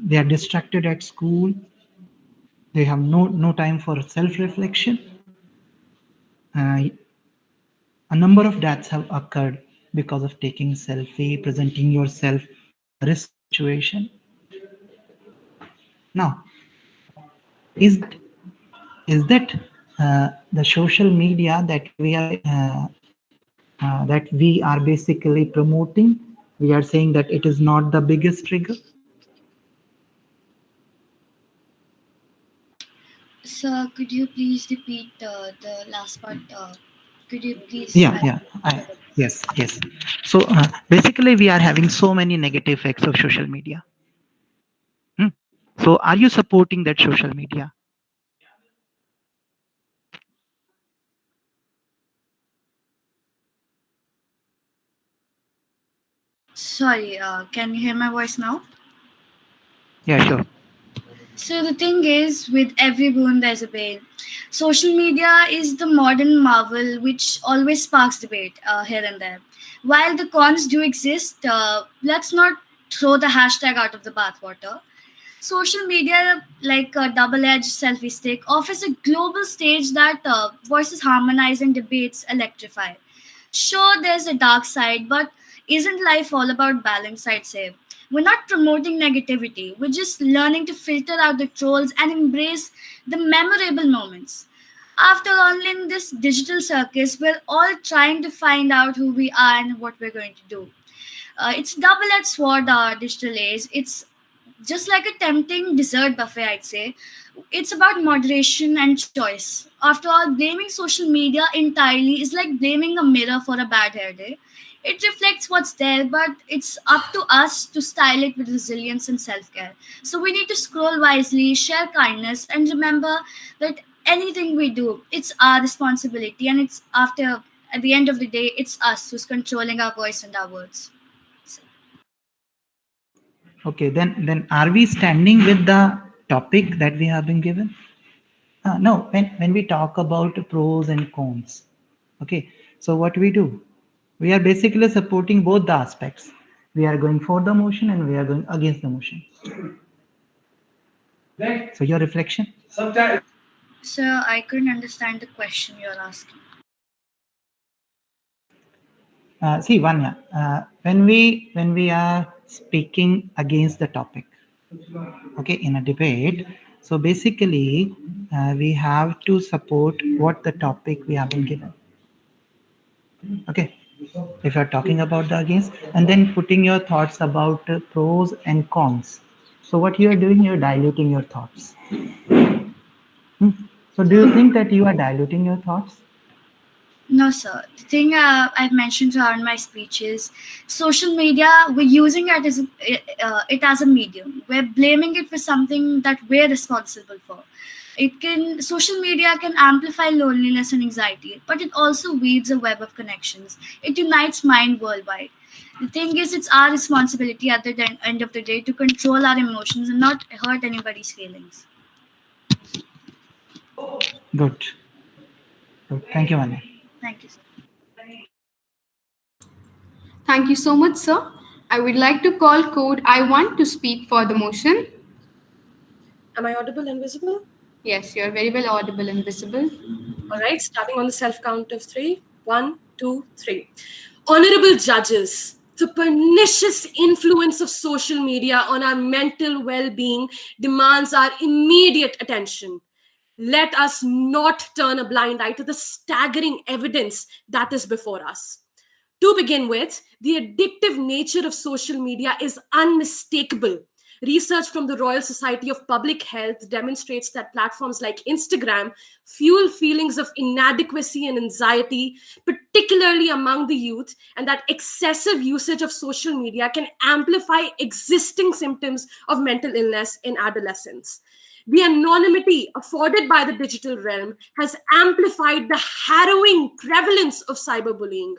they are distracted at school. They have no time for self reflection. A number of deaths have occurred because of taking selfie, presenting yourself in a risk situation. Now, is is that the social media that we are basically promoting? We are saying that it is not the biggest trigger. Sir, could you please repeat the last part? Could you please? Yes, yes. So basically, we are having so many negative effects of social media. Hmm. So, are you supporting that social media? Sorry, can you hear my voice now? Yeah, sure. So the thing is, with every boon there's a bane. Social media is the modern marvel which always sparks debate here and there. While the cons do exist, let's not throw the hashtag out of the bathwater. Social media, like a double-edged selfie stick, offers a global stage that voices harmonize and debates electrify. Sure, there's a dark side, but isn't life all about balance? I'd say. We're not promoting negativity. We're just learning to filter out the trolls and embrace the memorable moments. After all, in this digital circus, we're all trying to find out who we are and what we're going to do. It's double-edged sword, our digital age. It's just like a tempting dessert buffet, I'd say. It's about moderation and choice. After all, blaming social media entirely is like blaming a mirror for a bad hair day. It reflects what's there, but it's up to us to style it with resilience and self-care. So we need to scroll wisely, share kindness, and remember that anything we do, it's our responsibility, and it's after at the end of the day, it's us who's controlling our voice and our words. Okay, then are we standing with the topic that we have been given? No, when we talk about pros and cons, okay, so what we do, we are basically supporting both the aspects. We are going for the motion and we are going against the motion. So your reflection? Sir, I couldn't understand the question you're asking. See, Vanya, when we are speaking against the topic, okay, in a debate, so basically we have to support what the topic we have been given. Okay, if you're talking about the against, and then putting your thoughts about pros and cons. So what you are doing, you're diluting your thoughts. Hmm. So do you think that you are diluting your thoughts? No, sir. The thing I've mentioned throughout my speeches, social media, we're using it as a medium. We're blaming it for something that we're responsible for. Social media can amplify loneliness and anxiety, but it also weaves a web of connections. It unites mind worldwide. The thing is, it's our responsibility at the end of the day to control our emotions and not hurt anybody's feelings. Good. Good. Thank you, Manu. Thank you. Thank you so much, sir. I would like to call code I1 to speak for the motion. Am I audible and visible? Yes, you're very well audible and visible. All right, starting on the self count of three. 1, 2, 3. Honorable judges, the pernicious influence of social media on our mental well being demands our immediate attention. Let us not turn a blind eye to the staggering evidence that is before us. To begin with, the addictive nature of social media is unmistakable. Research from the Royal Society of Public Health demonstrates that platforms like Instagram fuel feelings of inadequacy and anxiety, particularly among the youth, and that excessive usage of social media can amplify existing symptoms of mental illness in adolescents. The anonymity afforded by the digital realm has amplified the harrowing prevalence of cyberbullying.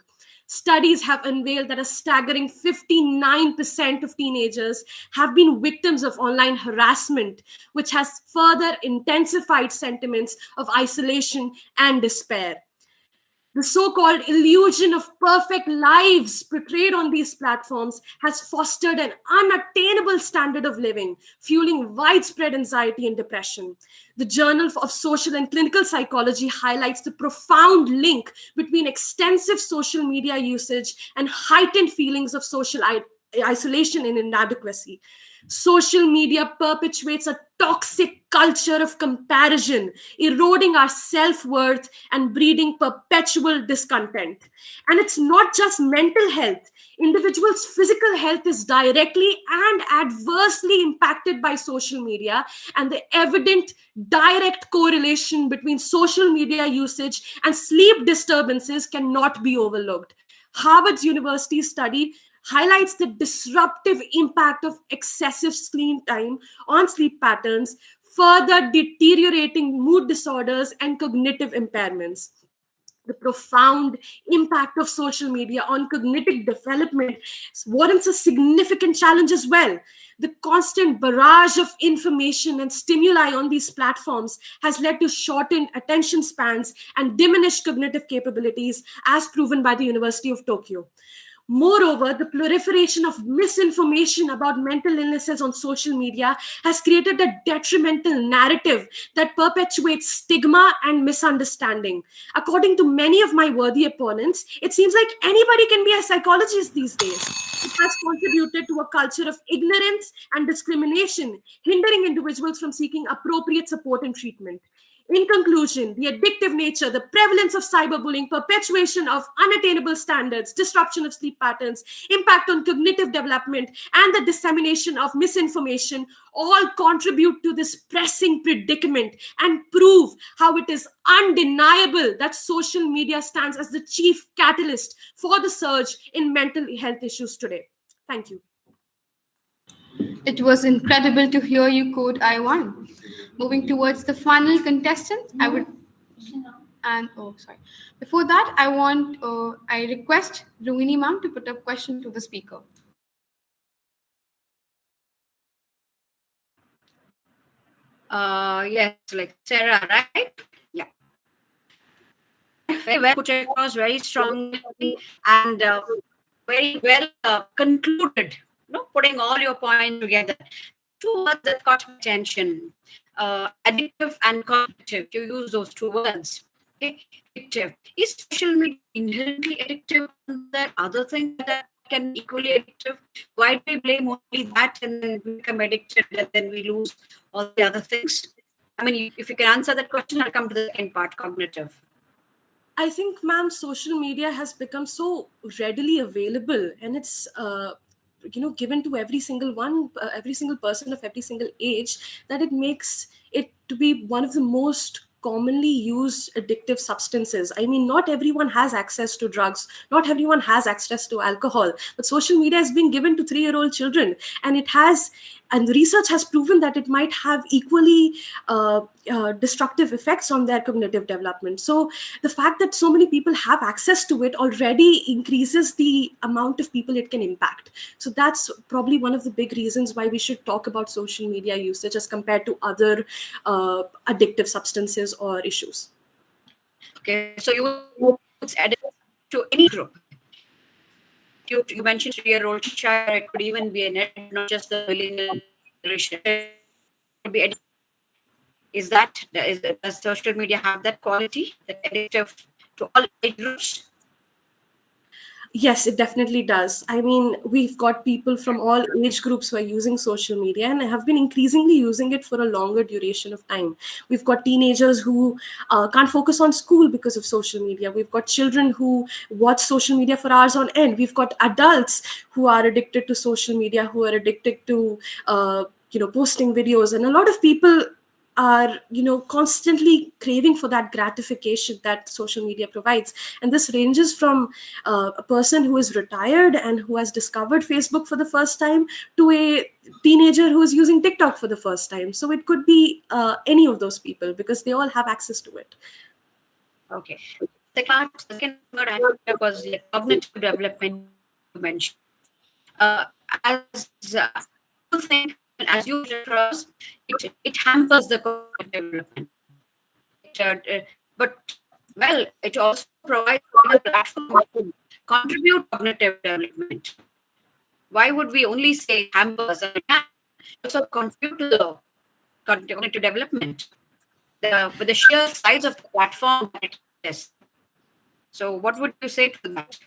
Studies have unveiled that a staggering 59% of teenagers have been victims of online harassment, which has further intensified sentiments of isolation and despair. The so-called illusion of perfect lives portrayed on these platforms has fostered an unattainable standard of living, fueling widespread anxiety and depression. The Journal of Social and Clinical Psychology highlights the profound link between extensive social media usage and heightened feelings of social isolation and inadequacy. Social media perpetuates a toxic culture of comparison, eroding our self-worth and breeding perpetual discontent. And it's not just mental health. Individuals' physical health is directly and adversely impacted by social media, and the evident direct correlation between social media usage and sleep disturbances cannot be overlooked. Harvard's University study highlights the disruptive impact of excessive screen time on sleep patterns, further deteriorating mood disorders and cognitive impairments. The profound impact of social media on cognitive development warrants a significant challenge as well. The constant barrage of information and stimuli on these platforms has led to shortened attention spans and diminished cognitive capabilities, as proven by the University of Tokyo. Moreover, the proliferation of misinformation about mental illnesses on social media has created a detrimental narrative that perpetuates stigma and misunderstanding. According to many of my worthy opponents, it seems like anybody can be a psychologist these days. It has contributed to a culture of ignorance and discrimination, hindering individuals from seeking appropriate support and treatment. In conclusion, the addictive nature, the prevalence of cyberbullying, perpetuation of unattainable standards, disruption of sleep patterns, impact on cognitive development, and the dissemination of misinformation all contribute to this pressing predicament and prove how it is undeniable that social media stands as the chief catalyst for the surge in mental health issues today. Thank you. It was incredible to hear you code I1. Moving towards the final contestant, I would sorry. Before that, I request Rohini ma'am to put a question to the speaker. Yes, like Sarah, right? Yeah. Very well put across, very strongly, and very well concluded. Putting all your points together. Two words that caught my attention: addictive and competitive. You use those two words. Okay, addictive. Is social media inherently addictive? Are there other things that can be equally addictive? Why do we blame only that and then we become addicted and then we lose all the other things? I mean, if you can answer that question, I'll come to the second part, cognitive. I think, ma'am, social media has become so readily available, and it's given to every single person of every single age, that it makes it to be one of the most commonly used addictive substances. I mean, not everyone has access to drugs, not everyone has access to alcohol, but social media is being given to 3-year-old children, and and research has proven that it might have equally destructive effects on their cognitive development. So the fact that so many people have access to it already increases the amount of people it can impact. So that's probably one of the big reasons why we should talk about social media usage as compared to other addictive substances or issues. Okay, so you would it's added to any group. You mentioned 3-year-old child, it could even be an ed, not just the millennial generation. It could be is does social media have that quality, that addictive to all age groups? Yes, it definitely does. I mean, we've got people from all age groups who are using social media and have been increasingly using it for a longer duration of time. We've got teenagers who can't focus on school because of social media. We've got children who watch social media for hours on end. We've got adults who are addicted to social media, who are addicted to posting videos, and a lot of people are constantly craving for that gratification that social media provides. And this ranges from a person who is retired and who has discovered Facebook for the first time to a teenager who is using TikTok for the first time. So it could be any of those people because they all have access to it. Okay. The second word I took was like cognitive development you mentioned. As you think, as you across, it hampers the cognitive development. But well, it also provides a platform to contribute cognitive development. Why would we only say hampers? And it can also contribute to the cognitive development. With the sheer size of the platform that it is. So, what would you say to that?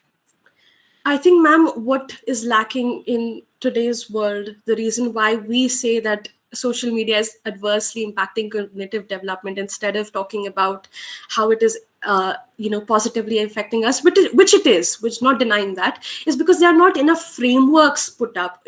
I think, ma'am, what is lacking in today's world, the reason why we say that social media is adversely impacting cognitive development instead of talking about how it is positively affecting us, which it is, which not denying that, is because there are not enough frameworks put up.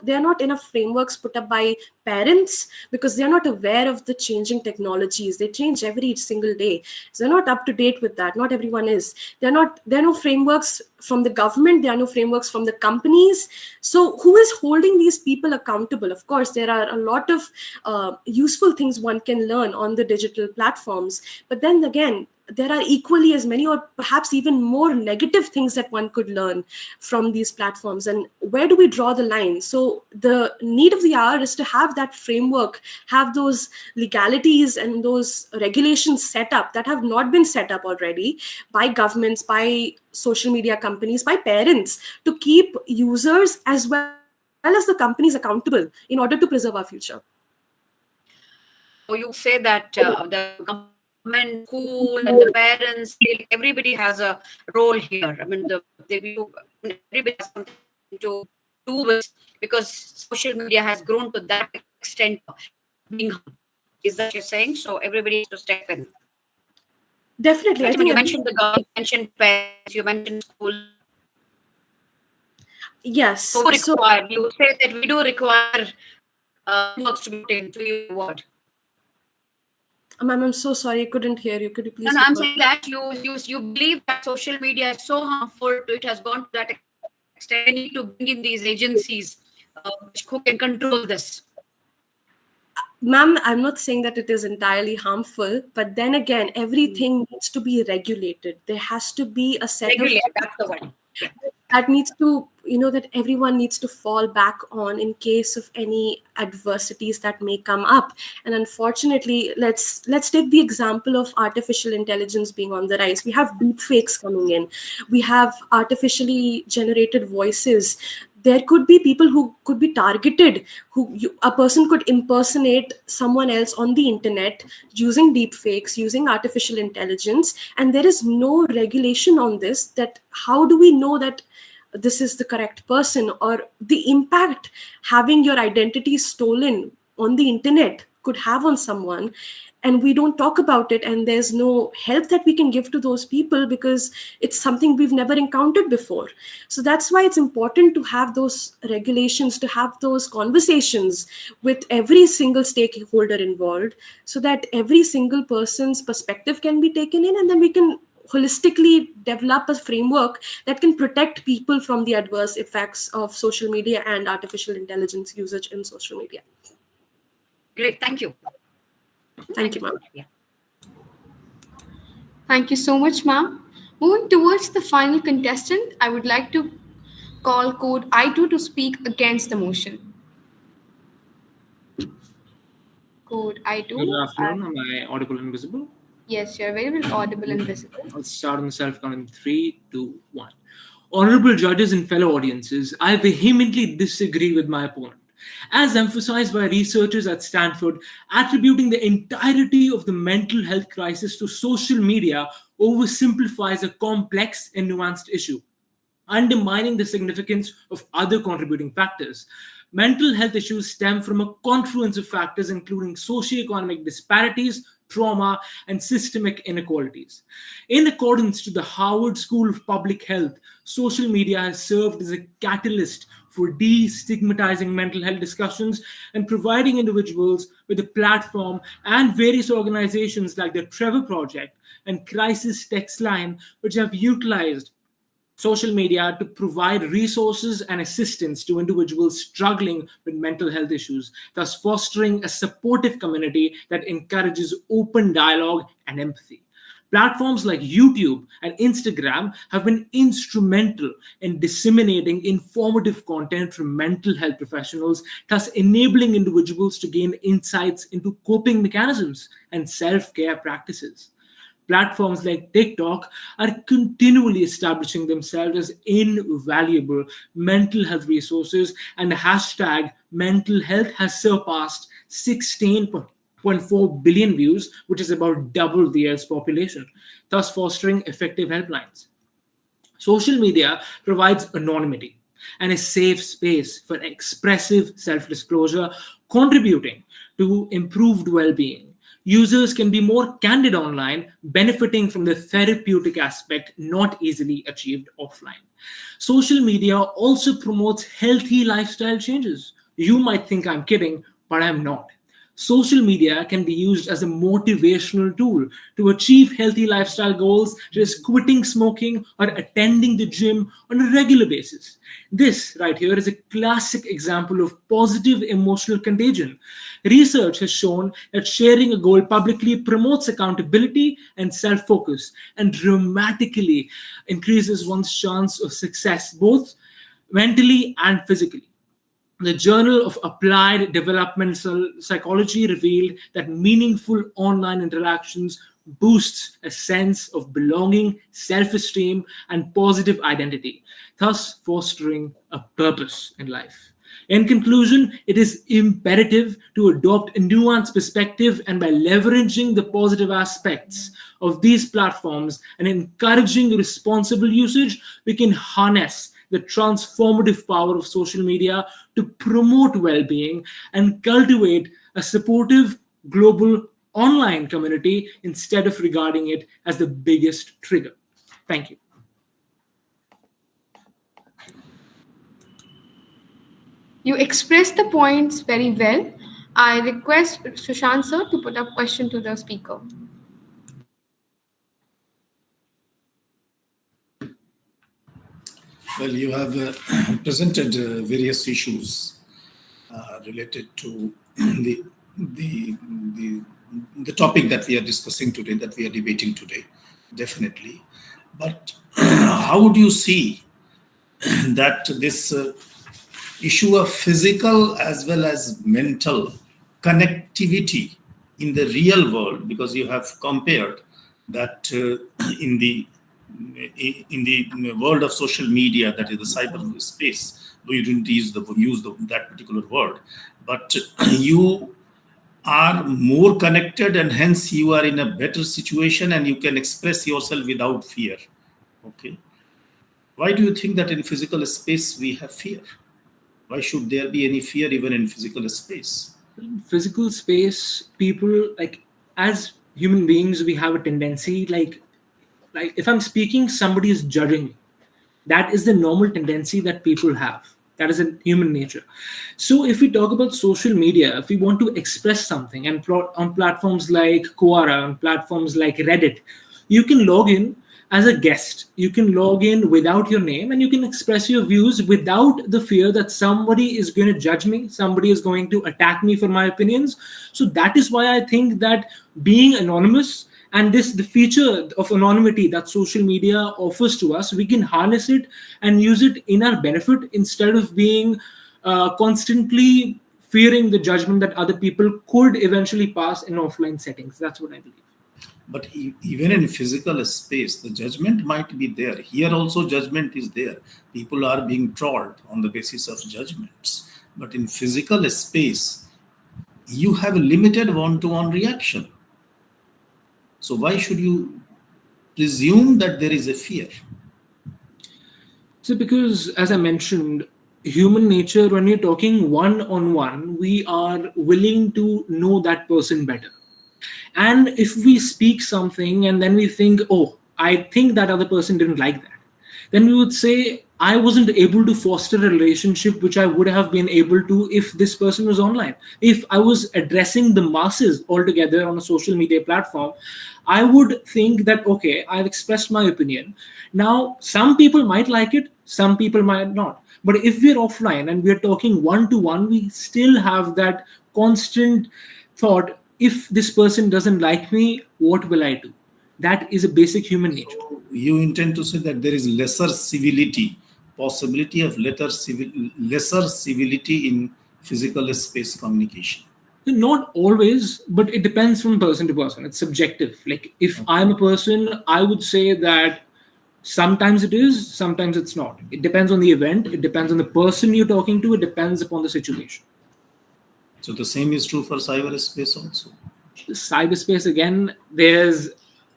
There are not enough frameworks put up by parents because they're not aware of the changing technologies. They change every single day, so they're not up to date with that. Not everyone is. There are no frameworks from the government. There are no frameworks from the companies. So who is holding these people accountable? Of course, there are a lot of useful things one can learn on the digital platforms, but then again, there are equally as many or perhaps even more negative things that one could learn from these platforms. And where do we draw the line? So the need of the hour is to have that framework, have those legalities and those regulations set up that have not been set up already by governments, by social media companies, by parents, to keep users as well as the companies accountable in order to preserve our future. So you say that the government, school, and the parents, everybody has a role here. I mean, everybody has something to do with, because social media has grown to that extent of being. Is that you're saying? So everybody has to step in. Definitely. I think you mentioned the government, you mentioned parents, you mentioned school. Yes. So you say that we do require frameworks to be put into your word. Ma'am, I'm so sorry, I couldn't hear you. Could you please? No, I'm saying that you believe that social media is so harmful. It has gone to that extent. We need to bring in these agencies who can control this. Ma'am, I'm not saying that it is entirely harmful, but then again, everything needs to be regulated. There has to be a set of that's the word. Yeah. That needs to, that everyone needs to fall back on in case of any adversities that may come up. And unfortunately, let's take the example of artificial intelligence being on the rise. We have deep fakes coming in. We have artificially generated voices. There could be people who could be targeted, a person could impersonate someone else on the internet using deep fakes, using artificial intelligence, and there is no regulation on this. That how do we know that this is the correct person, or the impact having your identity stolen on the internet could have on someone, and we don't talk about it, and there's no help that we can give to those people because it's something we've never encountered before. So that's why it's important to have those regulations, to have those conversations with every single stakeholder involved, so that every single person's perspective can be taken in, and then we can holistically develop a framework that can protect people from the adverse effects of social media and artificial intelligence usage in social media. Great, thank you. Thank you, ma'am. Yeah. Thank you so much, ma'am. Moving towards the final contestant, I would like to call code I2 to speak against the motion. Code I2. Good afternoon. Am I audible and visible? Yes, you're very well audible and visible. I'll start on the self count in 3, 2, 1. Honorable judges and fellow audiences, I vehemently disagree with my opponent. As emphasized by researchers at Stanford, attributing the entirety of the mental health crisis to social media oversimplifies a complex and nuanced issue, undermining the significance of other contributing factors. Mental health issues stem from a confluence of factors, including socioeconomic disparities, trauma, and systemic inequalities. In accordance to the Harvard School of Public Health, social media has served as a catalyst for destigmatizing mental health discussions and providing individuals with a platform, and various organizations like the Trevor Project and Crisis Text Line, which have utilized social media to provide resources and assistance to individuals struggling with mental health issues, thus fostering a supportive community that encourages open dialogue and empathy. Platforms like YouTube and Instagram have been instrumental in disseminating informative content from mental health professionals, thus enabling individuals to gain insights into coping mechanisms and self care practices. Platforms like TikTok are continually establishing themselves as invaluable mental health resources, and the hashtag mental health has surpassed 16.4 billion views, which is about double the Earth's population, thus fostering effective helplines. Social media provides anonymity and a safe space for expressive self disclosure, contributing to improved well being. Users can be more candid online, benefiting from the therapeutic aspect not easily achieved offline. Social media also promotes healthy lifestyle changes. You might think I'm kidding, but I'm not. Social media can be used as a motivational tool to achieve healthy lifestyle goals, such as quitting smoking or attending the gym on a regular basis. This right here is a classic example of positive emotional contagion. Research has shown that sharing a goal publicly promotes accountability and self focus, and dramatically increases one's chance of success, both mentally and physically. The Journal of Applied Developmental Psychology revealed that meaningful online interactions boosts a sense of belonging, self-esteem, and positive identity, thus fostering a purpose in life. In conclusion, it is imperative to adopt a nuanced perspective, and by leveraging the positive aspects of these platforms and encouraging responsible usage, we can harness the transformative power of social media to promote well being and cultivate a supportive global online community instead of regarding it as the biggest trigger. Thank you. You expressed the points very well. I request Sushant sir to put up question to the speaker. Well, you have presented various issues related to the, the, the topic that we are discussing today, that we are debating today, definitely. But how would you see that this issue of physical as well as mental connectivity in the real world, because you have compared that in the world of social media, that is the cyberspace, we didn't that particular word, but you are more connected, and hence you are in a better situation and you can express yourself without fear. Okay, why do you think that in physical space we have fear? Why should there be any fear even in physical space? Physical space, people, like, as human beings, we have a tendency, like if I'm speaking, somebody is judging me. That is the normal tendency that people have. That is in human nature. So if we talk about social media, if we want to express something, and on platforms like Quora, on platforms like Reddit, you can log in as a guest. You can log in without your name, and you can express your views without the fear that somebody is going to judge me, somebody is going to attack me for my opinions. So that is why I think that being anonymous, and this the feature of anonymity that social media offers to us, we can harness it and use it in our benefit, instead of being constantly fearing the judgment that other people could eventually pass in offline settings. That's what I believe. But even in physical space, the judgment might be there. Here also judgment is there. People are being trolled on the basis of judgments. But in physical space, you have a limited one-to-one reaction. So why should you presume that there is a fear? So because, as I mentioned, human nature, when we're talking one-on-one, we are willing to know that person better. And if we speak something and then we think, oh, I think that other person didn't like that, then we would say, I wasn't able to foster a relationship which I would have been able to if this person was online. If I was addressing the masses altogether on a social media platform, I would think that, okay, I've expressed my opinion. Now, some people might like it, some people might not. But if we're offline and we're talking one-to-one, we still have that constant thought, if this person doesn't like me, what will I do? That is a basic human nature. So you intend to say that there is lesser civility, possibility of lesser civility in physical space communication. Not always, but it depends from person to person. It's subjective. Like, if I'm a person, I would say that sometimes it is, sometimes it's not. It depends on the event, it depends on the person you're talking to, it depends upon the situation. So the same is true for cyberspace also. Cyberspace, again, there's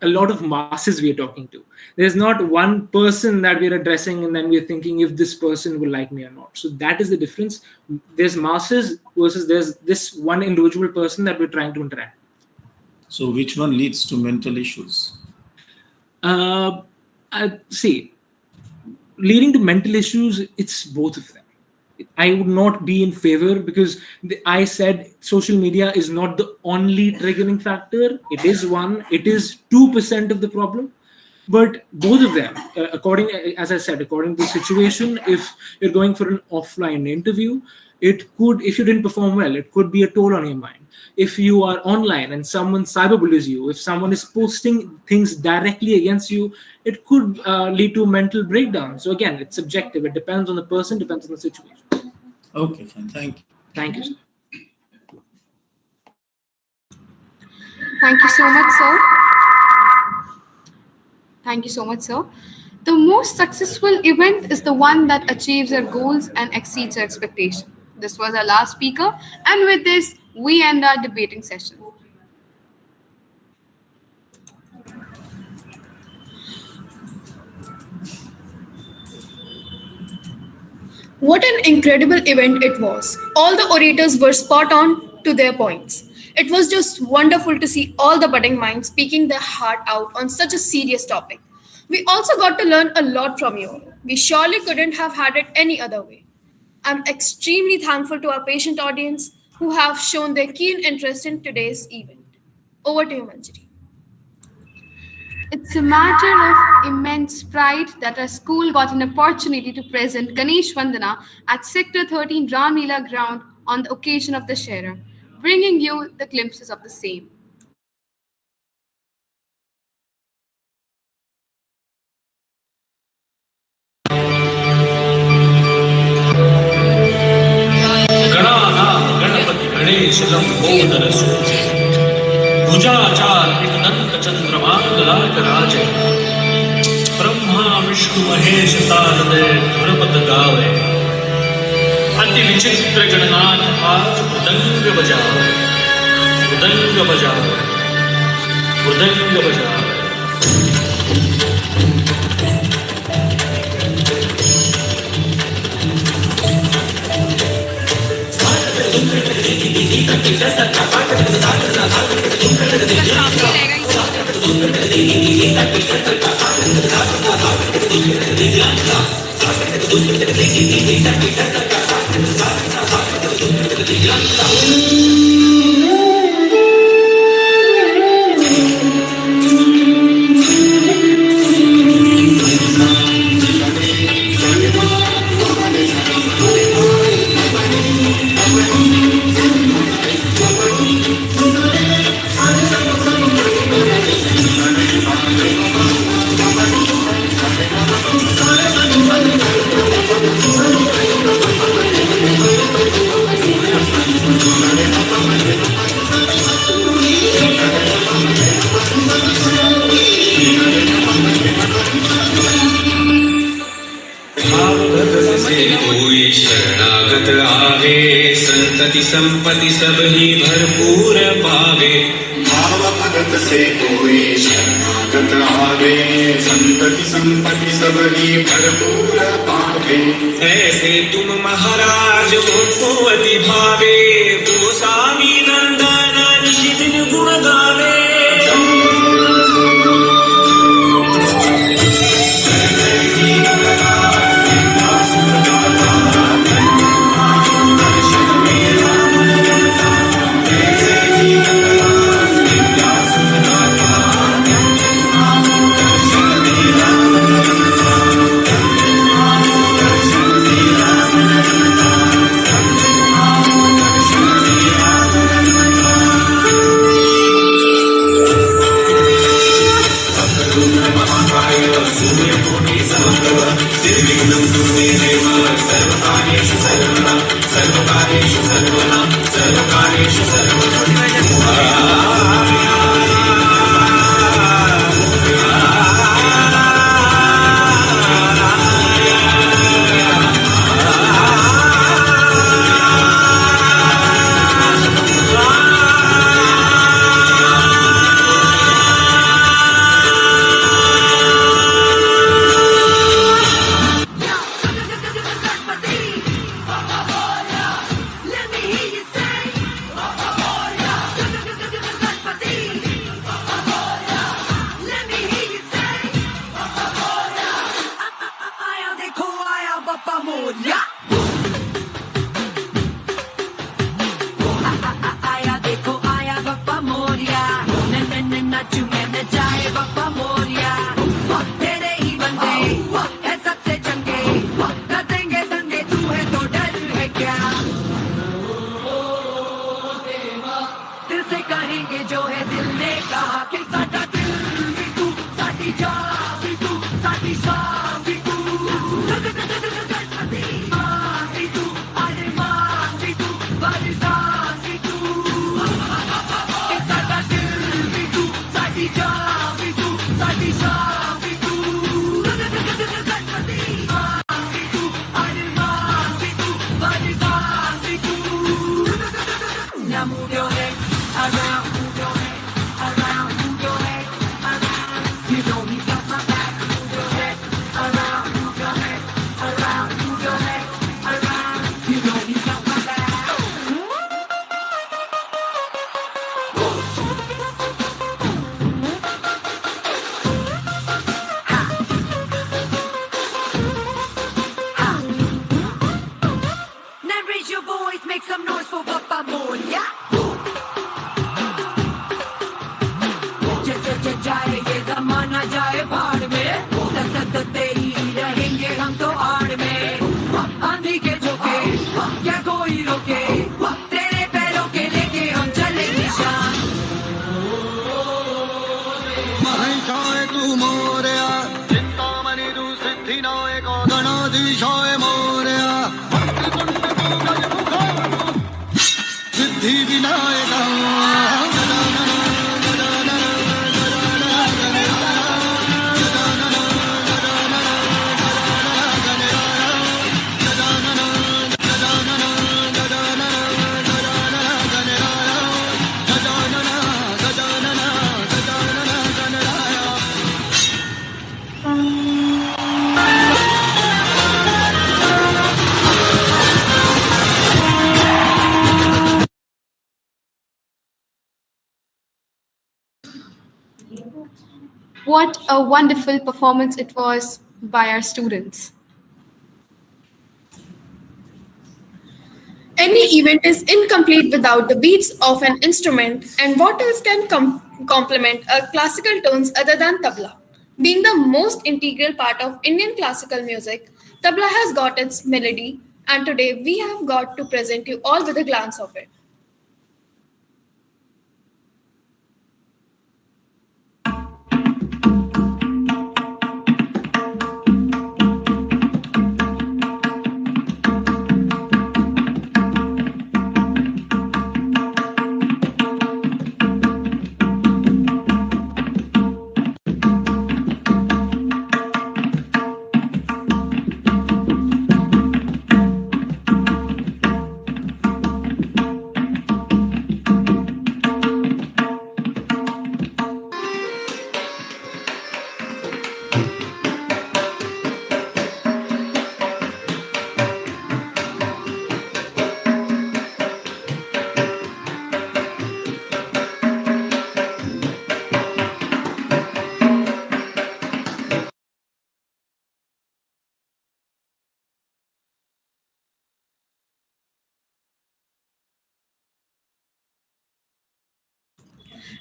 a lot of masses we are talking to. There's not one person that we're addressing and then we're thinking if this person will like me or not. So that is the difference. There's masses versus there's this one individual person that we're trying to interact. So which one leads to mental issues? See, leading to mental issues, it's both of them. I would not be in favor, because I said social media is not the only triggering factor. It is one. It is 2% of the problem. But both of them, as I said, according to the situation, if you're going for an offline interview, it could, if you didn't perform well, it could be a toll on your mind. If you are online and someone cyberbullies you, if someone is posting things directly against you, it could lead to a mental breakdown. So again, it's subjective. It depends on the person, depends on the situation. Okay, fine. Thank you. Thank you, sir. Thank you so much, sir. Thank you so much, sir. The most successful event is the one that achieves our goals and exceeds our expectation. This was our last speaker, and with this, we end our debating session. What an incredible event it was. All the orators were spot on to their points. It was just wonderful to see all the budding minds speaking their heart out on such a serious topic. We also got to learn a lot from you. We surely couldn't have had it any other way. I'm extremely thankful to our patient audience who have shown their keen interest in today's event. Over to you, Manjari. It's a matter of immense pride that our school got an opportunity to present Ganesh Vandana at Sector 13 Ramlila ground on the occasion of the Shera, bringing you the glimpses of the same. Ganpati Ganesh लंबोदरसु भुजाचार पितनंत चंद्रमांगलाज राजे ब्रह्मा विष्णु महेश सारदे धुरपद गावे अति विचित्र गणनाथ आज मृदंग बजावे मृदंग बजावे मृदंग बजावे कोई शरणागत आवे संतति संपत्ति सब ही भरपूर पावे। भाव भगत से कोई शरणागत आवे संतति संपत्ति सब ही भरपूर पावे। ऐसे तुम महाराज को अति भावे गोस्वामी नंदन निशिदिन गुण गावे। What a wonderful performance it was by our students. Any event is incomplete without the beats of an instrument, and what else can complement a classical tones other than tabla? Being the most integral part of Indian classical music, tabla has got its melody, and today we have got to present you all with a glance of it.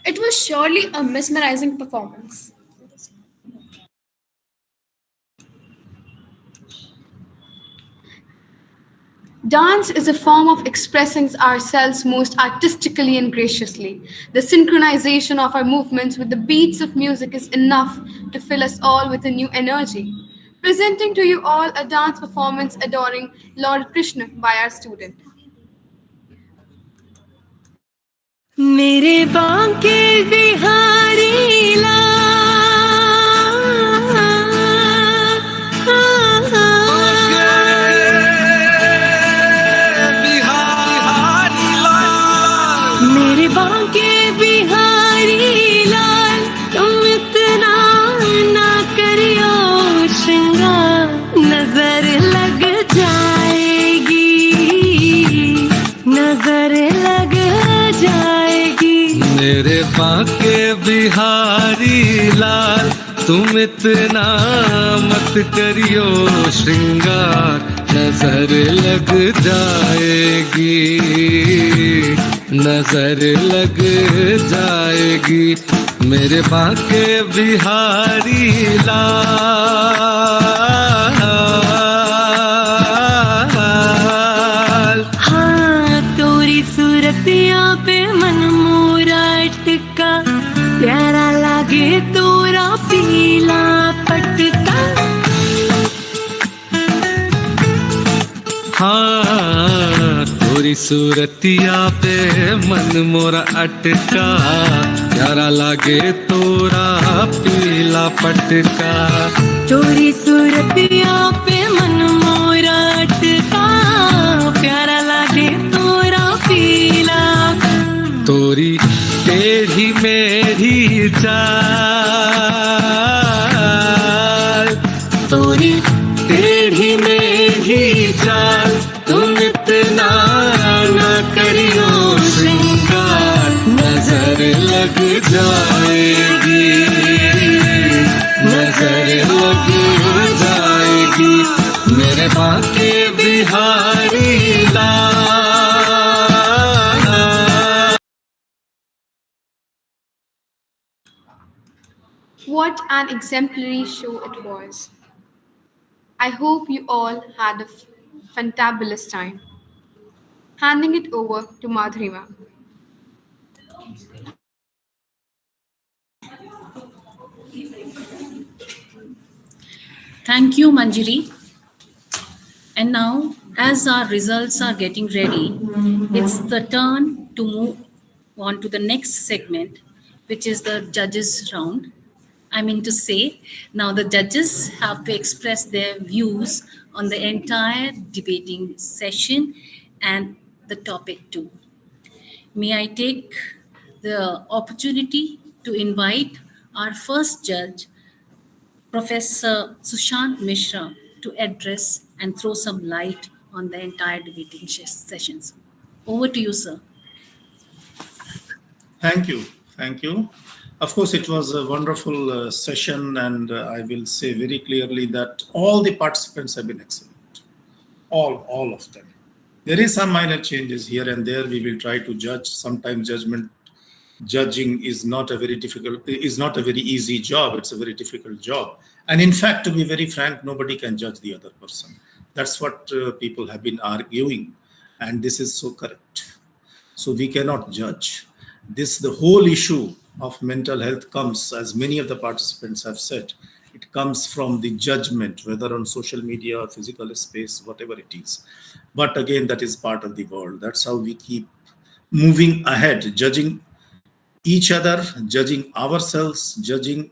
It was surely a mesmerizing performance. Dance is a form of expressing ourselves most artistically and graciously. The synchronization of our movements with the beats of music is enough to fill us all with a new energy. Presenting to you all a dance performance adoring Lord Krishna by our student. मेरे बांके बिहारी मेरे बांके बिहारी लाल तुम इतना ना करियो श्रृंगार नजर लग जाएगी नजर लग जाएगी मेरे बांके बिहारी लाल तुम इतना मत करियो श्रृंगार नजर लग जाएगी नजर लग जाएगी मेरे बांके बिहारी लाल हाँ तोरी सूरतिया पे मन मोरा अटका प्यारा लागे तोरा पीला पटका हाँ तोरी सूरतिया पे मन मोरा अटका प्यारा लागे तोरा पीला पटका तोरी सूरतिया पे मन मोरा अटका प्यारा लागे तोरा पीला तोरी टेढ़ी मेढ़ी चाल तोरी टेढ़ी मेढ़ी चाल तुम इतना ना करियो श्रृंगार नजर लग जाएगी नजर लग जाएगी मेरे बांके बिहारी लाल What an exemplary show it was. I hope you all had a fantabulous time. Handing it over to Madhuri ma'am. Thank you, Manjiri. And now, as our results are getting ready, it's the turn to move on to the next segment, which is the judges round. I mean to say, now the judges have to express their views on the entire debating session and the topic too. May I take the opportunity to invite our first judge, Professor Sushant Mishra, to address and throw some light on the entire debating sessions. Over to you, sir. Thank you. Thank you. Of course, it was a wonderful session, and I will say very clearly that all the participants have been excellent. All of them. There is some minor changes here and there. We will try to judge. Sometimes judging is not a very difficult, is not a very easy job. It's a very difficult job. And in fact, to be very frank, nobody can judge the other person. That's what people have been arguing, and this is so correct. So we cannot judge. The whole issue of mental health comes, as many of the participants have said, it comes from the judgment, whether on social media or physical space, whatever it is. But again, that is part of the world. That's how we keep moving ahead, judging each other, judging ourselves, judging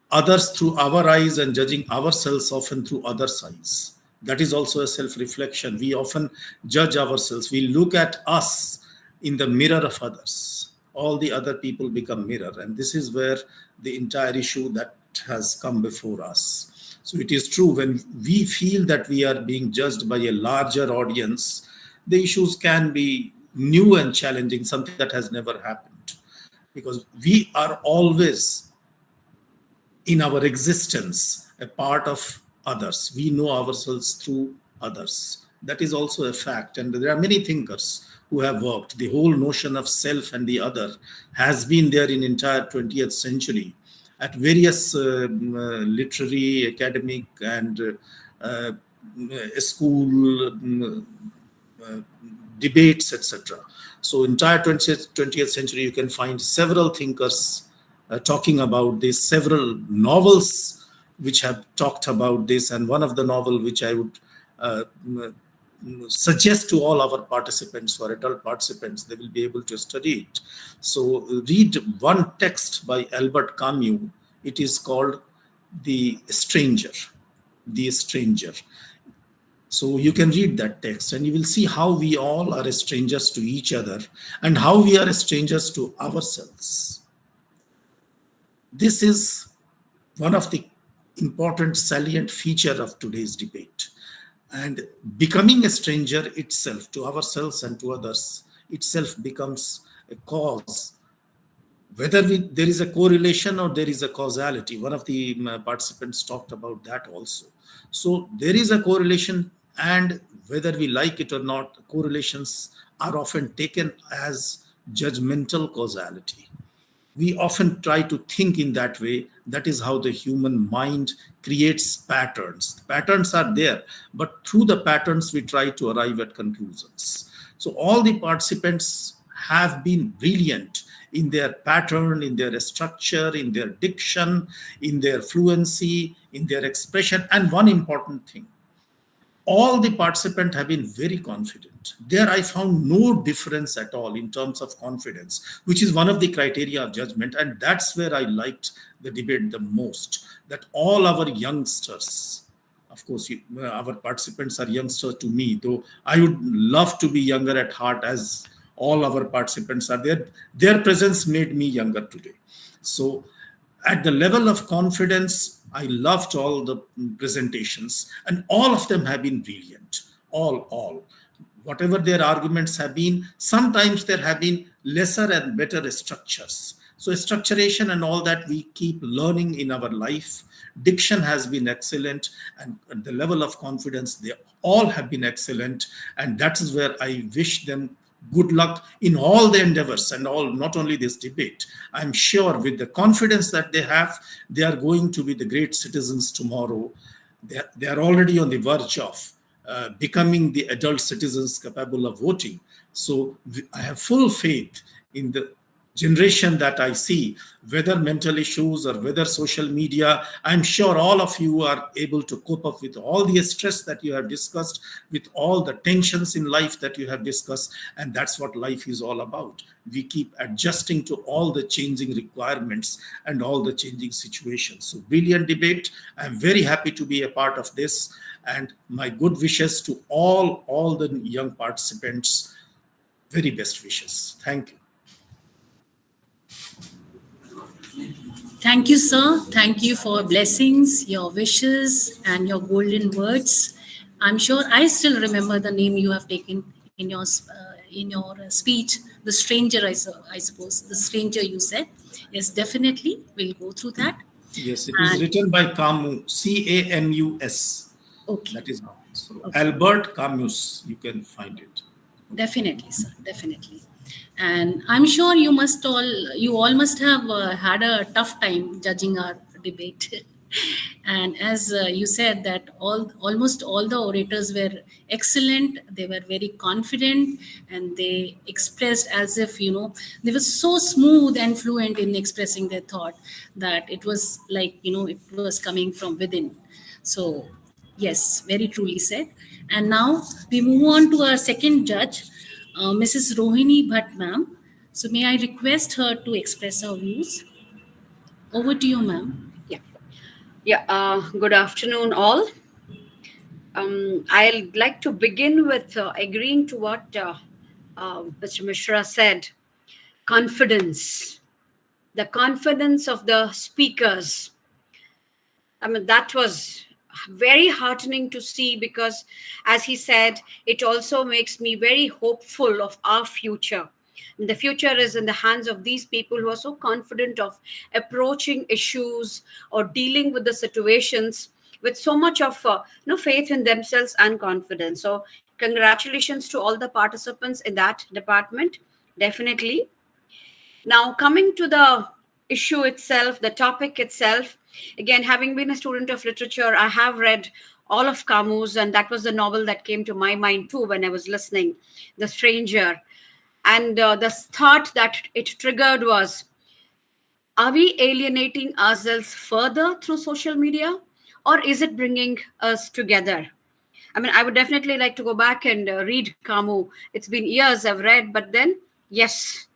others through our eyes, and judging ourselves often through others' eyes. That is also a self-reflection. We often judge ourselves. We look at us in the mirror of others. All the other people become mirror. And this is where the entire issue that has come before us. So it is true, when we feel that we are being judged by a larger audience, the issues can be new and challenging, something that has never happened. Because we are always, in our existence, a part of others. We know ourselves through others. That is also a fact. And there are many thinkers who have worked. The whole notion of self and the other has been there in entire 20th century at various literary, academic, and school debates, etc. So entire 20th century, you can find several thinkers talking about this, several novels which have talked about this. And one of the novel which I would suggest to all our participants, or adult participants, they will be able to study it. So read one text by Albert Camus. It is called The Stranger. The Stranger. So you can read that text and you will see how we all are strangers to each other and how we are strangers to ourselves. This is one of the important salient feature of today's debate. And becoming a stranger itself to ourselves and to others itself becomes a cause. Whether there is a correlation or there is a causality. One of the participants talked about that also. So there is a correlation, and whether we like it or not, correlations are often taken as judgmental causality. We often try to think in that way. That is how the human mind creates patterns. The patterns are there, but through the patterns, we try to arrive at conclusions. So all the participants have been brilliant in their pattern, in their structure, in their diction, in their fluency, in their expression. And one important thing, all the participants have been very confident. There I found no difference at all in terms of confidence, which is one of the criteria of judgment. And that's where I liked the debate the most, that all our youngsters, of course, our participants are youngsters to me, though I would love to be younger at heart, as all our participants are there. Their presence made me younger today. So at the level of confidence, I loved all the presentations, and all of them have been brilliant. All. Whatever their arguments have been, sometimes there have been lesser and better structures. So structuration and all that we keep learning in our life. Diction has been excellent, and at the level of confidence, they all have been excellent. And that is where I wish them good luck in all the endeavors and all, not only this debate. I'm sure with the confidence that they have, they are going to be the great citizens tomorrow. They are already on the verge of becoming the adult citizens capable of voting. So I have full faith in the generation that I see, whether mental issues or whether social media. I'm sure all of you are able to cope up with all the stress that you have discussed, with all the tensions in life that you have discussed. And that's what life is all about. We keep adjusting to all the changing requirements and all the changing situations. So brilliant debate. I'm very happy to be a part of this. And my good wishes to all the young participants. Very best wishes. Thank you. Thank you, sir. Thank you for blessings, your wishes, and your golden words. I'm sure I still remember the name you have taken in your in your speech, the stranger, I suppose, the stranger you said. Yes, definitely, we'll go through that. Yes, it is And written by Camus, Camus. okay, That is how. So okay. Albert Camus, you can find it. Definitely, sir. Definitely. And I'm sure you all must have had a tough time judging our debate. And as you said that almost all the orators were excellent. They were very confident, and they expressed as if, they were so smooth and fluent in expressing their thought that it was like, it was coming from within. So yes, very truly said. And now we move on to our second judge, Mrs. Rohini Bhatt, ma'am. So may I request her to express her views? Over to you, ma'am. Yeah. Yeah. Good afternoon, all. I'd like to begin with agreeing to what Mr. Mishra said. Confidence, the confidence of the speakers. I mean, that was very heartening to see because, as he said, it also makes me very hopeful of our future. And the future is in the hands of these people who are so confident of approaching issues or dealing with the situations with so much of faith in themselves and confidence. So, congratulations to all the participants in that department. Definitely. Now, coming to the issue itself, the topic itself, again, having been a student of literature, I have read all of Camus, and that was the novel that came to my mind too when I was listening, The Stranger. And the thought that it triggered was, are we alienating ourselves further through social media, or is it bringing us together? I mean, I would definitely like to go back and read Camus. It's been years I've read, but then, yes,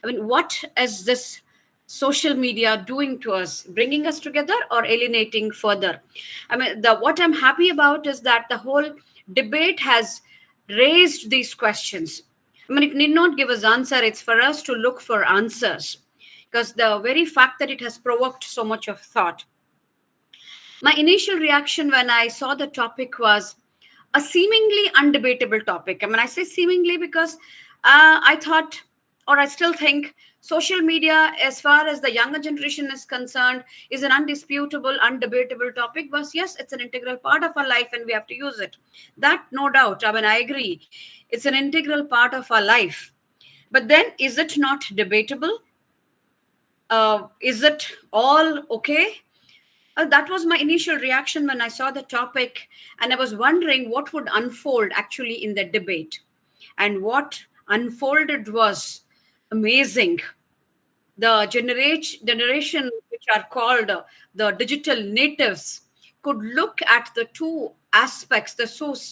I mean, what is this social media doing to us, bringing us together or alienating further? I mean, what I'm happy about is that the whole debate has raised these questions. I mean, it need not give us answer. It's for us to look for answers, because the very fact that it has provoked so much of thought. My initial reaction when I saw the topic was a seemingly undebatable topic. I mean, I say seemingly because I thought, or I still think, social media, as far as the younger generation is concerned, is an undisputable, undebatable topic. But yes, it's an integral part of our life and we have to use it. That, no doubt. I mean, I agree. It's an integral part of our life. But then, is it not debatable? Is it all okay? That was my initial reaction when I saw the topic, and I was wondering what would unfold actually in the debate. And what unfolded was amazing. The generation which are called the digital natives could look at the two aspects, the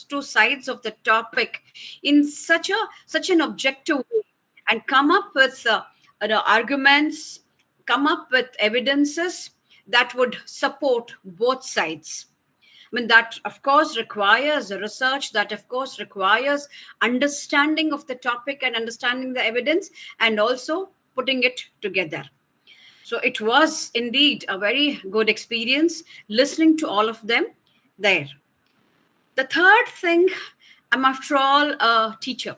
two sides of the topic in such an objective way, and come up with the arguments, come up with evidences that would support both sides. I mean, that of course requires research, that of course requires understanding of the topic and understanding the evidence, and also putting it together. So it was indeed a very good experience listening to all of them there. The third thing, I'm after all a teacher,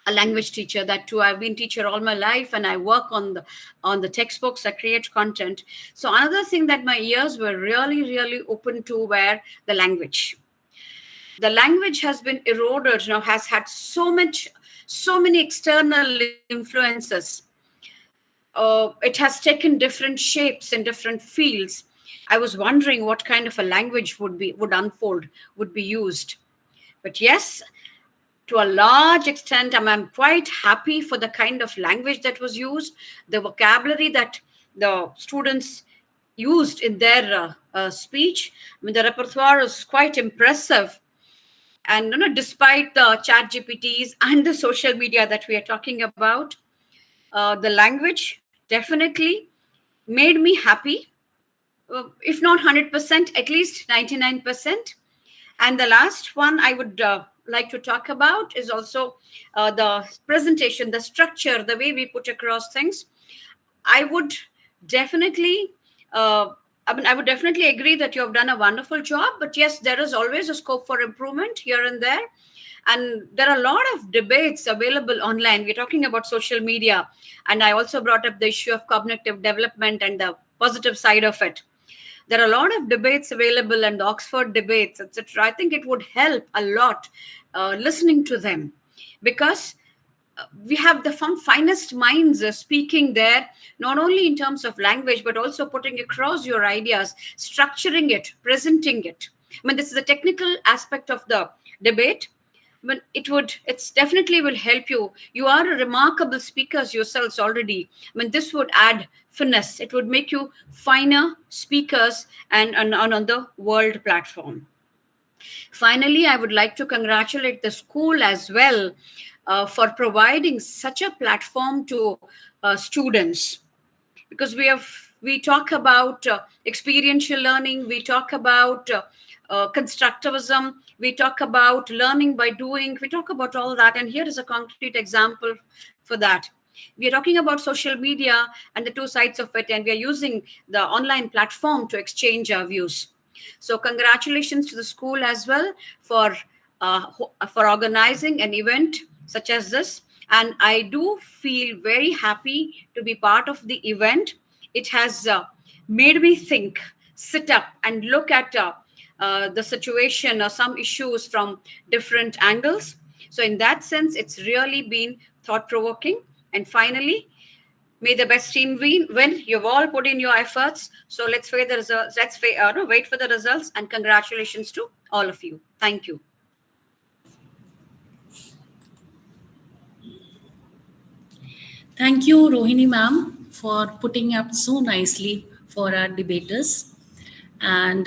a language teacher. That too, I've been teacher all my life, and I work on the textbooks, I create content. So another thing that my ears were really open to were the language. The language has been eroded, has had so many external influences. It has taken different shapes in different fields. I was wondering what kind of a language would unfold, would be used. But yes, to a large extent, I'm quite happy for the kind of language that was used, the vocabulary that the students used in their speech. I mean, the repertoire is quite impressive. And despite the chat GPTs and the social media that we are talking about, the language definitely made me happy, if not 100%, at least 99%. And the last one I would like to talk about is also the presentation, the structure, the way we put across things. I would definitely I mean, I would definitely agree that you have done a wonderful job, but yes, there is always a scope for improvement here and there. And there are a lot of debates available online. We're talking about social media, and I also brought up the issue of cognitive development and the positive side of it. There are a lot of debates available, and Oxford debates, etc. I think it would help a lot listening to them, because we have the finest minds speaking there, not only in terms of language, but also putting across your ideas, structuring it, presenting it. I mean, this is a technical aspect of the debate, but it's definitely will help you. You are a remarkable speakers yourselves already. I mean, this would add finesse. It would make you finer speakers and on the world platform. Finally, I would like to congratulate the school as well for providing such a platform to students, because we talk about experiential learning, we talk about constructivism, we talk about learning by doing, we talk about all that, and here is a concrete example for that. We are talking about social media and the two sides of it, and we are using the online platform to exchange our views. So congratulations to the school as well for organizing an event such as this. And I do feel very happy to be part of the event. It has made me think, sit up, and look at the situation or some issues from different angles. So in that sense, it's really been thought provoking. And finally, may the best team win. You've all put in your efforts. So let's wait the results. Wait for the results. And congratulations to all of you. Thank you. Thank you, Rohini ma'am, for putting up so nicely for our debaters. And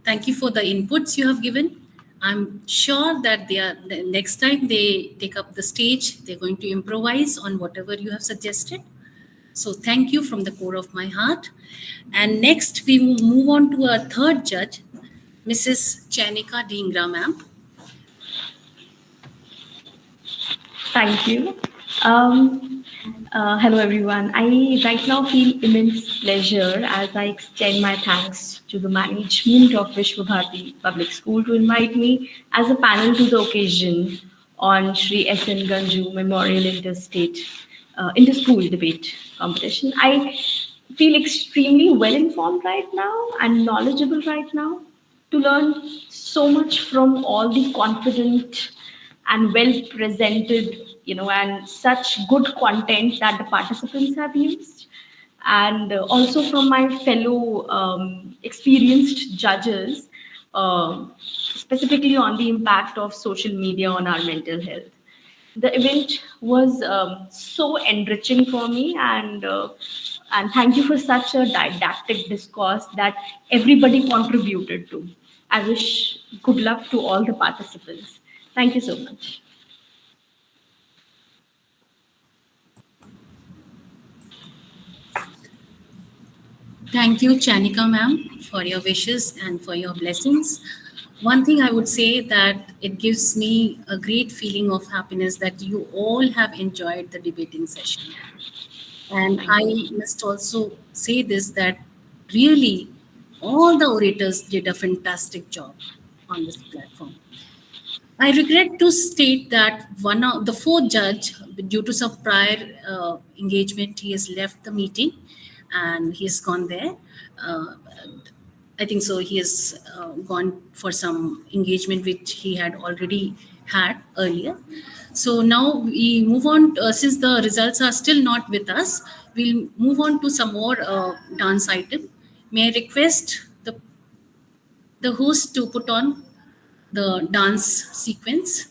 thank you for the inputs you have given. I'm sure that the next time they take up the stage, they're going to improvise on whatever you have suggested. So thank you from the core of my heart. And next, we will move on to our third judge, Mrs. Chanika Dhingra, ma'am. Thank you. Hello, everyone. I right now feel immense pleasure as I extend my thanks to the management of Vishwa Bharati Public School to invite me as a panel to the occasion on Shri S.N Ganju Memorial Interschool Debate Competition. I feel extremely well informed right now and knowledgeable right now to learn so much from all the confident and well presented, and such good content that the participants have used, and also from my fellow experienced judges, specifically on the impact of social media on our mental health. The event was so enriching for me, and thank you for such a didactic discourse that everybody contributed to. I wish good luck to all the participants. Thank you so much. Thank you, Chanika ma'am, for your wishes and for your blessings. One thing I would say that it gives me a great feeling of happiness that you all have enjoyed the debating session. And I must also say this, that really all the orators did a fantastic job on this platform. I regret to state that one of the fourth judge, due to some prior engagement, he has left the meeting and he has gone there. Uh, I think so. He has gone for some engagement which he had already had earlier. So now we move on. Since the results are still not with us, we'll move on to some more dance item. May I request the host to put on the dance sequence?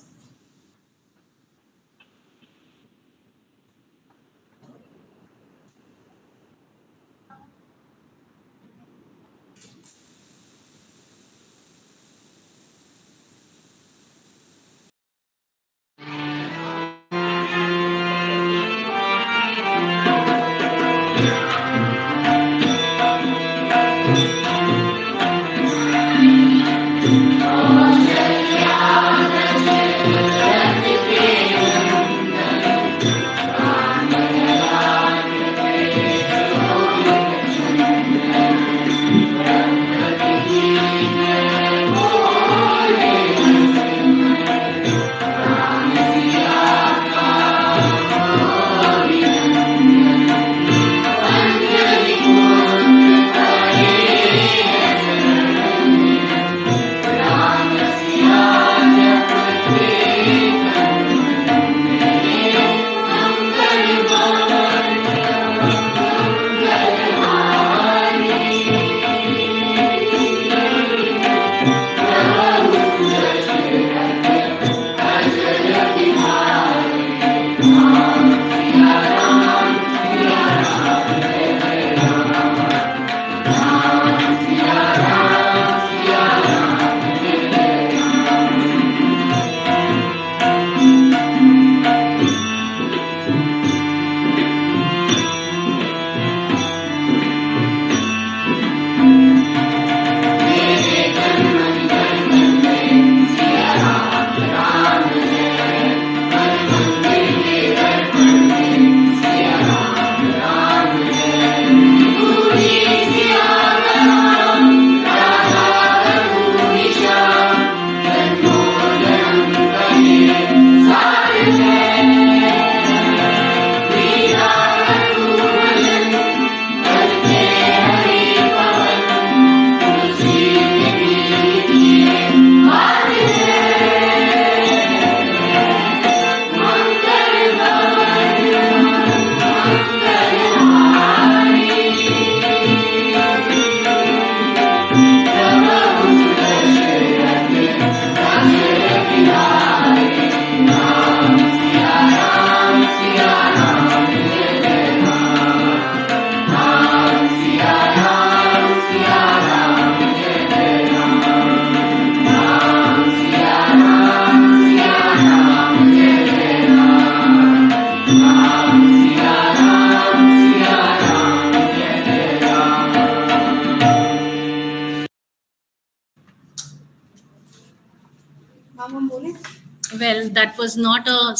Well, that was not a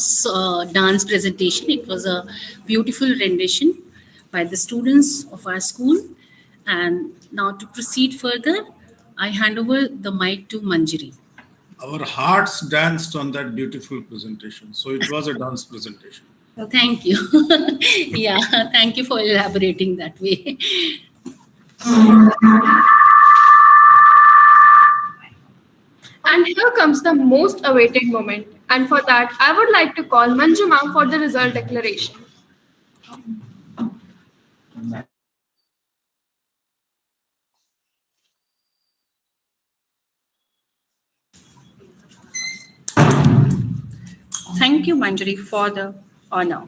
dance presentation. It was a beautiful rendition by the students of our school. And now to proceed further, I hand over the mic to Manjari. Our hearts danced on that beautiful presentation. So it was a dance presentation. Thank you. Yeah, thank you for elaborating that way. And here comes the most awaited moment. And for that, I would like to call Manju ma'am for the result declaration. Thank you, Manjari, for the honor.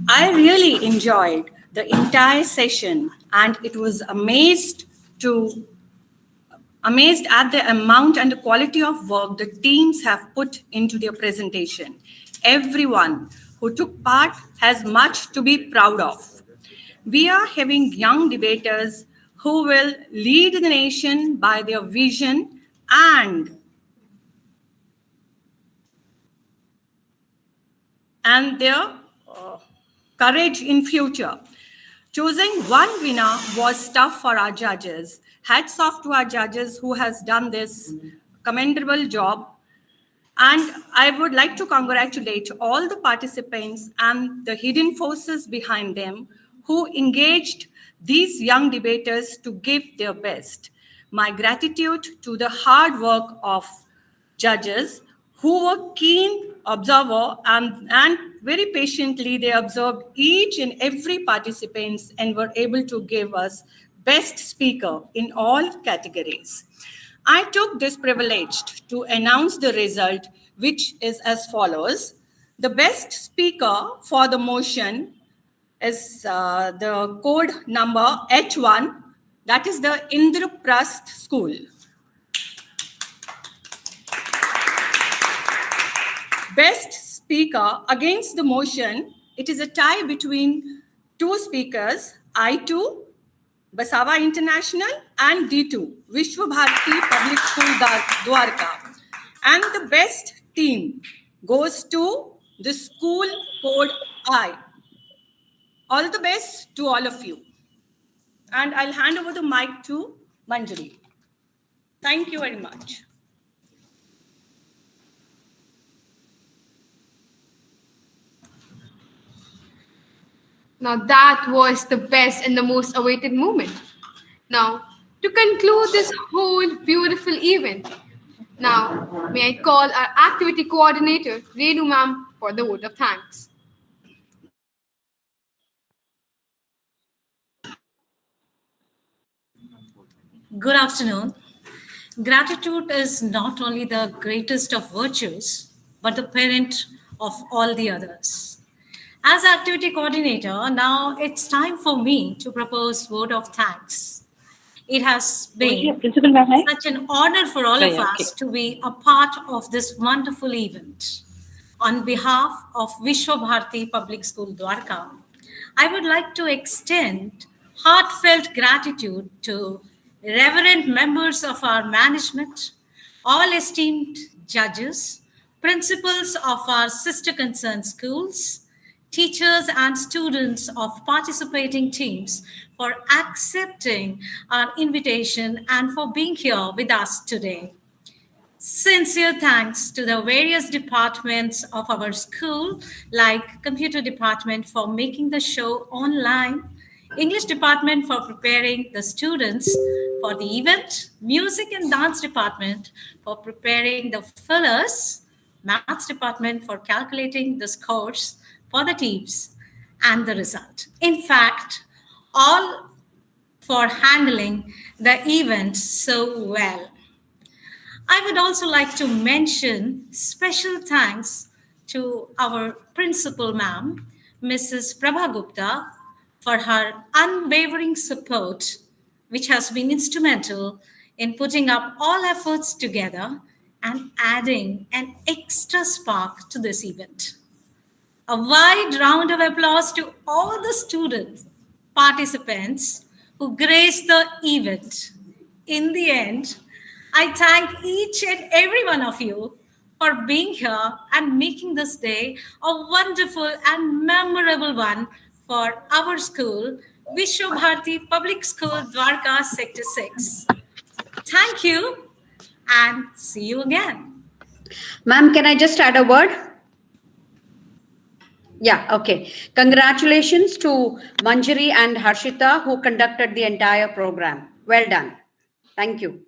I really enjoyed the entire session, and it was amazed at the amount and the quality of work the teams have put into their presentation. Everyone who took part has much to be proud of. We are having young debaters who will lead the nation by their vision and their courage in future. Choosing one winner was tough for our judges. Hats off to our judges who has done this commendable job. And I would like to congratulate all the participants and the hidden forces behind them who engaged these young debaters to give their best. My gratitude to the hard work of judges who were keen observer and very patiently they observed each and every participants and were able to give us best speaker in all categories. I took this privilege to announce the result, which is as follows. The best speaker for the motion is the code number H1, that is the Indraprasth School. Best speaker against the motion, it is a tie between two speakers, I2, Basawa International, and D2, Vishwa Bharati Public School, Dwarka. And the best team goes to the school code I. All the best to all of you. And I'll hand over the mic to Manjari. Thank you very much. Now that was the best and the most awaited moment. Now, to conclude this whole beautiful event, now may I call our activity coordinator, Renu ma'am, for the vote of thanks. Good afternoon. Gratitude is not only the greatest of virtues, but the parent of all the others. As activity coordinator, now it's time for me to propose vote of thanks. It has been such an honor for all of us to be a part of this wonderful event. On behalf of Vishwa Bharati Public School Dwarka, I would like to extend heartfelt gratitude to reverend members of our management, all esteemed judges, principals of our sister concerned schools, teachers and students of participating teams for accepting our invitation and for being here with us today. Sincere thanks to the various departments of our school, like computer department for making the show online, English department for preparing the students for the event, music and dance department for preparing the fillers, maths department for calculating the scores for the teams and the result. In fact, all for handling the event so well. I would also like to mention special thanks to our principal ma'am, Mrs. Prabha Gupta, for her unwavering support, which has been instrumental in putting up all efforts together and adding an extra spark to this event. A wide round of applause to all the students, participants who graced the event. In the end, I thank each and every one of you for being here and making this day a wonderful and memorable one for our school, Vishwabharati Public School, Dwarka, Sector 6. Thank you and see you again. Ma'am, can I just add a word? Yeah, okay. Congratulations to Manjari and Harshita who conducted the entire program. Well done. Thank you.